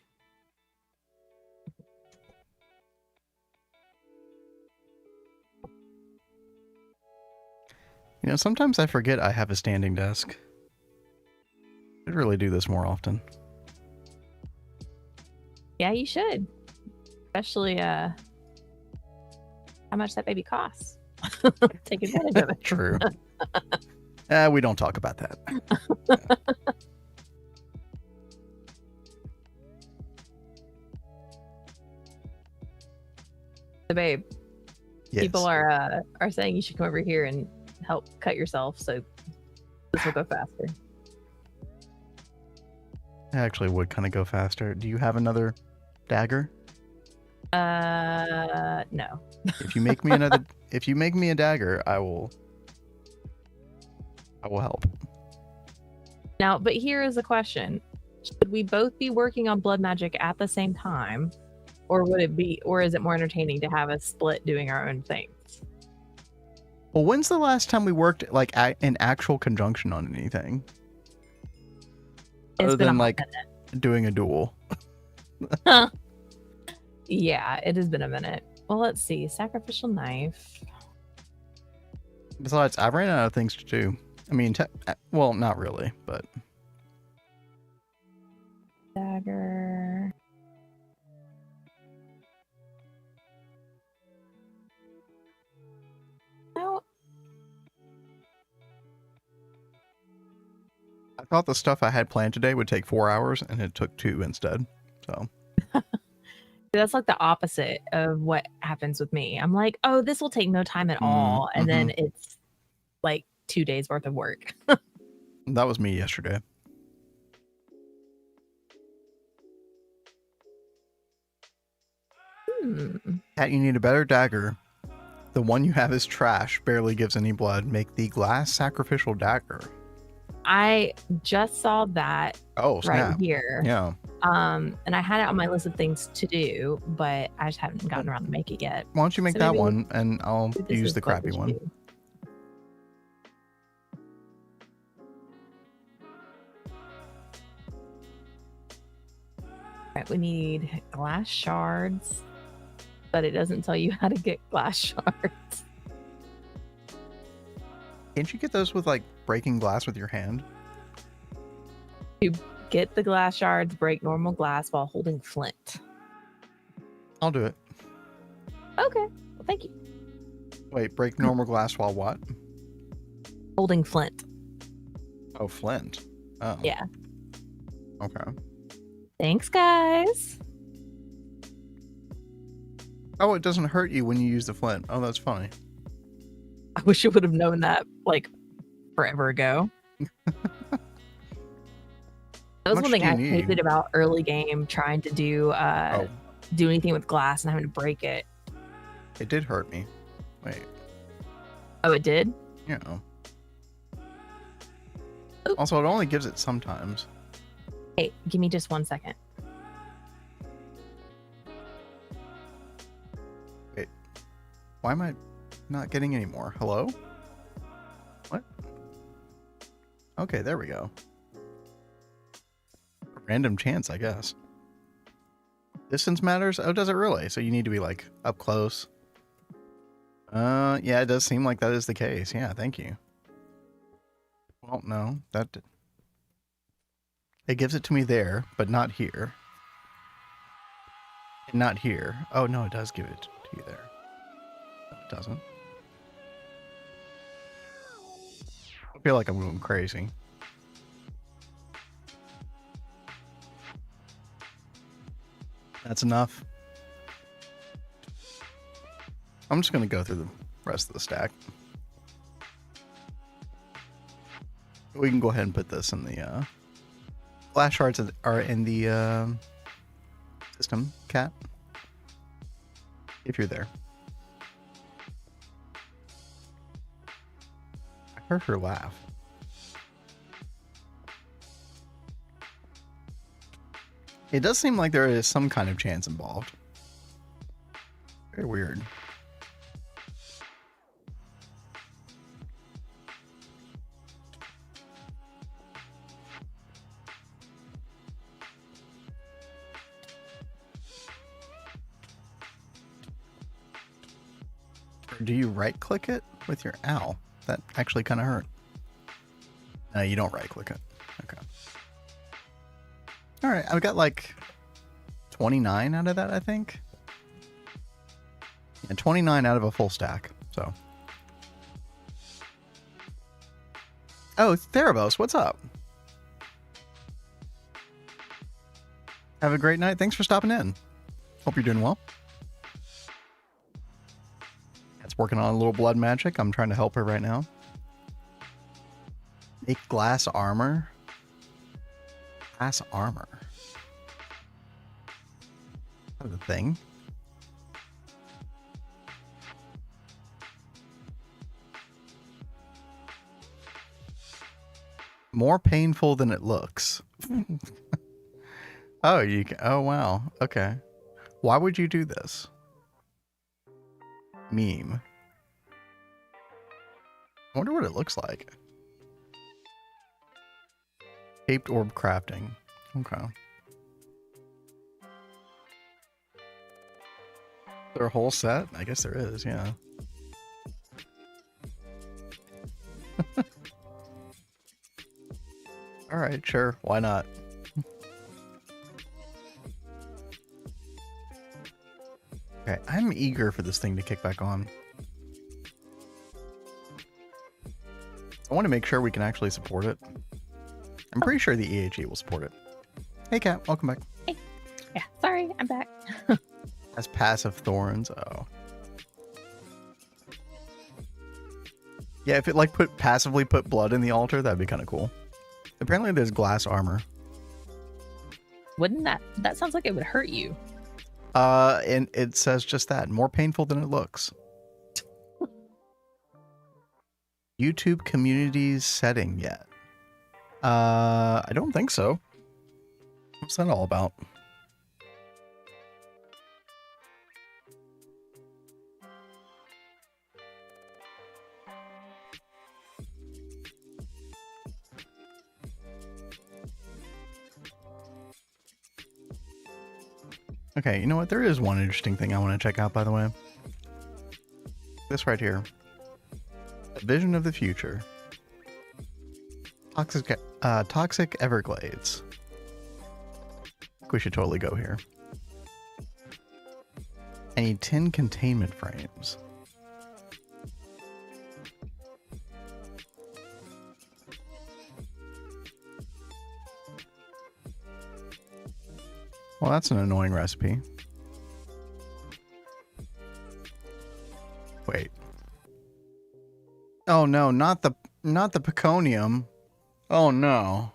You know, sometimes I forget I have a standing desk. I should really do this more often. Yeah, you should. Especially how much that baby costs. Take advantage of it. True. We don't talk about that. So, babe, Yes. people are saying you should come over here and help cut yourself, so this will go faster. I actually would kind of go faster. Do you have another dagger? No. If you make me another, if you make me a dagger, I will help. Now, but here is the question: should we both be working on blood magic at the same time, or is it more entertaining to have us split doing our own things? Well, when's the last time we worked like in actual conjunction on anything? It's Other been than a like minute. doing a duel. Yeah, it has been a minute. Well, let's see. Sacrificial knife. Besides, I ran out of things to do. I mean, well, not really, but Dagger. No. I thought the stuff I had planned today would take 4 hours, and it took 2 instead. So That's like the opposite of what happens with me. I'm like, oh, this will take no time at all. And then it's like 2 days worth of work. that was me yesterday. Kat, you need a better dagger. The one you have is trash, barely gives any blood. Make the glass sacrificial dagger. I just saw that Oh, snap. right here. Yeah. And I had it on my list of things to do, but I just haven't gotten around to make it yet. Why don't you make So that maybe one, and I'll This use is the what we crappy should one. do. All right, we need glass shards. but it doesn't tell you how to get glass shards. Can't you get those with like breaking glass with your hand? To get the glass shards, break normal glass while holding flint. I'll do it. Okay. Well, thank you. Wait, break normal glass while what? Holding flint. Oh, flint. Oh. Yeah. Okay. Thanks, guys. Oh, it doesn't hurt you when you use the flint. Oh, that's funny. I wish I would have known that like forever ago. That was Much one thing do you I need? hated about early game, trying to do anything with glass and having to break it. It did hurt me. Wait. Oh, it did? Yeah. Oop. Also, it only gives it sometimes. Hey, give me just 1 second. Wait. Why am I not getting any more? Hello? What? Okay, there we go. Random chance, I guess. Distance matters? Oh, does it really? So you need to be like up close. Yeah, it does seem like that is the case. Yeah, thank you. Well, no, it gives it to me there, but not here. And not here. Oh, no, it does give it to you there. No, it doesn't. I feel like I'm going crazy. That's enough. I'm just going to go through the rest of the stack. We can go ahead and put this in the glass shards are in the system, Cat. If you're there. I heard her laugh. It does seem like there is some kind of chance involved. Very weird. Or do you right click it with your owl? That actually kind of hurt. No, you don't right click it. Okay. All right, I've got like 29 out of that, I think. And 29 out of a full stack, so. Oh, Therabos, what's up? Have a great night. Thanks for stopping in. Hope you're doing well. It's working on a little blood magic. I'm trying to help her right now. Make glass armor. Glass armor. That's a thing. More painful than it looks. Oh, you can. Oh, wow. Okay. Why would you do this? Meme. I wonder what it looks like. Shaped orb crafting. Okay. Is there a whole set? I guess there is, yeah. Alright, sure. Why not? Okay, I'm eager for this thing to kick back on. I want to make sure we can actually support it. I'm pretty sure the EHE will support it. Hey, Kat, welcome back. Hey. Yeah, sorry, I'm back. As passive thorns. Oh. Yeah, if it like passively put blood in the altar, that'd be kind of cool. Apparently there's glass armor. Wouldn't that sounds like it would hurt you. And it says just that. More painful than it looks. YouTube communities setting yet? I don't think so. What's that all about? Okay, you know what? There is one interesting thing I want to check out, by the way. This right here. A vision of the future. Toxic Everglades. I think we should totally go here. I need 10 containment frames. Well, that's an annoying recipe. Wait. Oh no, not the peconium. Oh no.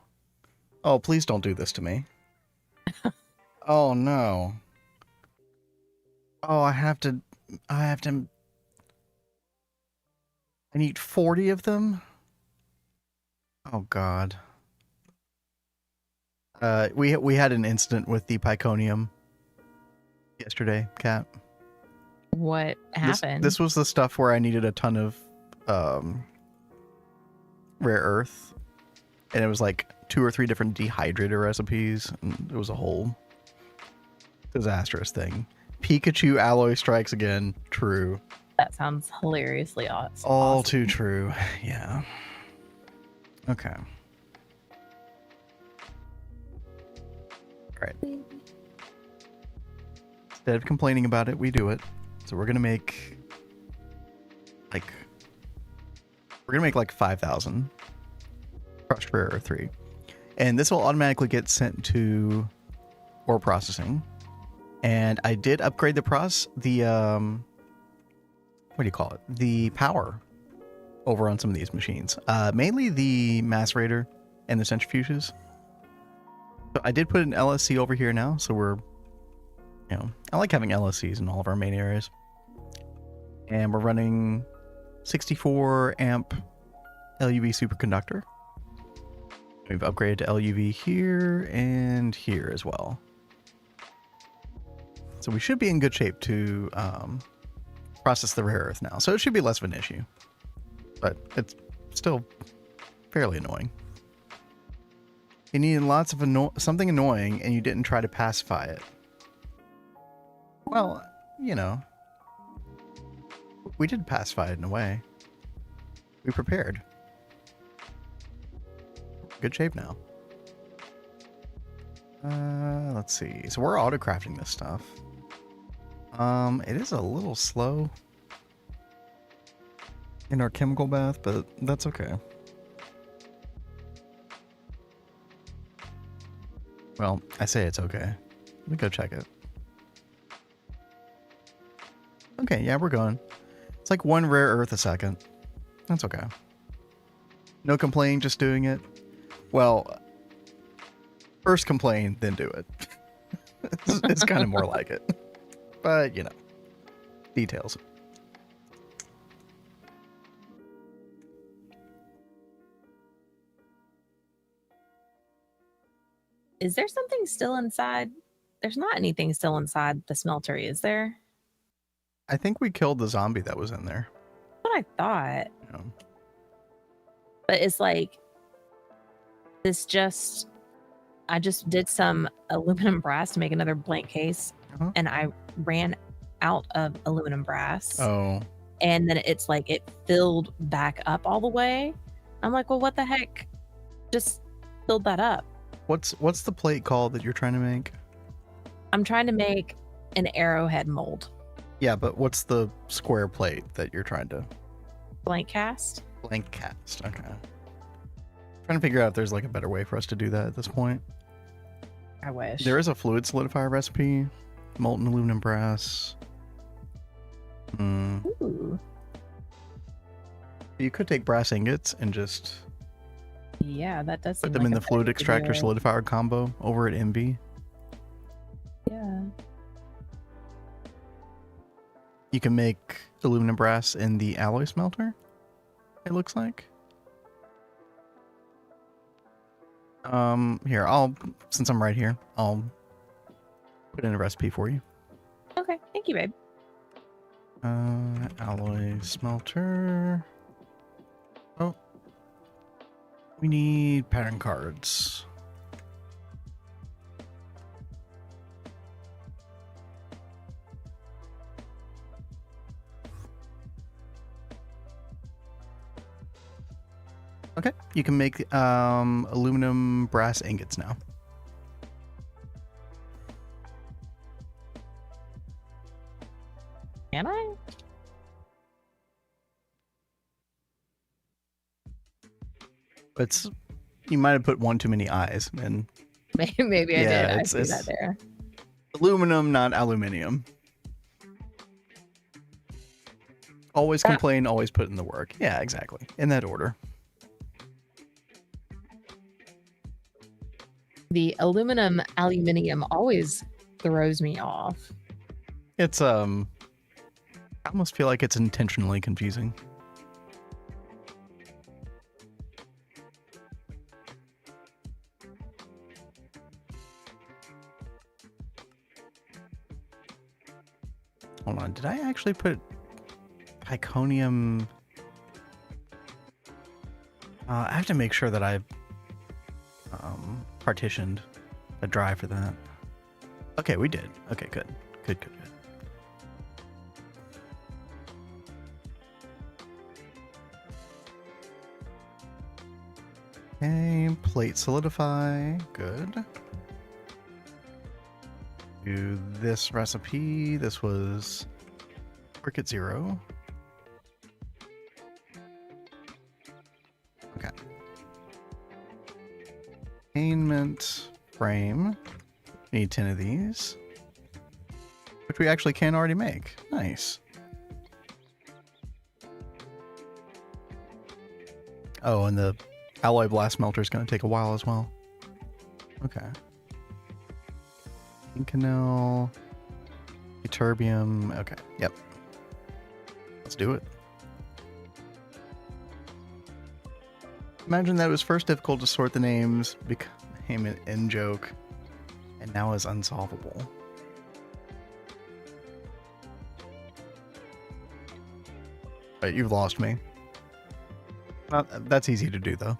Oh, please don't do this to me. Oh no. Oh, I need 40 of them? Oh god. We had an incident with the Pyconium yesterday, Kat. What happened? This was the stuff where I needed a ton of rare earth, and it was like 2 or 3 different dehydrator recipes, and it was a whole disastrous thing. Pikachu alloy strikes again. True. That sounds hilariously awesome. All too true. Yeah. Okay. All right. Instead of complaining about it, we do it. So we're gonna make like 5,000 crushed rare earth 3, and this will automatically get sent to ore processing. And I did upgrade the what do you call it? The power over on some of these machines, mainly the macerator and the centrifuges. So I did put an LSC over here now, so we're, I like having LSCs in all of our main areas. And we're running 64 amp LUV superconductor. We've upgraded to LUV here and here as well. So we should be in good shape to process the rare earth now. So it should be less of an issue, but it's still fairly annoying. You needed lots of something annoying, and you didn't try to pacify it. Well, we did pacify it in a way. We prepared. Good shape now. Let's see. So we're auto-crafting this stuff. It is a little slow in our chemical bath, but that's okay. Well, I say it's okay. Let me go check it. Okay, yeah, we're going. It's like 1 rare earth a second. That's okay. No complaint, just doing it. Well, first complain, then do it. It's kind of more like it. But, details. Is there something still inside? There's not anything still inside the smelter, is there? I think we killed the zombie that was in there. What I thought. But it's like, I just did some aluminum brass to make another blank case, and I ran out of aluminum brass. Oh. And then it's like it filled back up all the way. I'm like, well, what the heck? Just filled that up. What's the plate called that you're trying to make? I'm trying to make an arrowhead mold. Yeah, but what's the square plate that you're trying to? Blank cast. Blank cast. Okay. Trying to figure out if there's like a better way for us to do that at this point. I wish. There is a fluid solidifier recipe. Molten aluminum brass. Ooh. You could take brass ingots and just Yeah, that does. put them in the fluid extractor solidifier combo over at MB. Yeah. You can make aluminum brass in the alloy smelter, it looks like. Here, since I'm right here, I'll put in a recipe for you. Okay, thank you, babe. Alloy smelter. Oh. We need pattern cards. Okay, you can make aluminum brass ingots now. Can I? It's you might have put one too many eyes, and Maybe I Yeah, did. I it's- see that it's- there. aluminum, not aluminium. Always complain, always put in the work. Yeah, exactly. In that order. The aluminium always throws me off. It's I almost feel like it's intentionally confusing. Hold on, did I actually put Iconium? I have to make sure that I partitioned a drive for that. Okay, we did. Okay, good. Good. Okay, plate solidify. Good. Do this recipe. This was Cricket 0. Okay. Containment frame. Need 10 of these. Which we actually can already make. Nice. Oh, and the alloy blast melter is going to take a while as well. Okay. Inconel. Ytterbium. Okay. Yep. Let's do it. Imagine that it was first difficult to sort the names, became an in-joke, and now is unsolvable. But you've lost me. That's easy to do, though.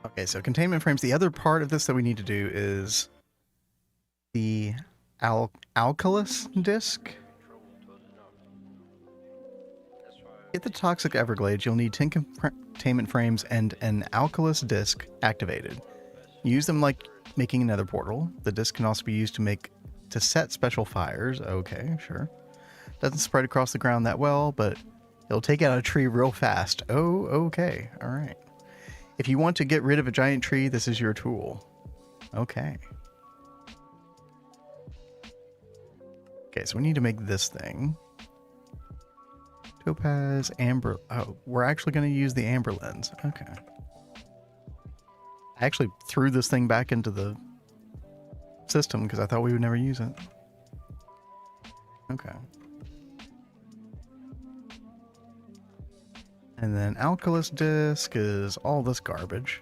Okay, so containment frames. The other part of this that we need to do is the alkalis disc. Get the toxic Everglades. You'll need 10 containment frames and an alkalis disc activated. Use them like making another portal. The disc can also be used to set special fires. Okay, sure. Doesn't spread across the ground that well, but it'll take out a tree real fast. Oh, okay. All right. If you want to get rid of a giant tree, this is your tool. Okay. Okay, so we need to make this thing. Topaz, amber. Oh, we're actually going to use the amber lens. Okay. I actually threw this thing back into the system because I thought we would never use it. Okay. And then alkalis disc is all this garbage.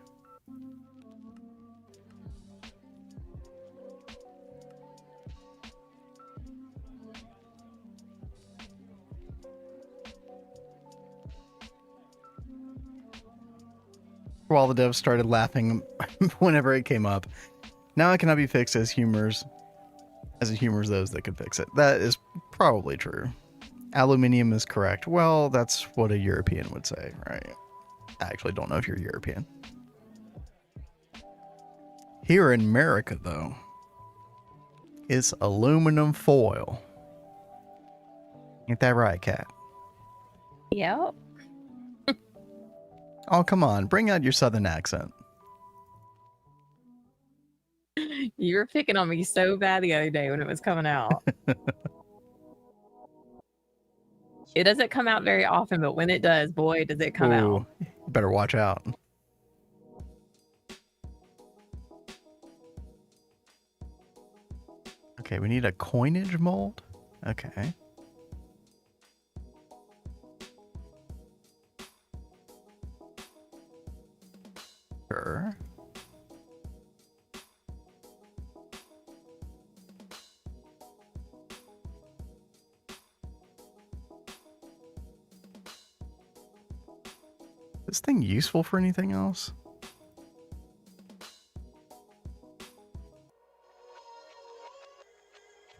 While the devs started laughing whenever it came up. Now it cannot be fixed as humors those that could fix it. That is probably true. Aluminium is correct. Well, that's what a European would say, right? I actually don't know if you're European. Here in America, though, it's aluminum foil. Ain't that right, Kat? Yep. Oh, come on. Bring out your southern accent. You were picking on me so bad the other day when it was coming out. It doesn't come out very often, but when it does, boy, does it come out. You better watch out. Okay, we need a coinage mold. Okay. Sure. Is this thing useful for anything else?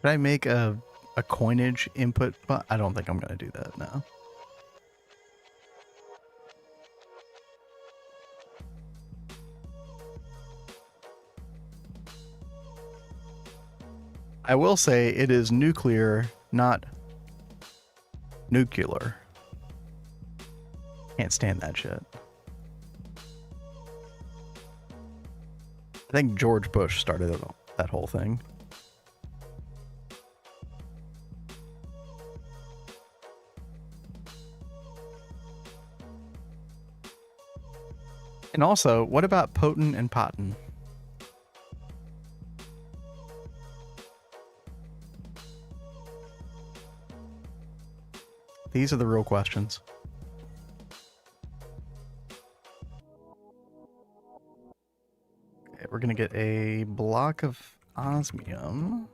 Could I make a a coinage input, but I don't think I'm going to do that now. I will say it is nuclear, not nuclear. Can't stand that shit. I think George Bush started that whole thing. And also, what about potent and potent? These are the real questions. Okay, we're going to get a block of osmium.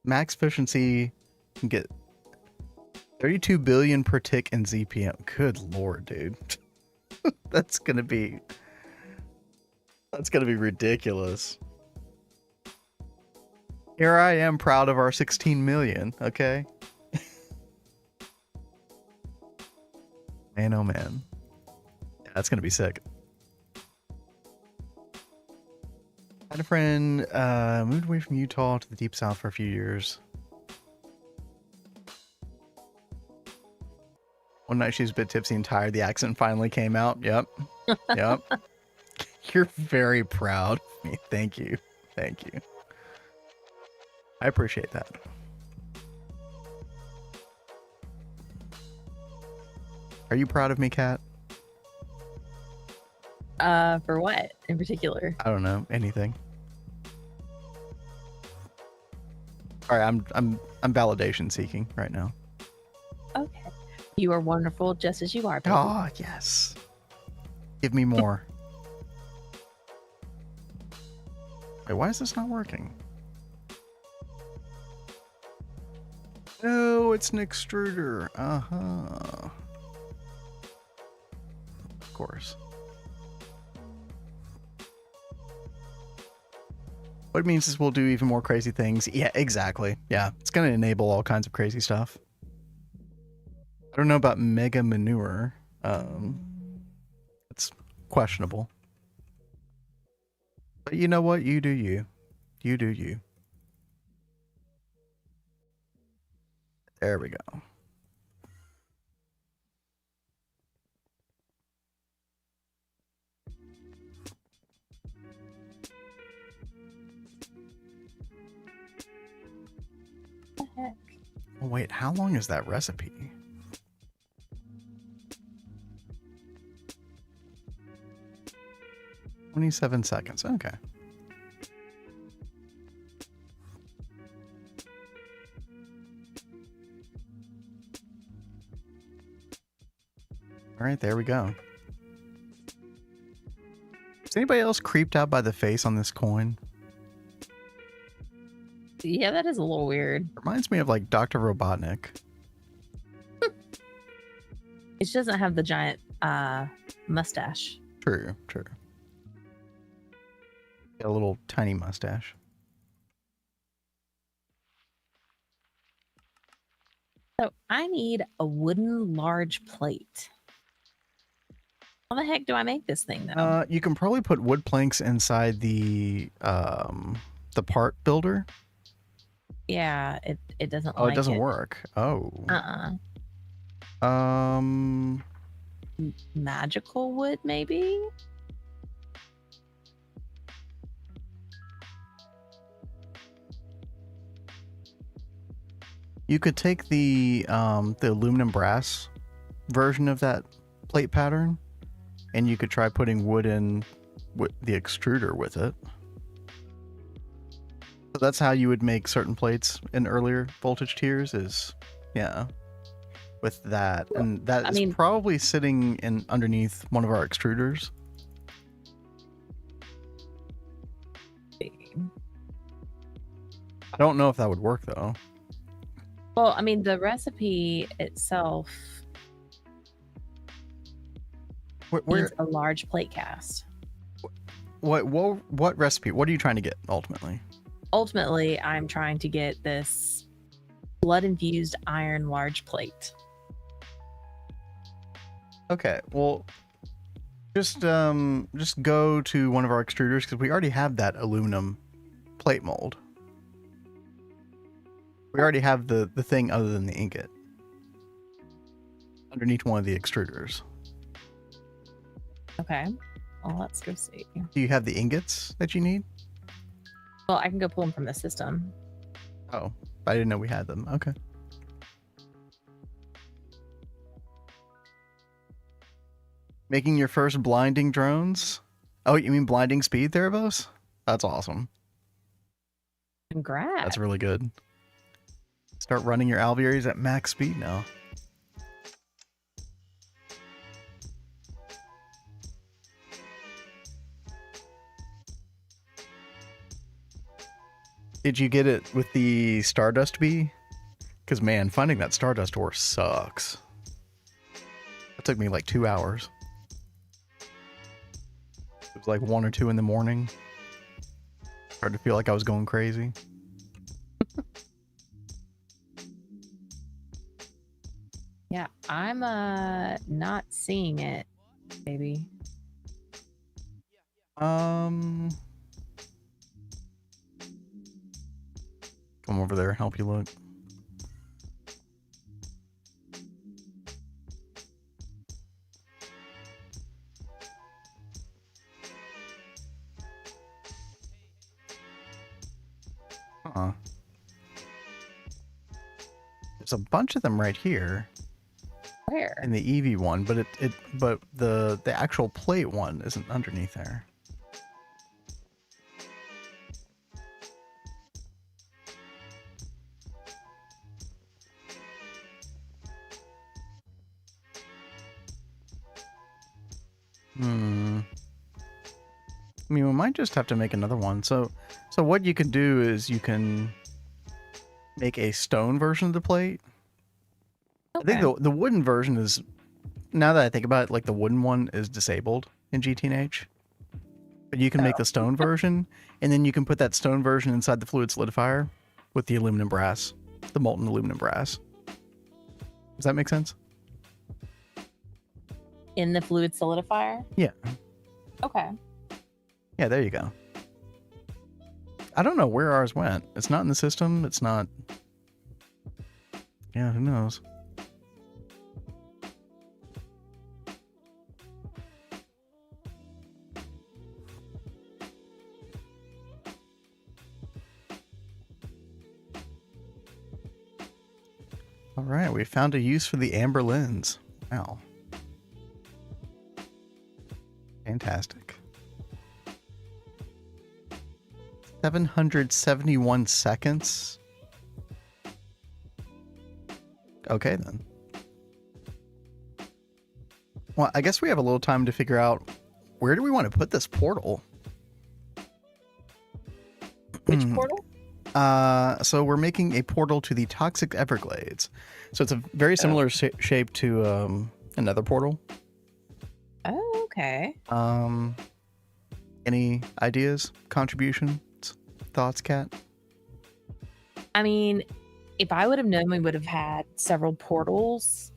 Max efficiency can get 32 billion per tick in ZPM. Good lord, dude. That's going to be ridiculous. Here I am proud of our 16 million, okay? Man, oh man. Yeah, that's gonna be sick. I had a friend moved away from Utah to the deep south for a few years. One night she was a bit tipsy and tired. The accent finally came out. Yep. Yep. You're very proud of me. Thank you. Thank you. I appreciate that. Are you proud of me, Kat? For what in particular? I don't know. Anything. All right, I'm validation seeking right now. Okay. You are wonderful just as you are, baby. Oh, yes. Give me more. Wait, why is this not working? No, it's an extruder. Uh-huh. Of course. What it means is we'll do even more crazy things. Yeah, exactly. Yeah, it's going to enable all kinds of crazy stuff. I don't know about mega manure. It's questionable. But you know what? You do you. You do you. There we go. What the heck? Oh, wait, how long is that recipe? 27 seconds. Okay. All right, there we go. Is anybody else creeped out by the face on this coin? Yeah, that is a little weird. Reminds me of like Dr. Robotnik. It just doesn't have the giant mustache. True, true. Got a little tiny mustache. So I need a wooden large plate. How the heck do I make this thing though? You can probably put wood planks inside the part builder. Yeah, it doesn't. Oh, like it doesn't work. Oh. Magical wood, maybe. You could take the aluminum brass version of that plate pattern, and you could try putting wood in with the extruder with it. So that's how you would make certain plates in earlier voltage tiers. Is with that, and that is probably sitting in underneath one of our extruders. I don't know if that would work though. Well, I mean, the recipe itself needs a large plate cast. What recipe? What are you trying to get ultimately? ultimately, I'm trying to get this blood-infused iron large plate. Okay, well, just go to one of our extruders because we already have that aluminum plate mold. We already have the thing other than the ingot underneath one of the extruders. Okay. Well, let's go see. Do you have the ingots that you need? Well, I can go pull them from the system. Oh, I didn't know we had them. Okay. Making your first blinding drones? Oh, you mean blinding speed, Theravos? That's awesome. Congrats. That's really good. Start running your alvearies at max speed now. Did you get it with the Stardust bee? Because, man, finding that Stardust ore sucks. It took me like 2 hours. It was like 1 or 2 in the morning. Started to feel like I was going crazy. Yeah, I'm not seeing it, baby. Come over there, help you look. Huh. There's a bunch of them right here. Where? In the EV one, but but the actual plate one isn't underneath there. I mean, we might just have to make another one. So what you can do is you can make a stone version of the plate. Okay. I think the wooden version is, now that I think about it, like the wooden one is disabled in GTNH. But you can make the stone version, and then you can put that stone version inside the fluid solidifier with the aluminum brass, the molten aluminum brass. Does that make sense? In the fluid solidifier? Yeah. Okay. Yeah, there you go. I don't know where ours went. It's not in the system. It's not... Yeah, who knows? All right, we found a use for the amber lens. Wow. Fantastic. 771 seconds. Okay, then. Well, I guess we have a little time to figure out where do we want to put this portal? Which portal? So we're making a portal to the Toxic Everglades. So it's a very similar shape to another portal. Oh, okay. Any ideas, contributions, thoughts, Kat? I mean, if I would have known we would have had several portals,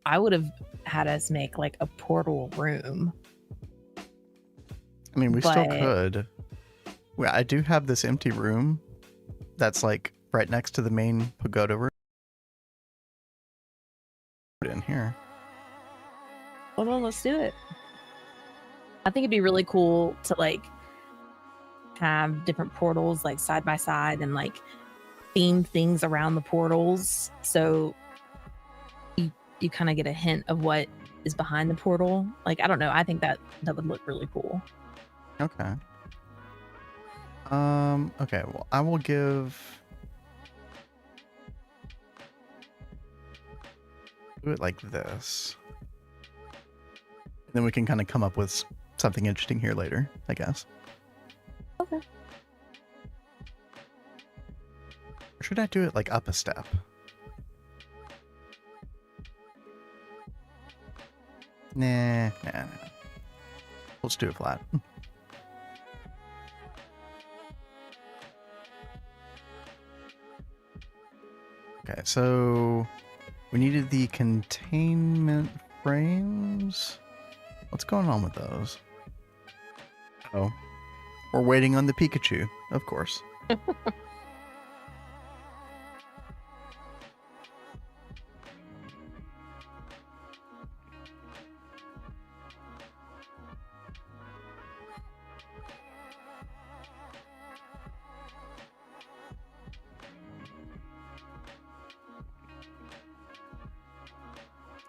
I would have had us make like a portal room. I mean, we still could. Well, I do have this empty room that's like right next to the main pagoda room. Put it in here. Hold on, let's do it. I think it'd be really cool to like have different portals like side by side and like theme things around the portals, so you kind of get a hint of what is behind the portal. Like, I don't know, I think that would look really cool. Okay. Okay, well, I will do it like this. And then we can kind of come up with something interesting here later, I guess. Okay. Or should I do it like up a step? Nah. Let's do it flat. Okay, so we needed the containment frames. What's going on with those? Oh, we're waiting on the Pikachu, of course.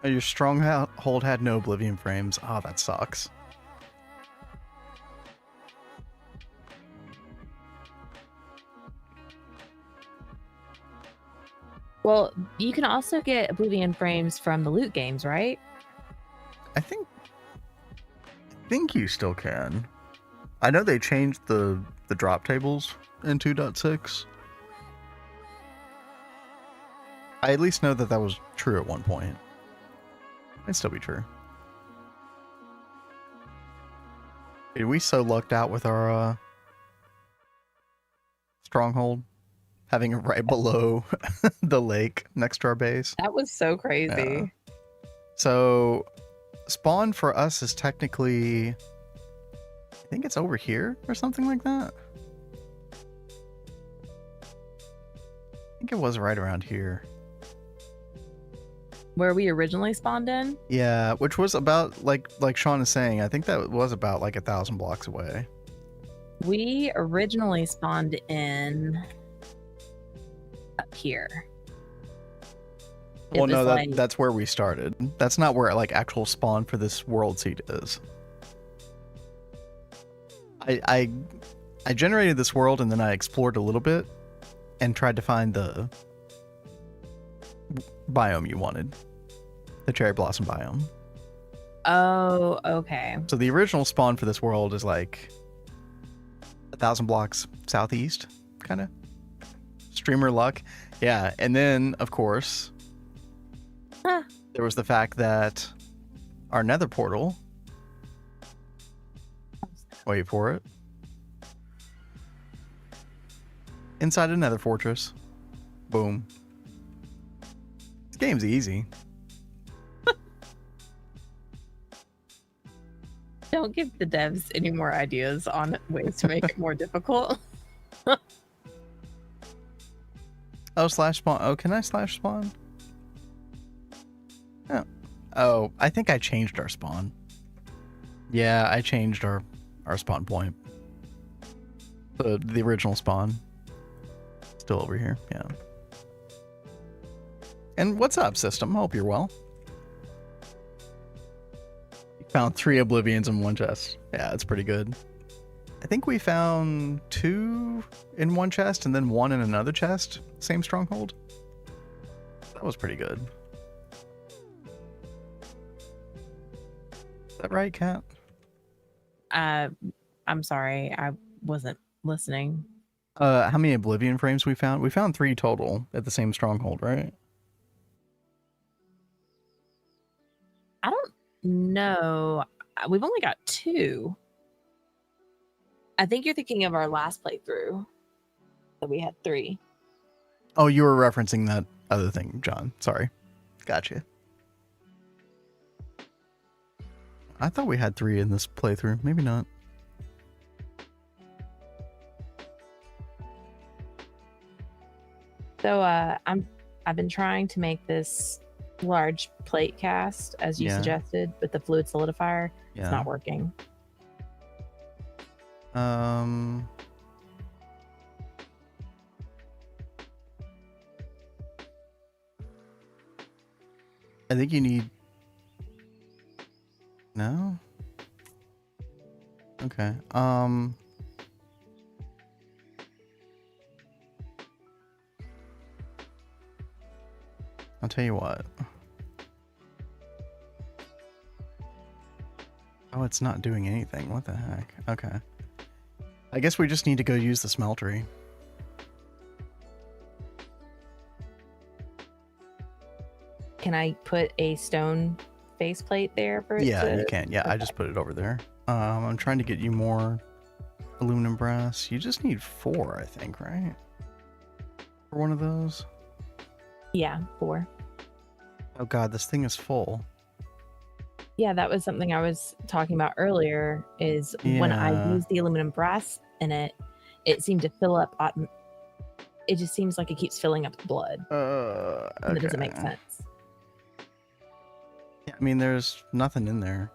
Oh, your stronghold had no Oblivion frames. Oh, that sucks. Well, you can also get Oblivion frames from the loot games, right? I think you still can. I know they changed the drop tables in 2.6. I at least know that that was true at one point. It'd still be true. Dude, we so lucked out with our stronghold, having it right below the lake next to our base. That was so crazy. Yeah. So spawn for us is technically, I think it's over here or something like that. I think it was right around here. Where we originally spawned in? Yeah, which was about, like Sean is saying, I think that was about like 1,000 blocks away. We originally spawned in up here. Well, no, that's where we started. That's not where like actual spawn for this world seed is. I generated this world and then I explored a little bit and tried to find the biome you wanted, the cherry blossom biome. Oh, okay. So the original spawn for this world is like 1,000 blocks southeast, kind of. Streamer luck. Yeah, and then of course there was the fact that our nether portal, wait for it, inside a nether fortress. Boom. This game's easy. Don't give the devs any more ideas on ways to make it more difficult. Oh, slash spawn. Oh, can I slash spawn? Oh, I think I changed our spawn. Yeah, I changed our spawn point. The original spawn. Still over here, yeah. And what's up, system? Hope you're well. You found 3 Oblivions in one chest. Yeah, that's pretty good. I think we found 2 in one chest and then 1 in another chest. Same stronghold. That was pretty good. Is that right, Kat? I'm sorry, I wasn't listening. How many Oblivion frames we found? We found 3 total at the same stronghold, right? I don't know. We've only got 2. I think you're thinking of our last playthrough. So we had 3. Oh, you were referencing that other thing, John. Sorry. Gotcha. I thought we had 3 in this playthrough. Maybe not. So I've been trying to make this large plate cast as you suggested, but the fluid solidifier it's not working. I think you need... No? Okay. I'll tell you what. Oh, it's not doing anything. What the heck? Okay. I guess we just need to go use the smeltery. Can I put a stone faceplate there for it? Yeah, you can. Yeah, okay. I just put it over there. I'm trying to get you more aluminum brass. You just need 4, I think, right? For one of those. Yeah, 4. Oh god, this thing is full. Yeah, that was something I was talking about earlier. Is when I Yeah. use the aluminum brass in it, it seemed to fill up. It just seems like it keeps filling up with blood. And that doesn't make Okay. sense. Yeah, I mean, there's nothing in there.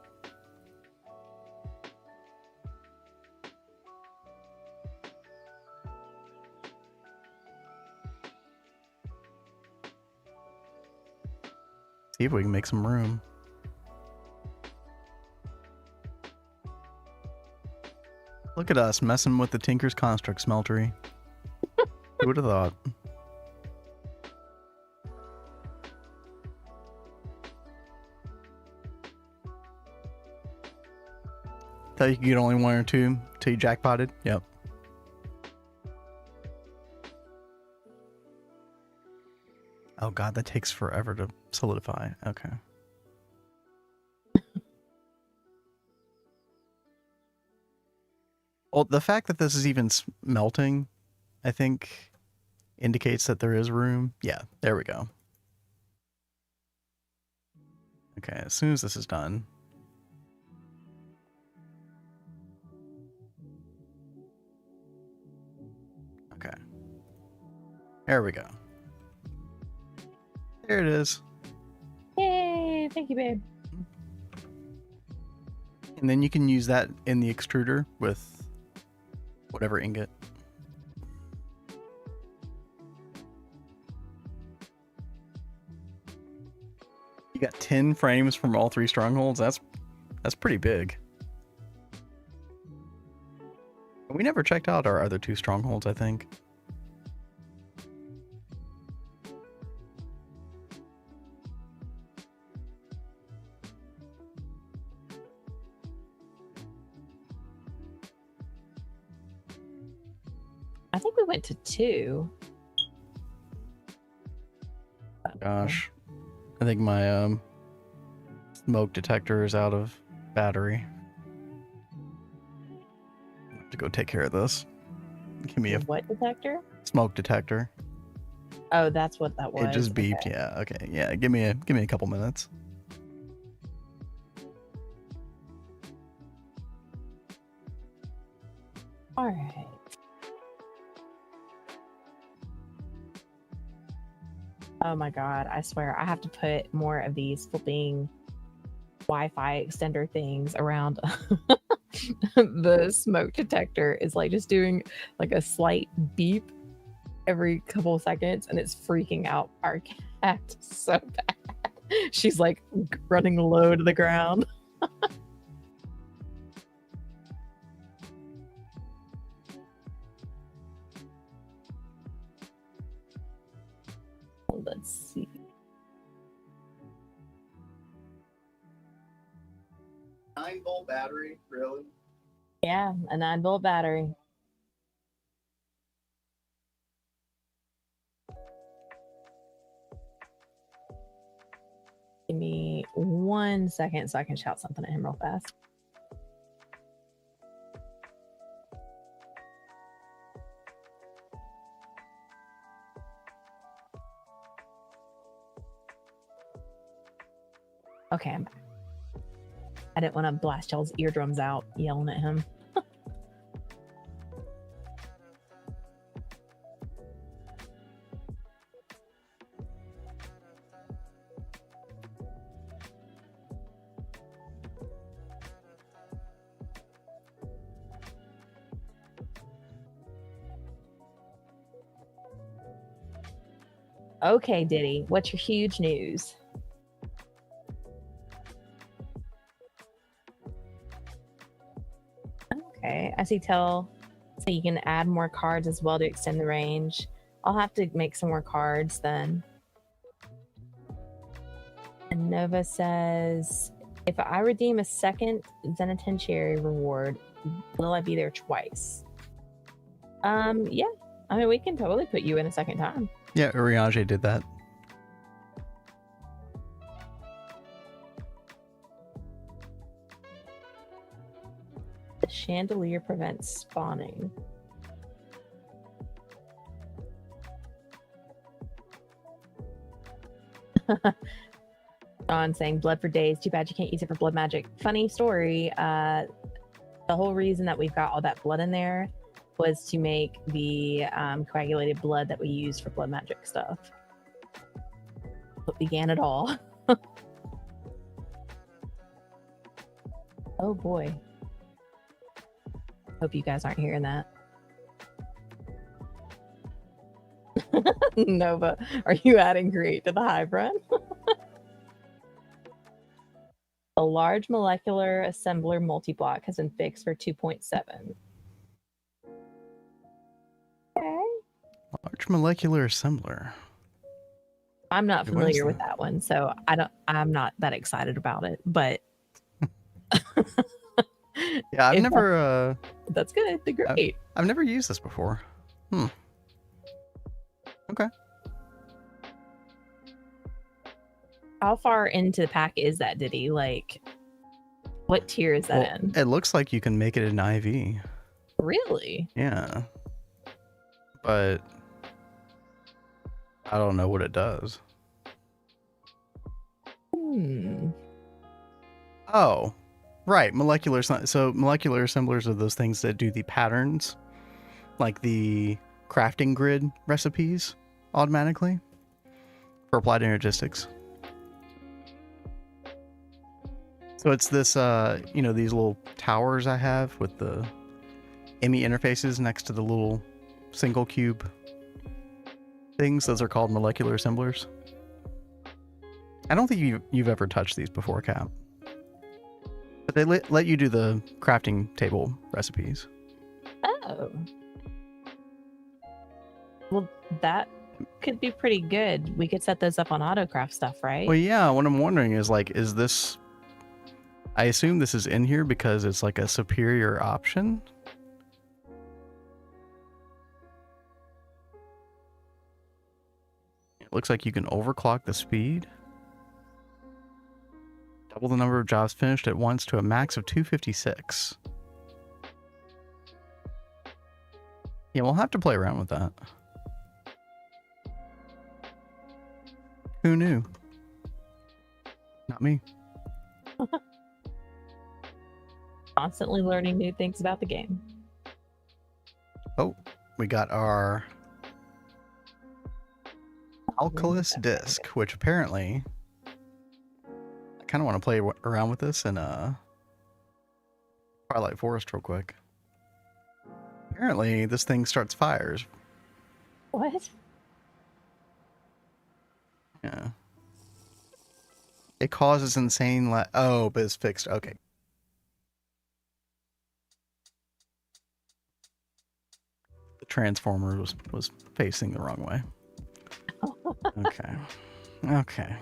See if we can make some room. Look at us messing with the Tinker's Construct smeltery. Who would have thought? Thought you could get only 1 or 2 till you jackpotted? Yep. Oh god, that takes forever to solidify. Okay. Well, the fact that this is even melting, I think, indicates that there is room. Yeah, there we go. Okay, as soon as this is done. Okay. There we go. There it is. Yay! Thank you, babe. And then you can use that in the extruder with whatever ingot. You got 10 frames from all 3 strongholds. That's pretty big. We never checked out our other 2 strongholds, I think. I think we went to 2. Gosh. I think my smoke detector is out of battery. I have to go take care of this. Give me a What detector? smoke detector. Oh, that's what that was. It just beeped. Okay. Yeah. Okay. Yeah. Give me a couple minutes. All right. Oh my god, I swear I have to put more of these flipping Wi-Fi extender things around the smoke detector. Is like just doing like a slight beep every couple of seconds, and it's freaking out our cat so bad. She's like running low to the ground. Let's see. Nine-volt battery, really? Yeah, a 9-volt battery. Give me 1 second so I can shout something at him real fast. Okay, I'm back. I didn't want to blast y'all's eardrums out yelling at him. Okay, Diddy, what's your huge news? Okay, I see tell so you can add more cards as well to extend the range. I'll have to make some more cards then. And Nova says, if I redeem a second Zenitentiary reward, will I be there twice? Yeah. I mean, we can totally put you in a second time. Yeah, Uriage did that. The chandelier prevents spawning. On saying blood for days. Too bad you can't use it for blood magic. Funny story. The whole reason that we've got all that blood in there was to make the coagulated blood that we use for blood magic stuff. What began it all. Oh boy. Hope you guys aren't hearing that. Nova, are you adding create to the hive run? A large molecular assembler multi-block has been fixed for 2.7. Okay. Large molecular assembler. I'm not What is familiar with that? that one, so I'm not that excited about it, but Yeah, I've if never that's good. Great. I've never used this before. Okay. How far into the pack is that, Diddy? Like, what tier is that in? It looks like you can make it an IV. Really? Yeah. But I don't know what it does. Oh, right. So molecular assemblers are those things that do the patterns, like the crafting grid recipes automatically for applied energistics. So it's this, these little towers I have with the ME interfaces next to the little single cube things. Those are called molecular assemblers. I don't think you've ever touched these before, Cap. But they let you do the crafting table recipes. Oh. Well, that could be pretty good. We could set those up on AutoCraft stuff, right? Well, yeah, what I'm wondering is, like, is this... I assume this is in here because it's like a superior option. It looks like you can overclock the speed. Double the number of jobs finished at once to a max of 256. Yeah, we'll have to play around with that. Who knew? Not me. Constantly learning new things about the game. Oh, we got our Alkalis disc, which apparently I kind of want to play around with this in Twilight Forest real quick. Apparently, this thing starts fires. What? Yeah. It causes insane oh, but it's fixed. Okay. The transformer was facing the wrong way. Okay. Okay.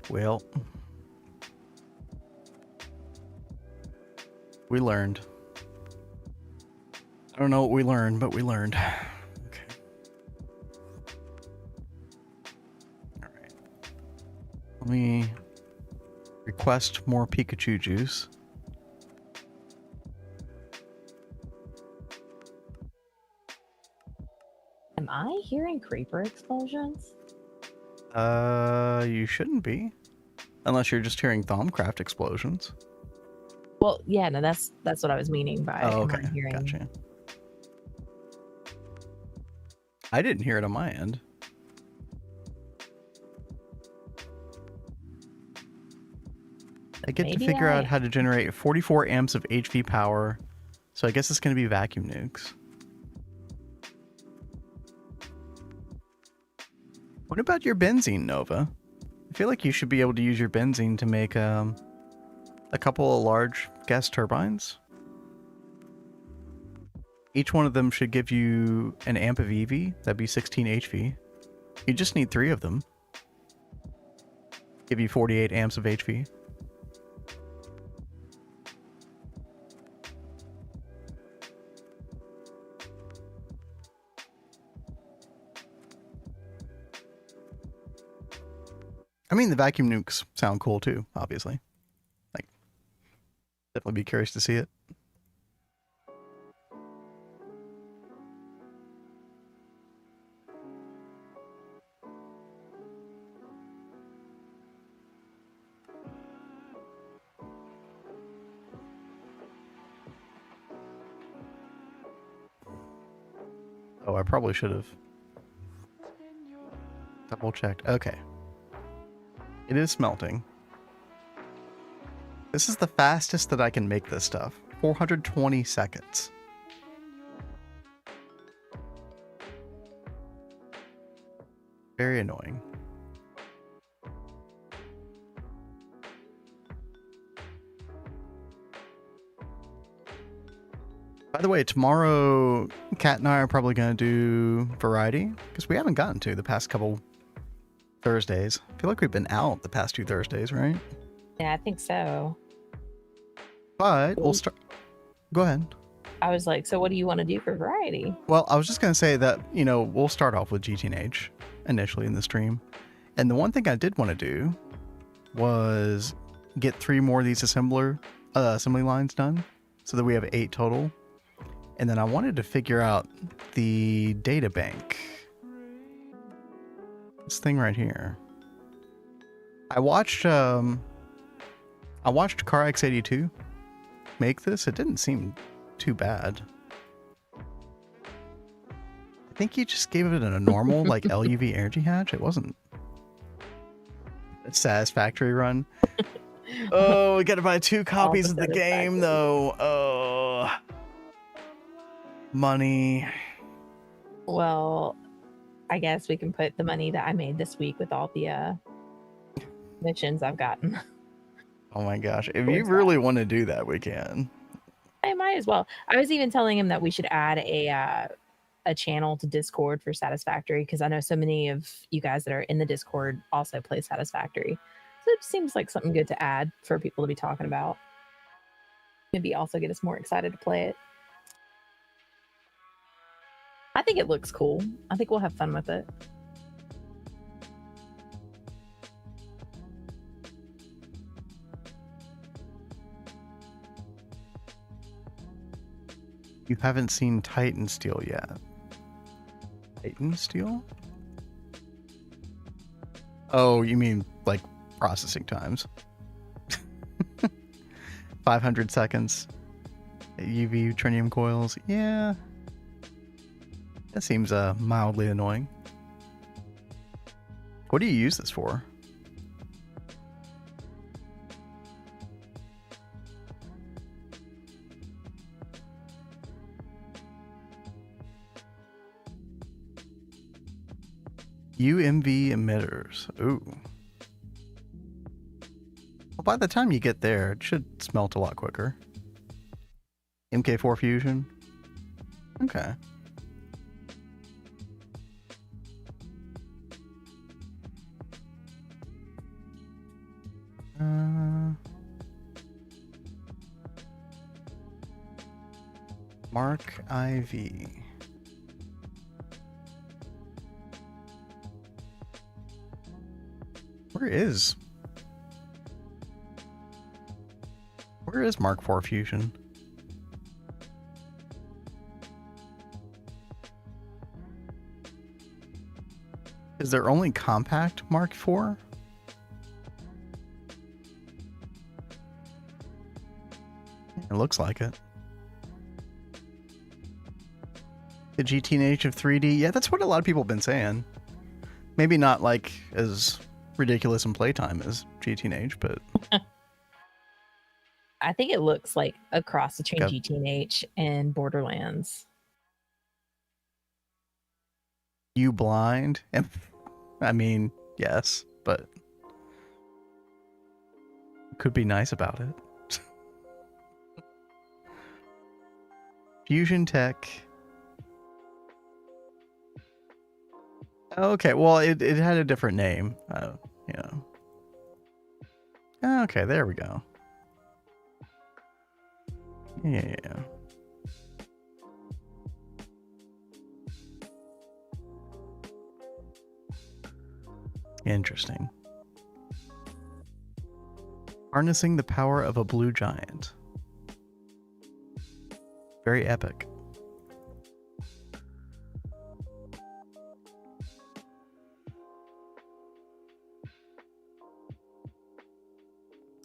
Well, we learned. I don't know what we learned, but we learned. Okay. All right. Let me request more Pikachu juice. Am I hearing creeper explosions? You shouldn't be. Unless you're just hearing Thaumcraft explosions. Well, yeah, no, that's what I was meaning by Oh, okay. hearing. Gotcha. I didn't hear it on my end. I get to figure out how to generate 44 amps of HV power. So I guess it's going to be vacuum nukes. What about your benzene, Nova? I feel like you should be able to use your benzene to make a couple of large gas turbines. Each one of them should give you an amp of EV. That'd be 16 HV. You just need 3 of them. Give you 48 amps of HV. I mean, the vacuum nukes sound cool too, obviously. Like, definitely be curious to see it. Oh, I probably should have double checked. Okay. It is smelting. This is the fastest that I can make this stuff. 420 seconds. Very annoying. By the way, tomorrow, Kat and I are probably going to do variety because we haven't gotten to the past couple Thursdays. I feel like we've been out the past 2 Thursdays, right? Yeah, I think so. But we'll start. Go ahead. I was like, so what do you want to do for variety? Well, I was just going to say that, you know, we'll start off with GTNH initially in the stream. And the one thing I did want to do was get 3 more of these assembly lines done so that we have 8 total. And then I wanted to figure out the data bank. This thing right here. I watched Car X82 make this. It didn't seem too bad. I think he just gave it a normal like LUV energy hatch. It wasn't a satisfactory run. Oh, we gotta buy 2 copies of the game though. Oh, money. Well, I guess we can put the money that I made this week with all the missions I've gotten. Oh my gosh. If you really want to do that, we can. I might as well. I was even telling him that we should add a channel to Discord for Satisfactory because I know so many of you guys that are in the Discord also play Satisfactory. So it seems like something good to add for people to be talking about. Maybe also get us more excited to play it. I think it looks cool. I think we'll have fun with it. You haven't seen Titan Steel yet. Titan Steel? Oh, you mean like processing times. 500 seconds. UV trinium coils. Yeah. That seems mildly annoying. What do you use this for? UMV emitters. Ooh. Well, by the time you get there, it should smelt a lot quicker. MK4 fusion. Okay. Mark IV. Where is Mark IV Fusion? Is there only compact Mark IV? It looks like it. The GTNH of 3D. Yeah, that's what a lot of people have been saying. Maybe not like as ridiculous in playtime as GTNH, but I think it looks like a cross between GTNH and Borderlands. You blind? I mean, yes, but could be nice about it. Fusion Tech. Okay, well, it had a different name. Yeah. Okay, there we go. Yeah. Interesting. Harnessing the power of a blue giant. Very epic.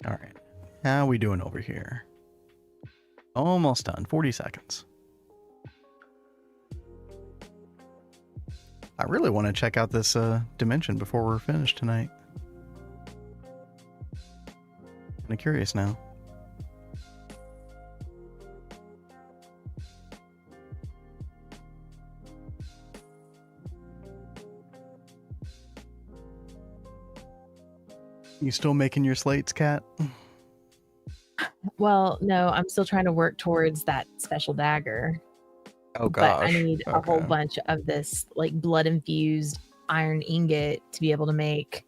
All right. How we doing over here? Almost done. 40 seconds. I really want to check out this dimension before we're finished tonight. I'm curious now. You still making your slates, Kat? Well, no, I'm still trying to work towards that special dagger. Oh gosh. But I need a whole bunch of this like blood infused iron ingot to be able to make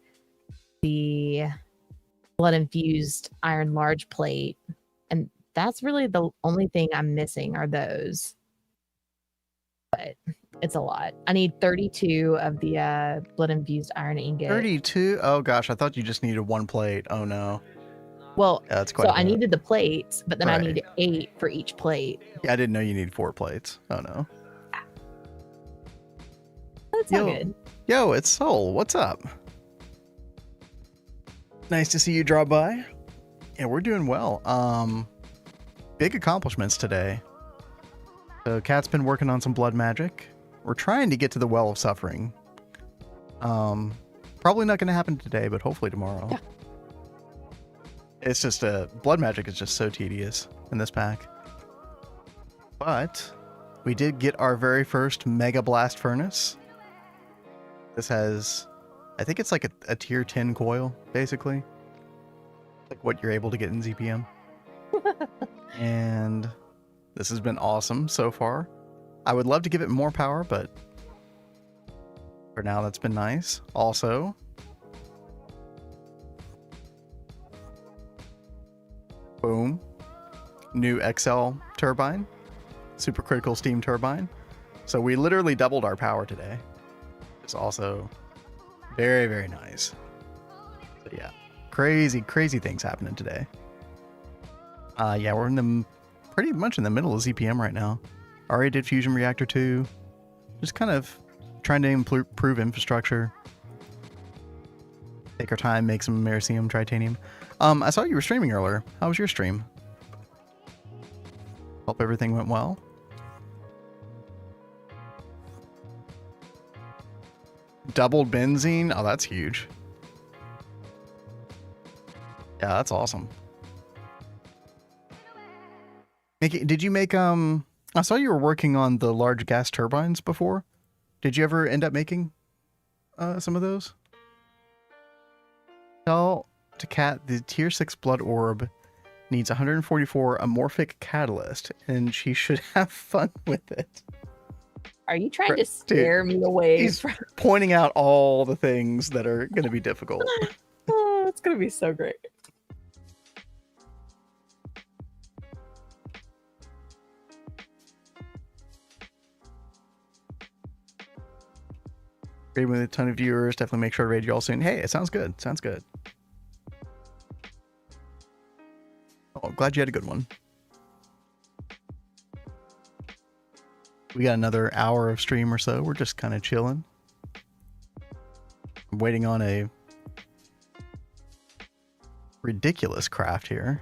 the blood infused iron large plate. And that's really the only thing I'm missing are those. But it's a lot. I need 32 of the blood infused iron ingot. 32? Oh gosh, I thought you just needed one plate. Oh no. Well, yeah, that's quite so I needed the plates, but then I Right. need 8 for each plate. Yeah, I didn't know you need 4 plates. Oh no. That's not good. Yo, it's Soul. What's up? Nice to see you drop by. Yeah, we're doing well. Big accomplishments today. So Kat's been working on some blood magic. We're trying to get to the Well of Suffering. Probably not going to happen today, but hopefully tomorrow. Yeah. It's just blood magic is just so tedious in this pack. But we did get our very first Mega Blast Furnace. This has, I think it's like a tier 10 coil, basically. Like what you're able to get in ZPM. And this has been awesome so far. I would love to give it more power, but for now that's been nice. Also, boom, new XL turbine, supercritical steam turbine. So we literally doubled our power today. It's also very, very nice. So yeah, crazy things happening today. Yeah, we're pretty much in the middle of ZPM right now. Already did Fusion Reactor 2. Just kind of trying to improve infrastructure. Take our time, make some Americium, Titanium. I saw you were streaming earlier. How was your stream? Hope everything went well. Doubled benzene? Oh, that's huge. Yeah, that's awesome. Did you make, I saw you were working on the large gas turbines before. Did you ever end up making some of those? Tell to Kat the tier 6 blood orb needs 144 amorphic catalyst, and she should have fun with it. Are you trying to scare me away? He's pointing out all the things that are going to be difficult. Oh, it's going to be so great. Great with a ton of viewers. Definitely make sure to raid you all soon. Hey, it sounds good. Sounds good. Oh, glad you had a good one. We got another hour of stream or so. We're just kind of chilling. I'm waiting on a ridiculous craft here.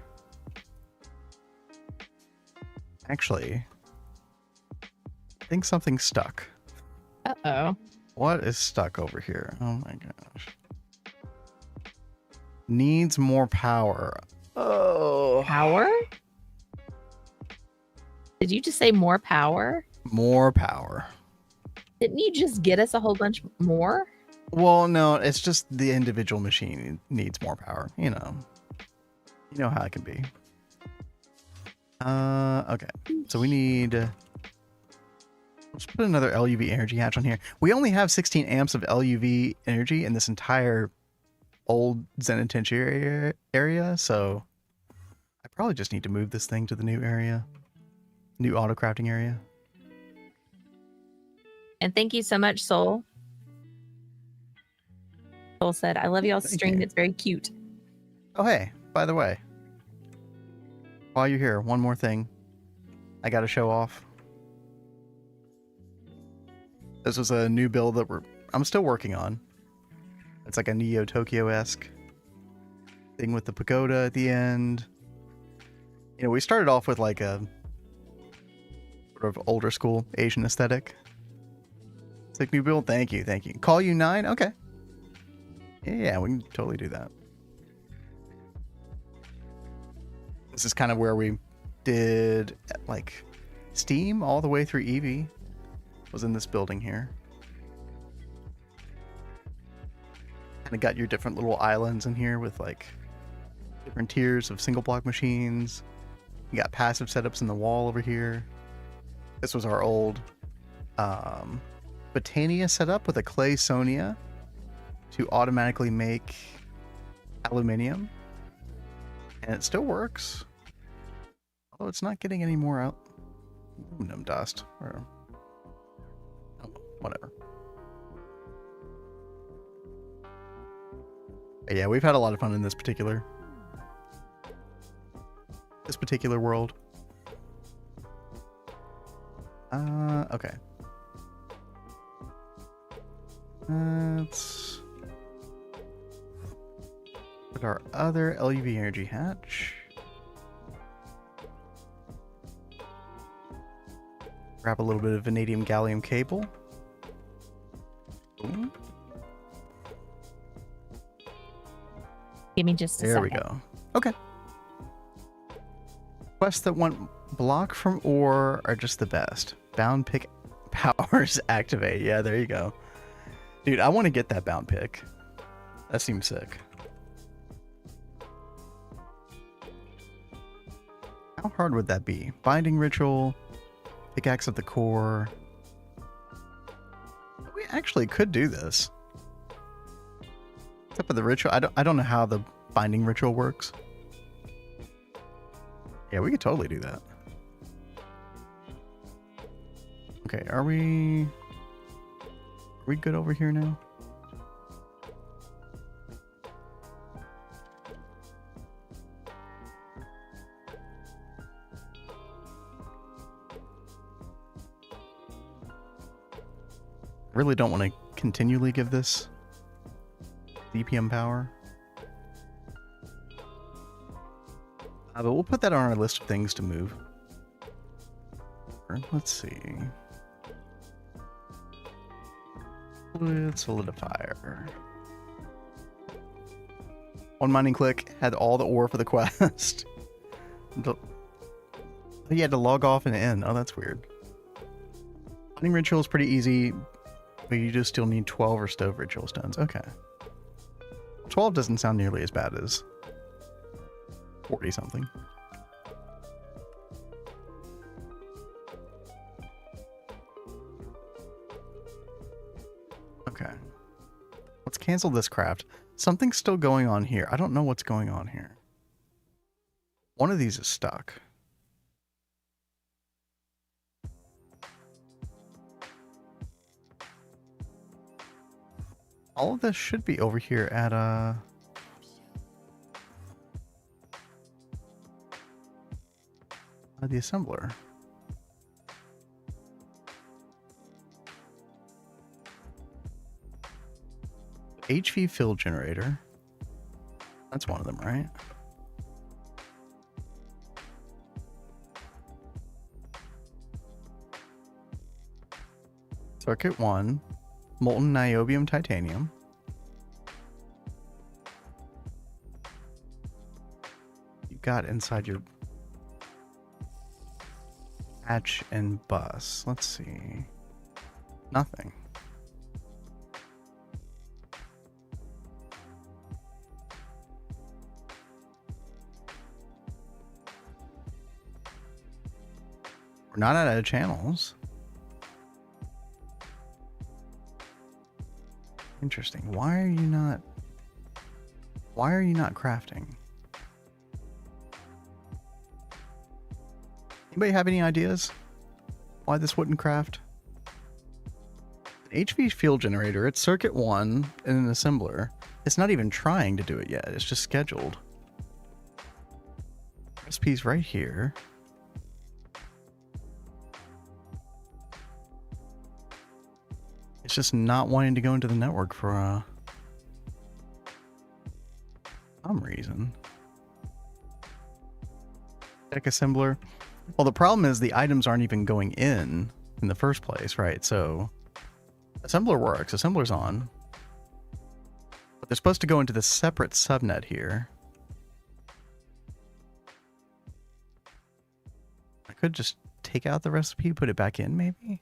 Actually, I think something's stuck. Uh-oh. What is stuck over here? Oh my gosh. Needs more power. Oh. Power? Did you just say more power? More power. Didn't you just get us a whole bunch more? Well, no, it's just the individual machine needs more power. You know how it can be. Okay. So we need... let's put another LUV energy hatch on here. We only have 16 amps of LUV energy in this entire old Zenitentiary area, so I probably just need to move this thing to the new area. New auto crafting area. And thank you so much, Soul. Soul said, I love y'all's Thank stream. you. It's very cute. Oh, hey, by the way, while you're here, one more thing I got to show off. This was a new build that I'm still working on. It's like a Neo Tokyo-esque thing with the pagoda at the end. You know, we started off with like a sort of older school Asian aesthetic. Sick new build. Thank you. Thank you. Call you 9. Okay. Yeah, we can totally do that. This is kind of where we did like Steam all the way through Eevee. Was in this building here. Kind of got your different little islands in here with like different tiers of single block machines. You got passive setups in the wall over here. This was our old Botania setup with a clay Sonia to automatically make aluminium. And it still works. Although it's not getting any more aluminum dust. Or whatever. But yeah, we've had a lot of fun in this particular world. Okay. Let's put our other LUV energy hatch. Grab a little bit of vanadium gallium cable. Ooh. Give me just a second. There we go. Okay. Quests that want block from ore are just the best. Bound pick powers activate. Yeah, there you go. Dude, I want to get that bound pick. That seems sick. How hard would that be? Binding ritual, pickaxe of the core. We actually could do this. Except for the ritual. I don't know how the binding ritual works. Yeah, we could totally do that. Okay, are we good over here now? I really don't want to continually give this ZPM power. But we'll put that on our list of things to move. Let's see. Fluid solidifier. One mining click had all the ore for the quest. You had to log off and in. Oh, that's weird. Mining ritual is pretty easy, but you just still need 12 or stove ritual stones. Okay. 12 doesn't sound nearly as bad as 40 something. Okay. Let's cancel this craft. Something's still going on here. I don't know what's going on here. One of these is stuck. All of this should be over here at the assembler. HV fill generator. That's one of them, right? Circuit 1, molten niobium titanium. You got inside your hatch and bus. Let's see. Nothing. We're not out of channels. Interesting. Why are you not crafting? Anybody have any ideas why this wouldn't craft? An HV fuel generator, it's circuit 1 in an assembler. It's not even trying to do it yet. It's just scheduled. Recipe's right here. It's just not wanting to go into the network for some reason. Deck assembler. Well, the problem is the items aren't even going in the first place, right? So Assembler works. Assembler's on. But they're supposed to go into the separate subnet here. I could just take out the recipe, put it back in, maybe?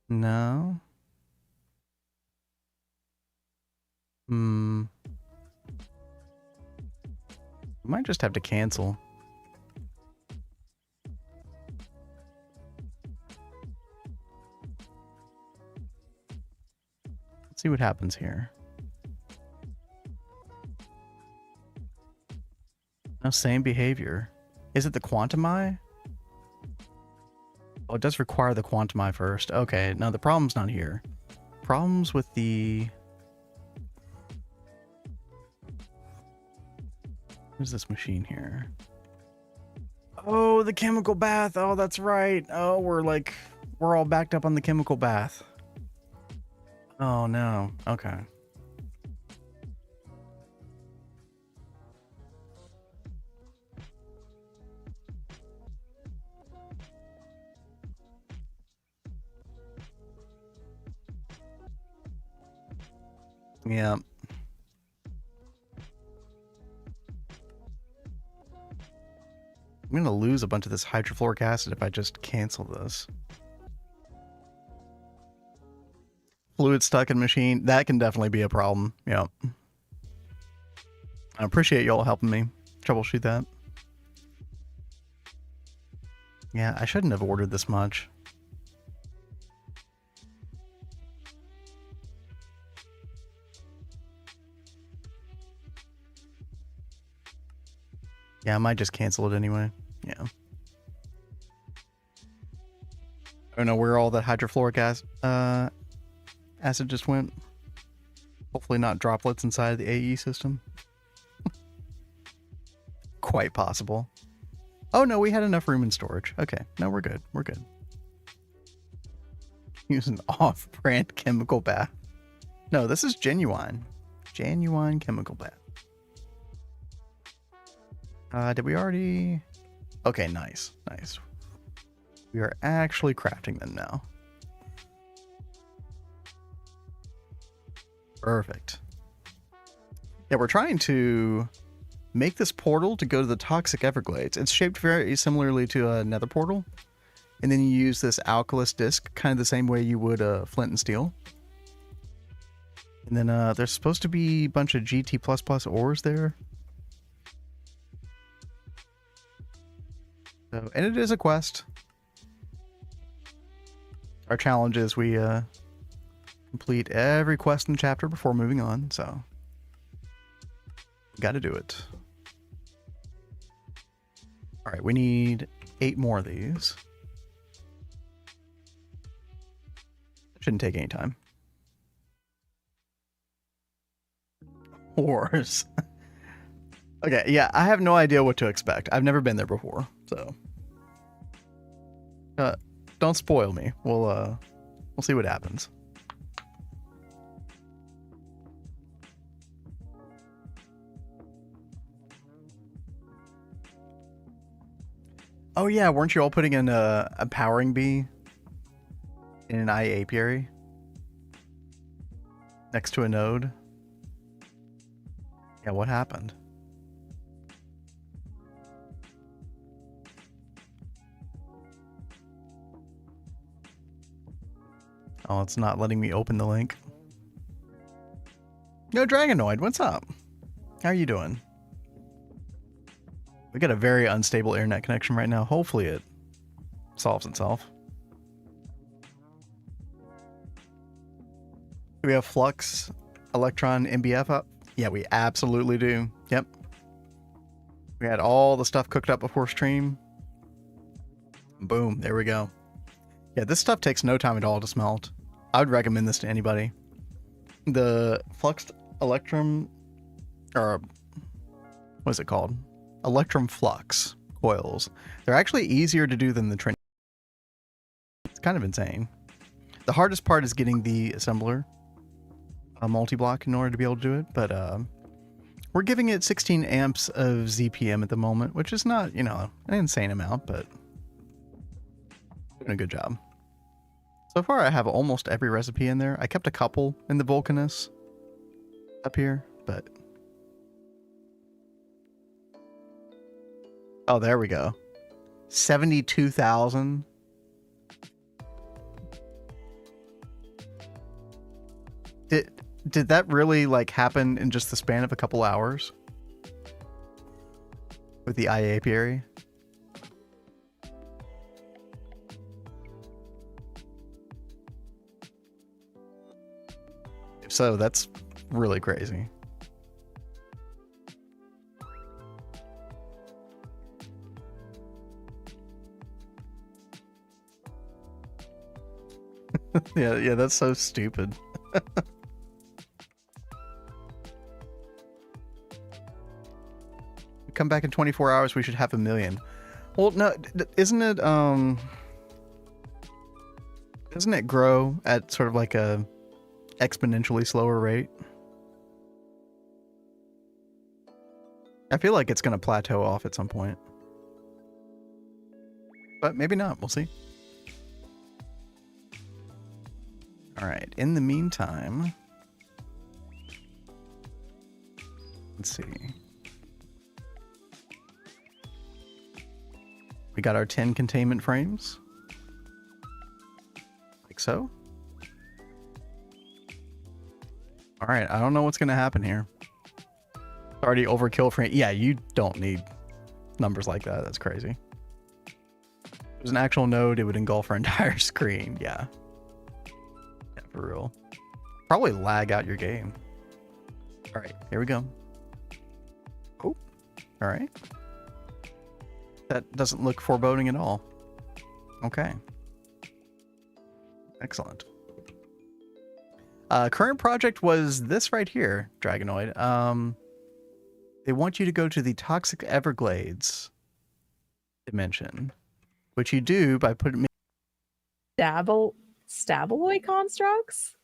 No. Might just have to cancel. Let's see what happens here. No, same behavior. Is it the quantify? Oh, it does require the quantify first. Okay, now the problem's not here. Problems with the... Where's this machine here? Oh, the chemical bath. Oh, that's right. Oh, we're all backed up on the chemical bath. Oh, no. Okay. Yeah. I'm going to lose a bunch of this hydrofluoric acid if I just cancel this. Fluid stuck in machine. That can definitely be a problem. Yeah. I appreciate y'all helping me troubleshoot that. Yeah, I shouldn't have ordered this much. Yeah, I might just cancel it anyway. Yeah. I don't know where all that hydrofluoric acid just went. Hopefully not droplets inside the AE system. Quite possible. Oh no, we had enough room in storage. Okay, no, we're good. We're good. Use an off-brand chemical bath. No, this is genuine. Genuine chemical bath. Did we already... Okay, nice. Nice. We are actually crafting them now. Perfect. Yeah, we're trying to make this portal to go to the toxic Everglades. It's shaped very similarly to a nether portal. And then you use this alkalis disc, kind of the same way you would flint and steel. And then there's supposed to be a bunch of GT++ ores there. So, and it is a quest. Our challenge is we complete every quest in the chapter before moving on, so got to do it. All right, we need 8 more of these. Shouldn't take any time. Ores. Okay, yeah, I have no idea what to expect. I've never been there before, so don't spoil me. We'll see what happens. Oh yeah, weren't you all putting in a powering bee in an IA apiary next to a node? Yeah, what happened? Oh, it's not letting me open the link. Yo, Dragonoid, what's up? How are you doing? We got a very unstable internet connection right now. Hopefully it solves itself. Do we have Flux, Electron, MBF up? Yeah, we absolutely do. Yep. We had all the stuff cooked up before stream. Boom, there we go. Yeah, this stuff takes no time at all to smelt. I would recommend this to anybody. The Fluxed Electrum, or what is it called? Electrum Flux coils. They're actually easier to do than the Trinity. It's kind of insane. The hardest part is getting the assembler multi-block in order to be able to do it, but we're giving it 16 amps of ZPM at the moment, which is not, you know, an insane amount, but Doing a good job. So far, I have almost every recipe in there. I kept a couple in the Vulcanus up here, but... Oh, there we go. 72,000. Did that really like happen in just the span of a couple hours? With the IA apiary? If so, that's really crazy. Yeah, that's so stupid. Come back in 24 hours, we should have 1 million. Well, no, isn't it doesn't it grow at sort of like a exponentially slower rate? I feel like it's going to plateau off at some point. But maybe not, we'll see. All right, in the meantime, let's see. We got our 10 containment frames. Like so. All right, I don't know what's going to happen here. Already overkill frame. Yeah, you don't need numbers like that. That's crazy. If it was an actual node, it would engulf our entire screen. Yeah. Yeah, for real. Probably lag out your game. All right, here we go. Oh, all right. That doesn't look foreboding at all. Okay. Excellent. Current project was this right here, Dragonoid. They want you to go to the Toxic Everglades dimension, which you do by putting... Stabaloid constructs?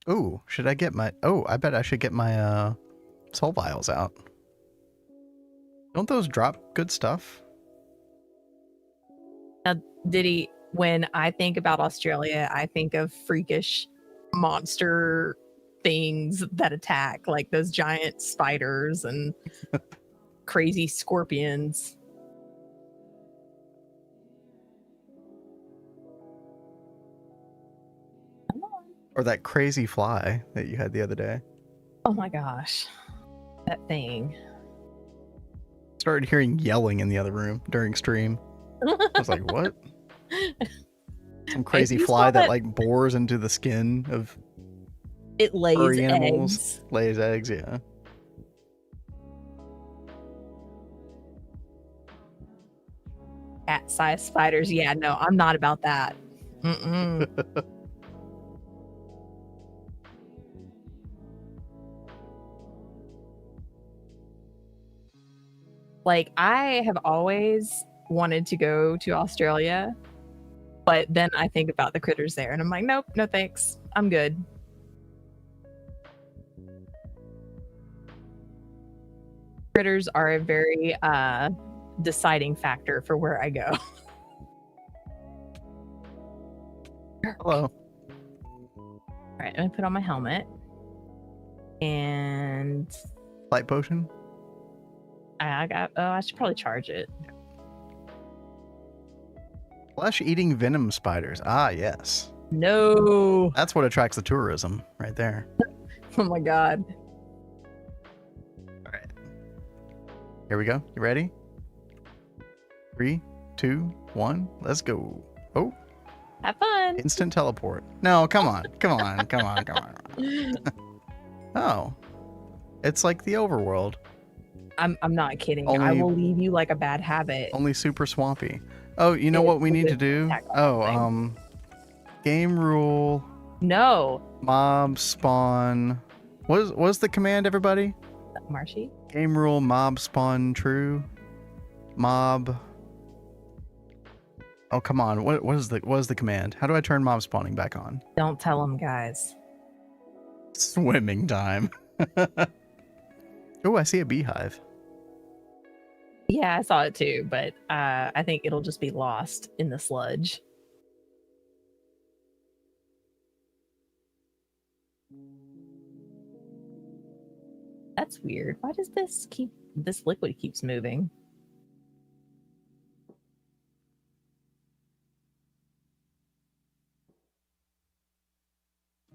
Ooh, should I get my... Oh, I bet I should get my soul vials out. Don't those drop good stuff? Diddy, when I think about Australia, I think of freakish monster things that attack, like those giant spiders and crazy scorpions. Or that crazy fly that you had the other day. Oh my gosh. That thing. Started hearing yelling in the other room during stream. I was like, what? Some crazy fly that like bores into the skin of it lays furry animals. Eggs. Lays eggs, yeah. Cat-sized spiders. Yeah, no, I'm not about that. Mm-mm. Like, I have always wanted to go to Australia, but then I think about the critters there and I'm like, nope, no thanks. I'm good. Critters are a very deciding factor for where I go. Hello. All right, I'm gonna put on my helmet and Light potion. I should probably charge it. Flesh-eating venom spiders. Ah, yes. No. That's what attracts the tourism right there. Oh my god. All right. Here we go. You ready? 3, 2, 1. Let's go. Oh. Have fun. Instant teleport. No, come on. Come on. Come on. Come on. Oh. It's like the overworld. I'm not kidding. Only, I will leave you like a bad habit. Only super swampy. Oh, you know what we need to do? Oh, game rule. No. Mob spawn. What was the command, everybody? Marshy? Game rule mob spawn true. Mob. Oh, come on. What is the command? How do I turn mob spawning back on? Don't tell them, guys. Swimming time. Oh, I see a beehive. Yeah, I saw it too, but I think it'll just be lost in the sludge. That's weird. Why does this liquid keeps moving?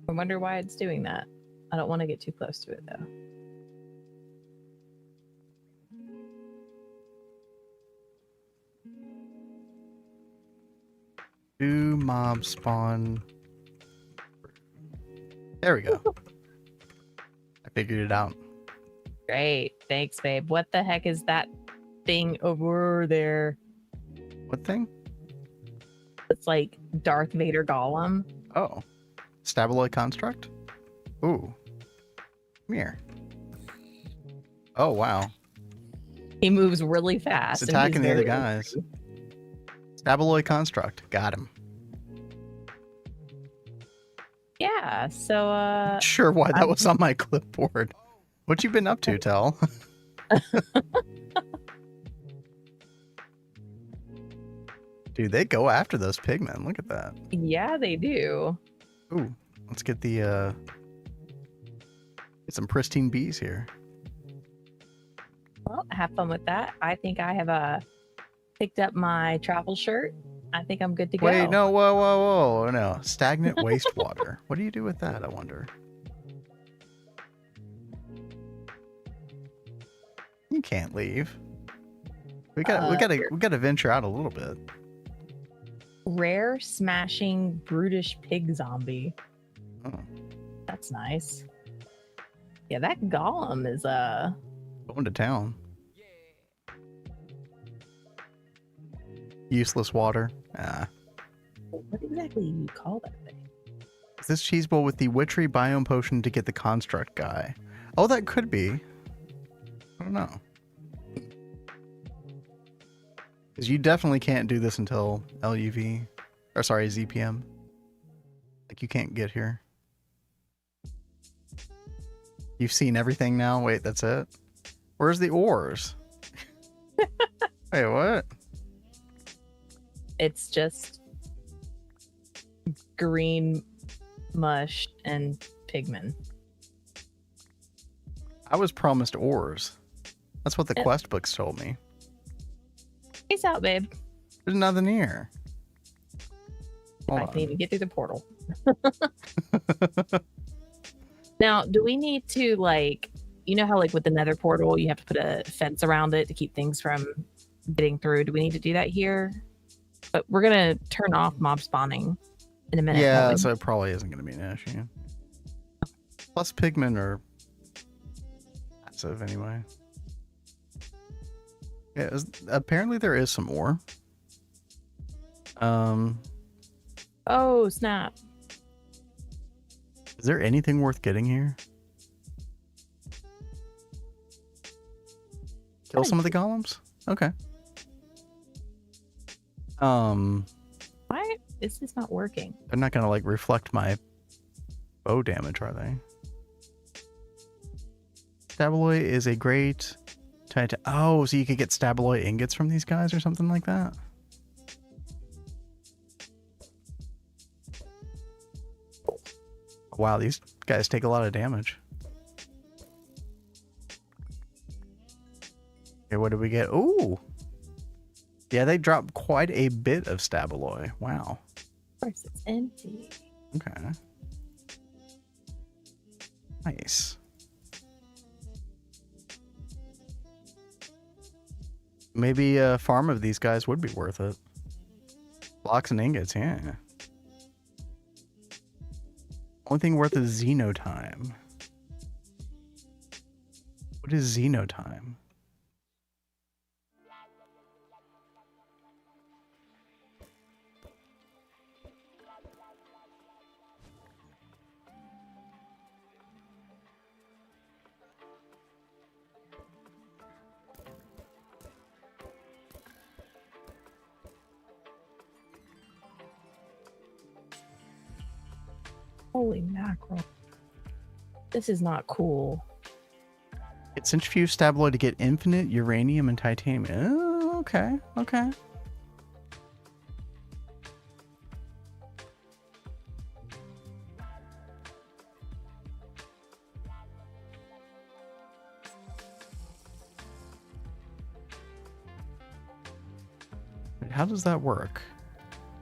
I wonder why it's doing that. I don't want to get too close to it though. Do mob spawn. There we go. I figured it out. Great. Thanks, babe. What the heck is that thing over there? What thing? It's like Darth Vader Golem. Oh. Stabaloid construct? Ooh. Come here. Oh, wow. He moves really fast. It's and he's attacking the other very guys. angry. Stabaloid construct. Got him. Yeah, so Sure why that was on my clipboard. What you been up to, Tell? Dude, they go after those pigmen. Look at that. yeah, they do. Ooh, let's get the get some pristine bees here. Well, have fun with that. I think I have picked up my travel shirt. I think I'm good to go. Wait, no, whoa, no. Stagnant wastewater. What do you do with that, I wonder? You can't leave. We gotta venture out a little bit. Rare smashing brutish pig zombie. Oh, That's nice. Yeah, that golem is going to town. Useless water. Ah. what exactly do you call that thing? Is this cheese bowl with the witchery biome potion to get the construct guy? Oh, that could be. I don't know. Because you definitely can't do this until LUV. Or sorry, ZPM. Like, you can't get here. You've seen everything now? Wait, that's it? Where's the ores? Wait, what? It's just green mush and pigment. I was promised ores. That's what the quest books told me. Peace out, babe. There's nothing here. Hold I can on. even get through the portal. Now, do we need to, like, you know how, like, with the nether portal, you have to put a fence around it to keep things from getting through? Do we need to do that here? But we're going to turn off mob spawning in a minute. Yeah, won't we? so it probably isn't going to be an issue. Plus, pigmen are passive anyway. Yeah, apparently there is some ore. Oh, snap. Is there anything worth getting here? Kill some of the golems? Okay. Why is this not working? They're not gonna like reflect my bow damage, are they? Stabaloy is a great titan. Oh, so you could get Stabaloy ingots from these guys or something like that? Wow, these guys take a lot of damage. Okay, what did we get? Ooh. Yeah, they dropped quite a bit of Stabaloy. Wow. Of course, it's empty. Okay. Nice. Maybe a farm of these guys would be worth it. Blocks and ingots, yeah. Only thing worth is Xenotime. What is Xenotime? Holy mackerel. This is not cool. Get centrifuge stabloid to get infinite uranium and titanium. Oh, okay, okay. How does that work?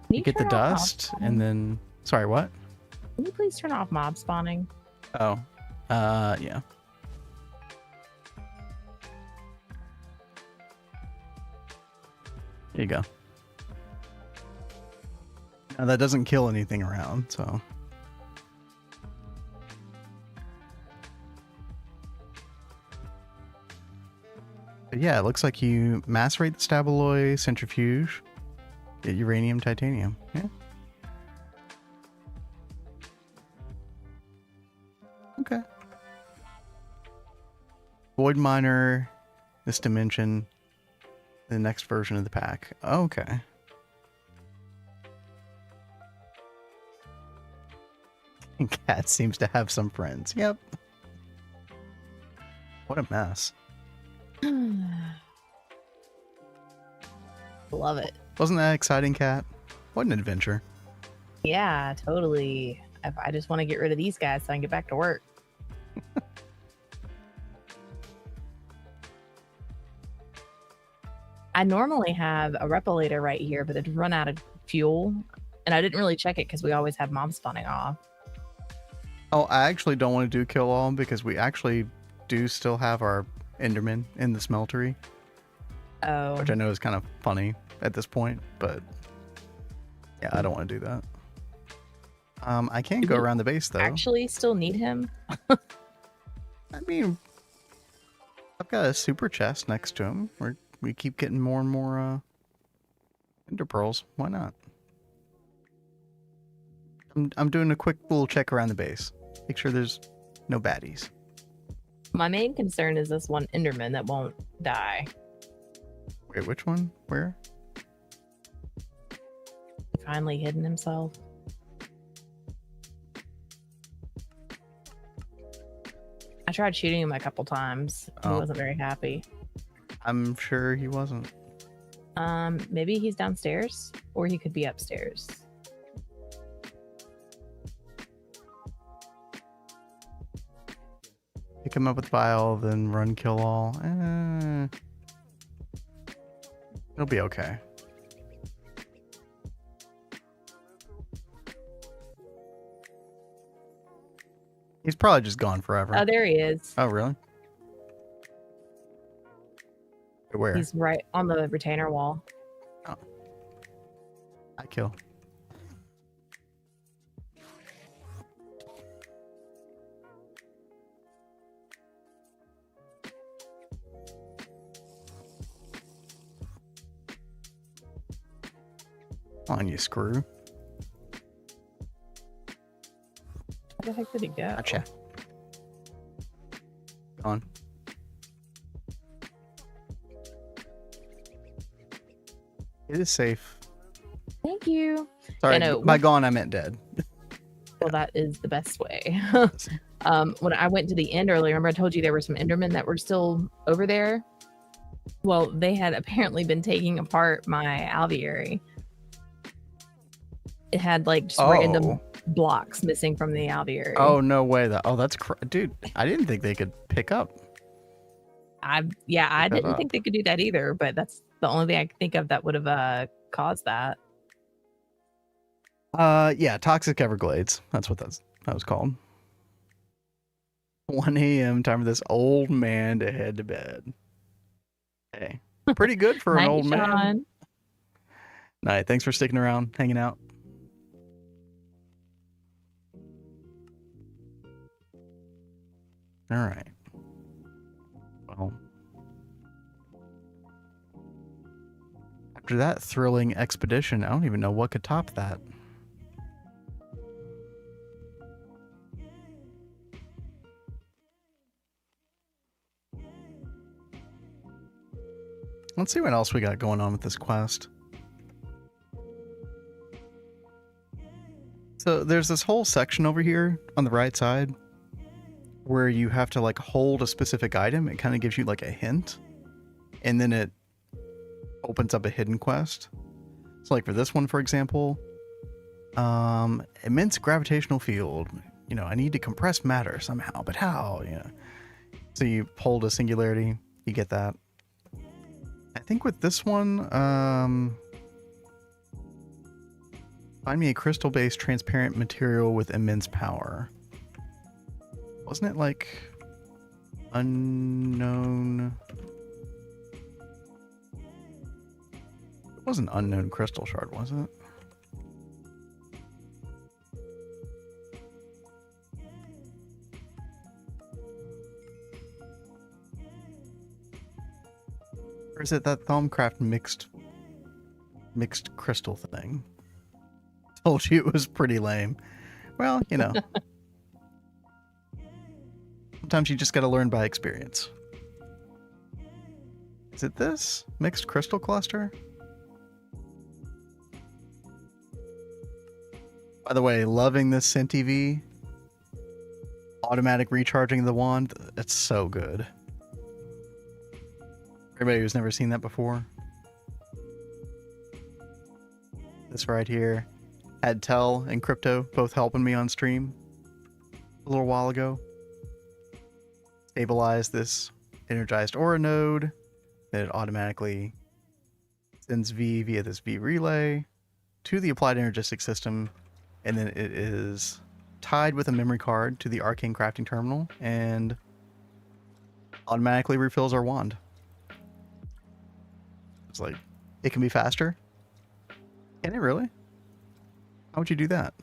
Can You get the turn off mob dust spawning? and then... Sorry, what? Can you please turn off mob spawning? Oh, yeah. There you go. Now that doesn't kill anything around, so... But yeah, it looks like you macerate the stabaloy centrifuge, get uranium, titanium. Yeah. Okay. Void miner, this dimension, the next version of the pack. Okay. Cat seems to have some friends. Yep. What a mess. Love it. Wasn't that exciting, Cat? What an adventure. Yeah, totally. I just want to get rid of these guys so I can get back to work. I normally have a replicator right here, but it's run out of fuel. And I didn't really check it because we always have mob spawning off. Oh, I actually don't want to do kill all because we actually do still have our Enderman in the smeltery, Oh, which I know is kind of funny at this point, but yeah, I don't want to do that. I can Do go we around the base though. actually still need him? I mean, I've got a super chest next to him where we keep getting more and more ender pearls. Why not? I'm doing a quick little check around the base. Make sure there's no baddies. My main concern is this one Enderman that won't die. Wait, which one? Where? Finally hidden himself. I tried shooting him a couple times. He Oh. wasn't very happy. I'm sure he wasn't. Maybe he's downstairs, or he could be upstairs. Pick him up with bile, then run kill all. It'll be okay. He's probably just gone forever. Oh, there he is. Oh, really? Where? He's right on the retainer wall. I kill. Come on, you screw. Where the heck did he go? Gotcha. Gone. It is safe. Thank you. Sorry, know, by gone I meant dead. Well, that is the best way. When I went to the end earlier, remember I told you there were some Endermen that were still over there? Well, they had apparently been taking apart my alveary. It had like just random blocks missing from the alveary. Oh, no way. That's dude, I didn't think they could pick up. I that didn't up. think they could do that either, but that's the only thing I could think of that would have caused that. Yeah, Toxic Everglades. That's what that was called. 1 a.m. time for this old man to head to bed. Hey, pretty good for an Night, old man. Sean. Night. Thanks for sticking around, hanging out. All right. Well, after that thrilling expedition, I don't even know what could top that. Let's see what else we got going on with this quest. So there's this whole section over here on the right side where you have to like hold a specific item. It kind of gives you like a hint, and then it opens up a hidden quest. So like for this one, for example, immense gravitational field. You know, I need to compress matter somehow, but how? You know, so you hold a singularity, you get that. I think with this one, find me a crystal-based transparent material with immense power. Wasn't it like unknown? It wasn't unknown crystal shard, was it? Or is it that Thaumcraft mixed crystal thing? Told you it was pretty lame. Well, you know. Sometimes you just gotta learn by experience. Is it this? Mixed crystal cluster? By the way, loving this Senti V. Automatic recharging of the wand. It's so good. Everybody who's never seen that before. This right here. Had Tell and Crypto both helping me on stream a little while ago. Stabilize this energized aura node. Then it automatically sends V via this V relay to the applied energistic system. And then it is tied with a memory card to the arcane crafting terminal and automatically refills our wand. It's like, it can be faster. Can it really? How would you do that?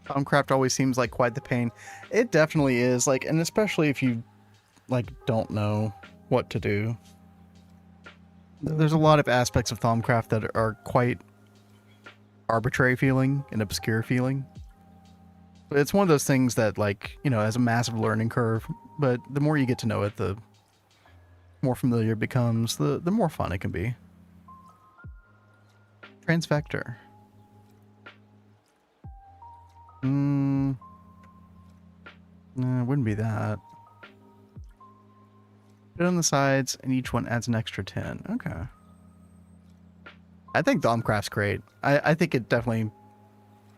Thaumcraft always seems like quite the pain. It definitely is, like, and especially if you like don't know what to do. There's a lot of aspects of Thaumcraft that are quite arbitrary feeling and obscure feeling. But it's one of those things that, like, you know, has a massive learning curve, but the more you get to know it, the more familiar it becomes, the more fun it can be. Transvector. No, it wouldn't be that. Put it on the sides, and each one adds an extra 10. Okay. I think Thaumcraft's great. I think it definitely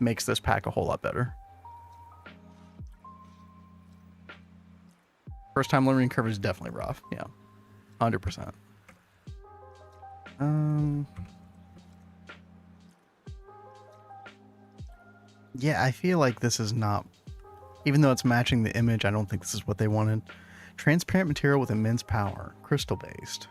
makes this pack a whole lot better. First time learning curve is definitely rough. Yeah. 100%. Yeah, I feel like this is not, even though it's matching the image, I don't think this is what they wanted. Transparent material with immense power, crystal based.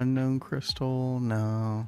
Unknown crystal, no.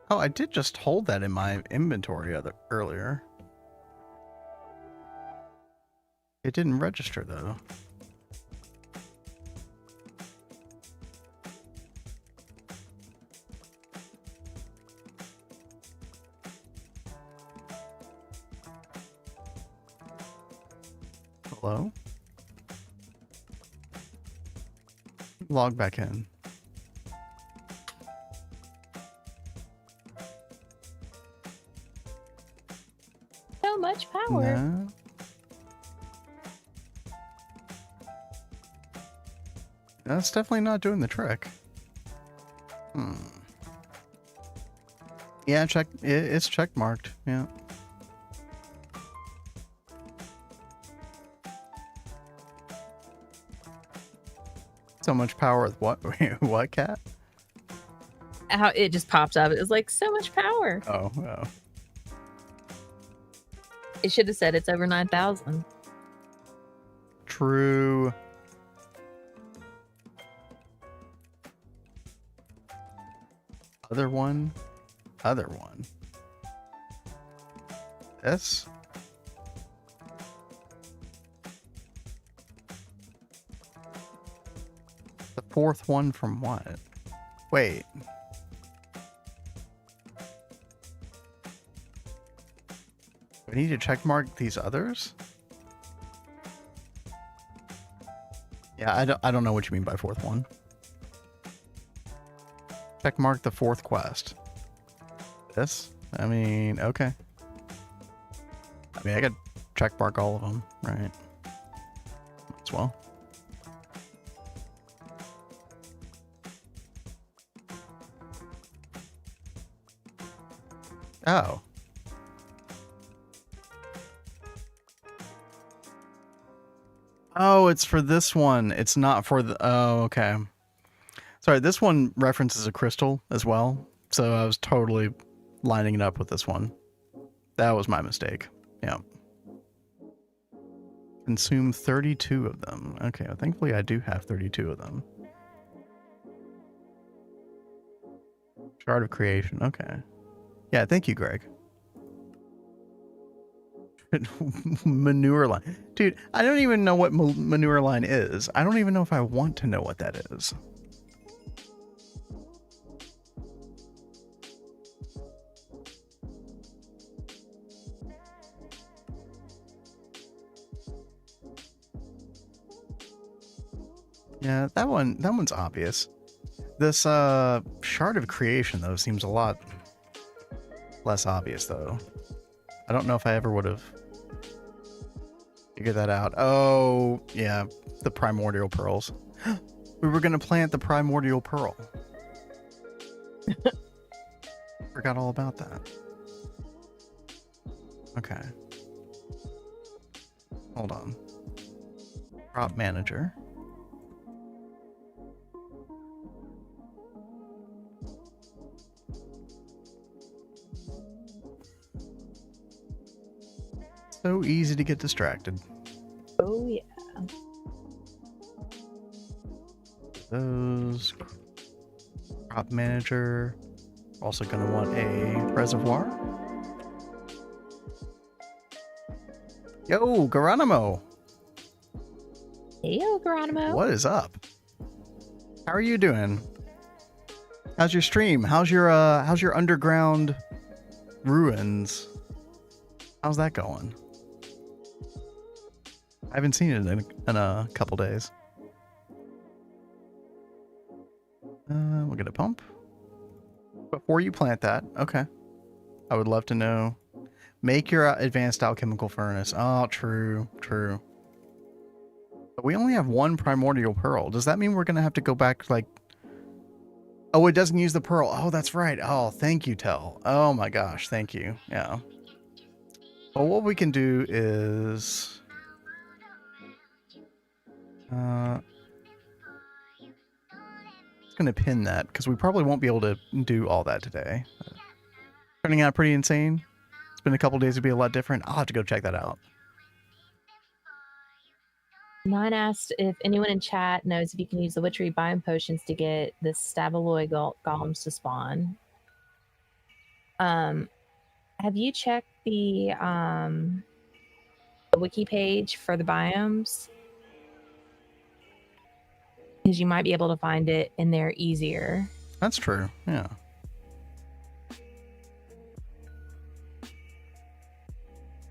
Oh, I did just hold that in my inventory earlier. It didn't register, though. Hello? Log back in. So much power. No. That's definitely not doing the trick. Hmm. Yeah, it's check marked. Yeah. So much power with what? What, cat? How it just popped up. It was like so much power. Oh, oh. It should have said it's over 9,000. True. Other one. This. The fourth one from what? Wait. We need to check mark these others? Yeah, I don't know what you mean by fourth one. Check mark the fourth quest. This? I mean, okay. I mean, I could check mark all of them, right? As well. Oh. Oh, it's for this one. It's not for the... Oh, okay. Sorry, this one references a crystal as well. So I was totally lining it up with this one. That was my mistake. Yeah. Consume 32 of them. Okay, well, thankfully I do have 32 of them. Shard of Creation. Okay. Yeah, thank you, Greg. Manure line. Dude, I don't even know what manure line is. I don't even know if I want to know what that is. Yeah, that one's obvious. This Shard of Creation though seems a lot less obvious though. I don't know if I ever would have figured that out. Oh, yeah, the primordial pearls. We were gonna plant the primordial pearl. Forgot all about that. Okay. Hold on. Crop manager. So easy to get distracted. Oh, yeah. Those. Crop manager. Also going to want a reservoir. Yo, Geronimo. Hey, Geronimo. What is up? How are you doing? How's your stream? How's your underground ruins? How's that going? I haven't seen it in a couple days. We'll get a pump. Before you plant that, okay. I would love to know. Make your advanced alchemical furnace. Oh, true. But we only have one primordial pearl. Does that mean we're going to have to go back, like... Oh, it doesn't use the pearl. Oh, that's right. Oh, thank you, Tell. Oh my gosh, thank you. Yeah. Well, what we can do is... Just going to pin that, because we probably won't be able to do all that today. Turning out pretty insane. It's been a couple days to be a lot different. I'll have to go check that out. Mine asked if anyone in chat knows if you can use the witchery biome potions to get the Stabaloy golems to spawn. Have you checked the wiki page for the biomes? Because you might be able to find it in there easier. That's true, yeah.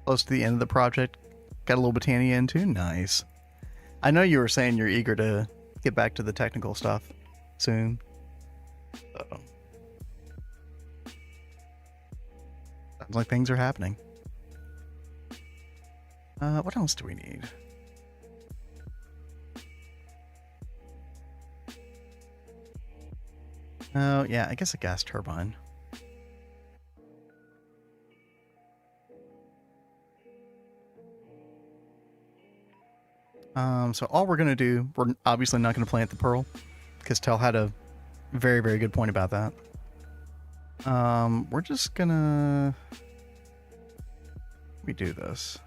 Close to the end of the project. Got a little Botania in too? Nice. I know you were saying you're eager to get back to the technical stuff soon. So. Sounds like things are happening. What else do we need? Oh, yeah, I guess a gas turbine. So all we're going to do, we're obviously not going to plant the pearl, because Tell had a very, very good point about that. We're just going to... We do this.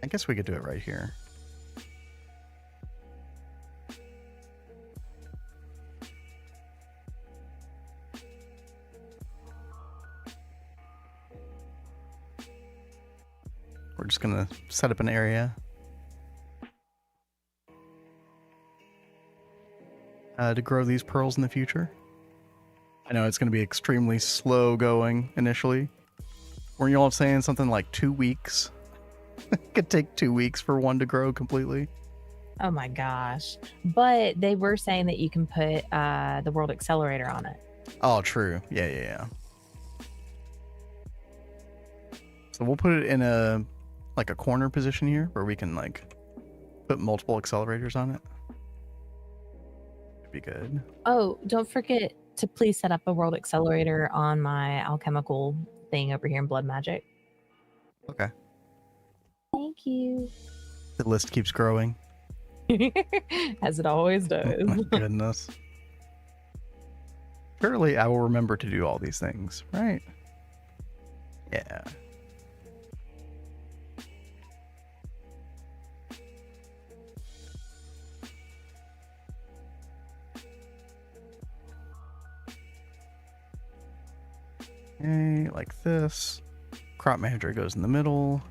I guess we could do it right here. We're just going to set up an area. To grow these pearls in the future. I know it's going to be extremely slow going initially. Weren't you all saying something like 2 weeks? It could take 2 weeks for one to grow completely. Oh my gosh. But they were saying that you can put the World Accelerator on it. Oh, true. Yeah. So we'll put it in a corner position here where we can like put multiple accelerators on it. Should be good. Oh, don't forget to please set up a World Accelerator on my alchemical thing over here in Blood Magic. Okay. Thank you. The list keeps growing. As it always Oh does. my goodness. Surely I will remember to do all these things, right? Yeah. Okay, like this. Crop manager goes in the middle.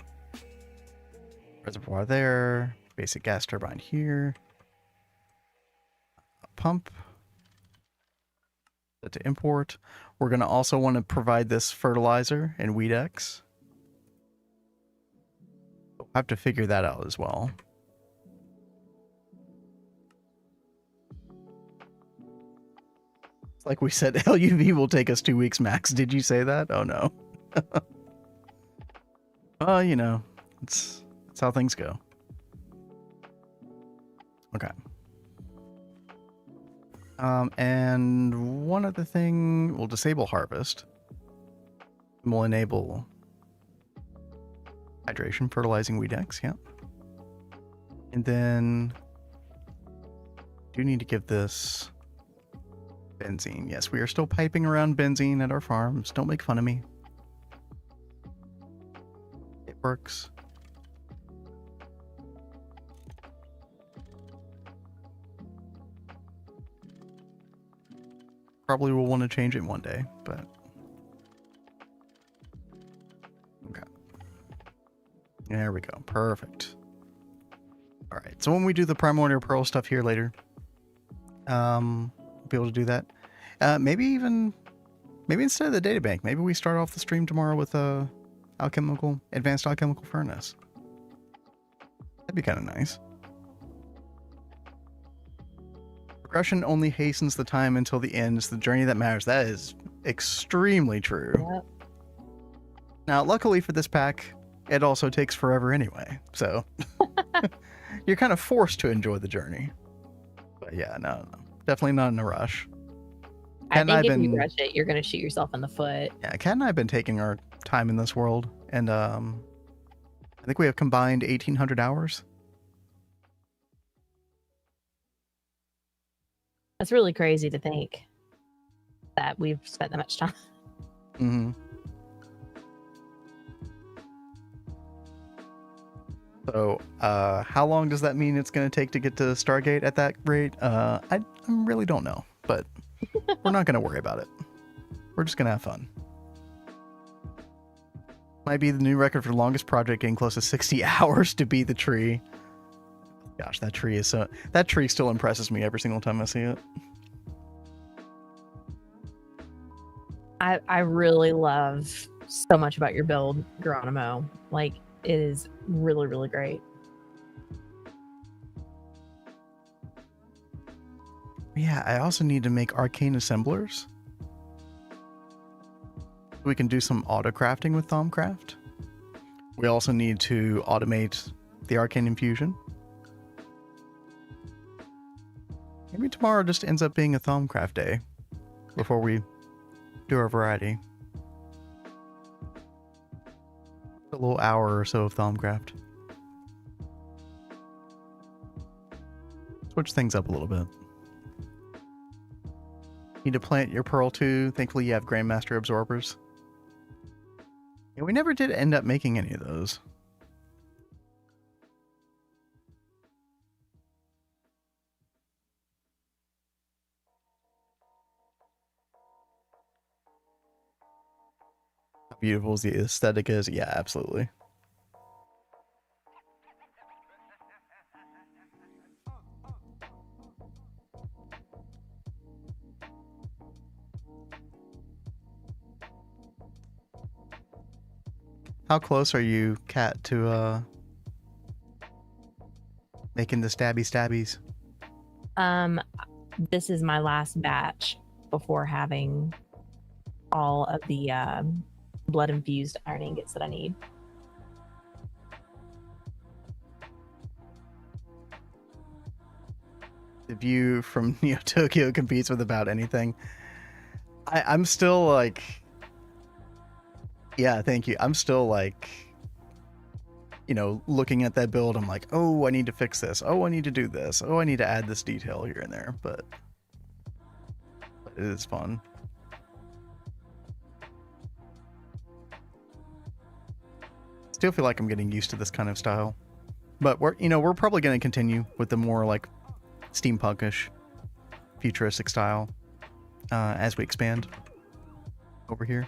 Reservoir there. Basic gas turbine here. A pump. Set to import. We're going to also want to provide this fertilizer and Weedex. We'll have to figure that out as well. Like we said, LUV will take us 2 weeks max. Did you say that? Oh no. You know, that's how things go. Okay. And one other thing, we'll disable harvest. We'll enable hydration, fertilizing Weedex, yeah. And then do need to give this benzene. Yes, we are still piping around benzene at our farms. Don't make fun of me. It works. Probably will want to change it one day, but okay. There we go. Perfect. All right. So when we do the primordial pearl stuff here later, we'll be able to do that. Maybe instead of the databank, maybe we start off the stream tomorrow with a advanced alchemical furnace. That'd be kind of nice. Progression only hastens the time until the end. It's the journey that matters. That is extremely true. Yep. Now, luckily for this pack, it also takes forever anyway. So you're kind of forced to enjoy the journey. But yeah, no. Definitely not in a rush. I think if you rush it, you're going to shoot yourself in the foot. Yeah, Kat and I have been taking our time in this world. And I think we have combined 1,800 hours. That's really crazy to think that we've spent that much time. Mm-hmm. So, how long does that mean it's going to take to get to Stargate at that rate? I really don't know, but we're not going to worry about it. We're just going to have fun. Might be the new record for longest project, getting close to 60 hours to beat the tree. Gosh, that tree still impresses me every single time I see it. I really love so much about your build, Geronimo. Like, it is really, really great. Yeah, I also need to make arcane assemblers. We can do some auto crafting with Thaumcraft. We also need to automate the arcane infusion. maybe tomorrow just ends up being a Thaumcraft day before we do our variety. A little hour or so of Thaumcraft. Switch things up a little bit. Need to plant your pearl too. Thankfully you have Grandmaster absorbers. Yeah, we never did end up making any of those. How beautiful the aesthetic is. Yeah, absolutely. How close are you, Kat, to making the stabbies? This is my last batch before having all of the blood infused iron ingots that I need. The view from Neo Tokyo competes with about anything. I'm still like, yeah, thank you. I'm still like, you know, looking at that build. I'm like, oh, I need to fix this. Oh, I need to do this. Oh, I need to add this detail here and there. But it is fun. Still feel like I'm getting used to this kind of style. But we're probably going to continue with the more like steampunkish, futuristic style as we expand over here.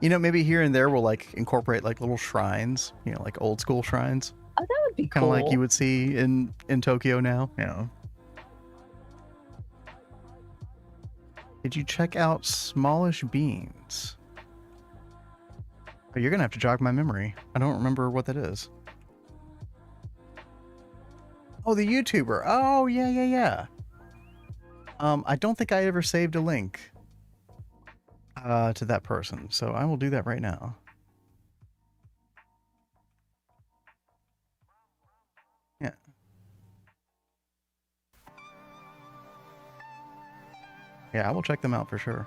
You know, maybe here and there we'll like incorporate like little shrines, you know, like old school shrines. Oh, that would be Kind of cool. like you would see in Tokyo now. Yeah. Did you check out Smallish Beans? Oh, you're gonna have to jog my memory. I don't remember what that is. Oh, the YouTuber. Oh, yeah. I don't think I ever saved a link to that person, so I will do that right now. Yeah. Yeah, I will check them out for sure.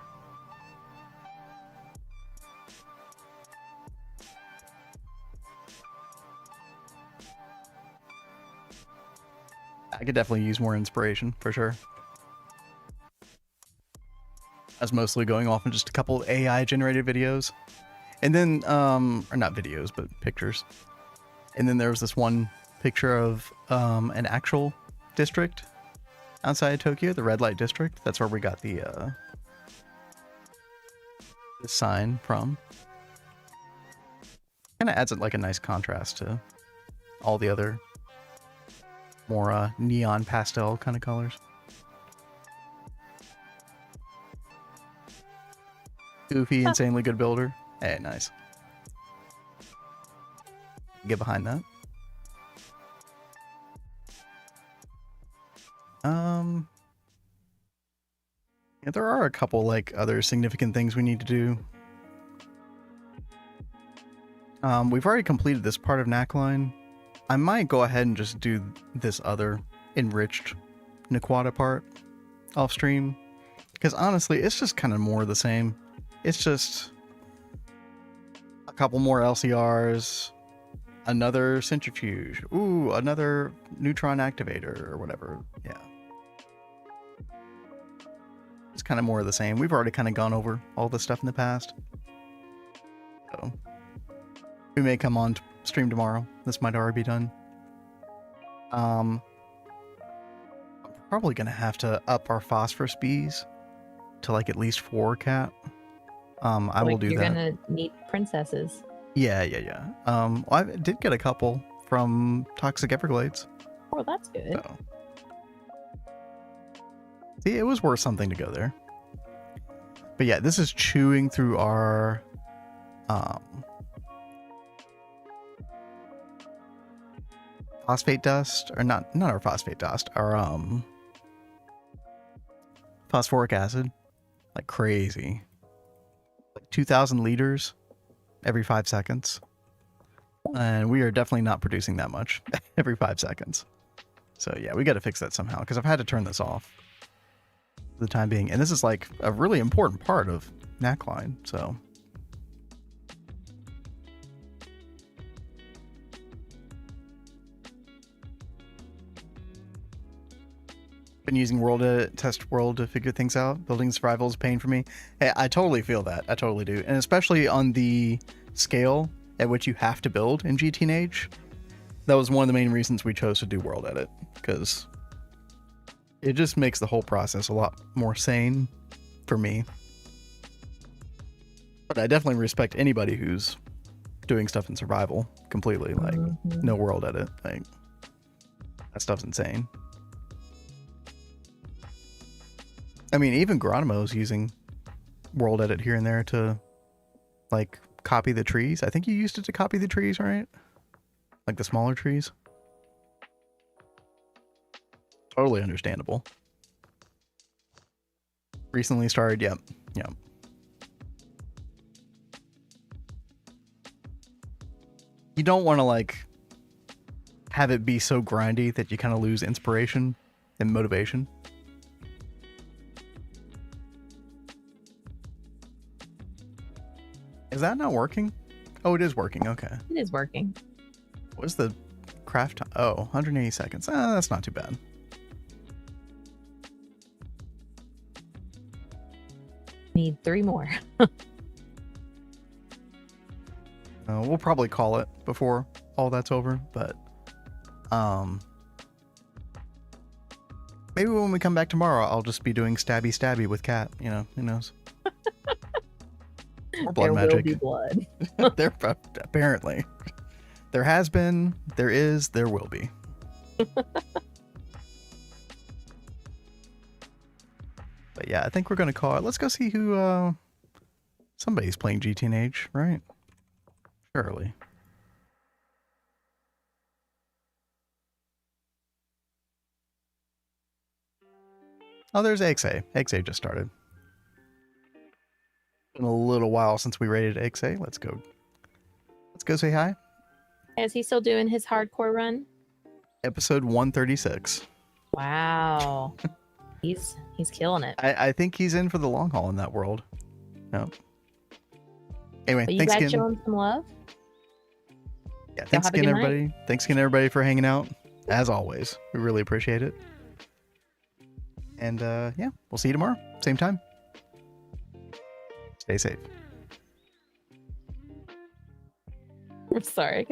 I could definitely use more inspiration for sure. I was mostly going off in just a couple of AI generated videos. And then, or not videos, but pictures. And then there was this one picture of an actual district outside of Tokyo, the red light district. That's where we got the sign from. Kind of adds it like a nice contrast to all the other more neon pastel kind of colors. Goofy, insanely good builder. Hey, nice. Get behind that. Yeah, there are a couple like other significant things we need to do. We've already completed this part of Knackline. I might go ahead and just do this other enriched Naquata part off stream, because honestly, it's just kind of more of the same. It's just a couple more LCRs, another centrifuge, ooh, another neutron activator or whatever. Yeah. It's kind of more of the same. We've already kind of gone over all this stuff in the past. So we may come on stream tomorrow. This might already be done. I'm probably going to have to up our phosphorus bees to like at least 4 cat. I will do that. You're gonna need princesses. Yeah. Well, I did get a couple from Toxic Everglades. Oh, that's good. So. See, it was worth something to go there. But yeah, this is chewing through our phosphate dust, or not our phosphate dust, our phosphoric acid, like crazy. Like 2,000 liters every 5 seconds. And we are definitely not producing that much every 5 seconds. So yeah, we got to fix that somehow because I've had to turn this off for the time being. And this is like a really important part of neckline. So been using World to test World to figure things out. Building survival is pain for me. Hey, I totally feel that. I totally do. And especially on the scale at which you have to build in GTNH. That was one of the main reasons we chose to do World Edit, because it just makes the whole process a lot more sane for me. But I definitely respect anybody who's doing stuff in survival completely, like no World Edit. Like that stuff's insane. I mean, even Geronimo's using World Edit here and there to like copy the trees. I think you used it to copy the trees, right? Like the smaller trees. Totally understandable. Recently started, yep. You don't want to like have it be so grindy that you kind of lose inspiration and motivation. Is that not working? Oh, it is working. Okay. It is working. What's the craft time? Oh, 180 seconds. That's not too bad. Need 3 more. We'll probably call it before all that's over, but maybe when we come back tomorrow, I'll just be doing stabby with Cat. You know, who knows? Or blood There magic. will be blood. There apparently. There has been, there is, there will be. But yeah, I think we're going to call it. Let's go see who, somebody's playing GTNH, right? Surely. Oh, there's XA. XA just started. Been a little while since we rated XA. Let's go say hi. Is he still doing his hardcore run? Episode 136. Wow. he's killing it. I think he's in for the long haul in that world. No. Anyway, But you thanks guys again. show him some love. Yeah, thanks have a again, good night. everybody. Thanks again, everybody, for hanging out. As always, we really appreciate it. And yeah, we'll see you tomorrow, same time. Stay safe. I'm sorry, I kept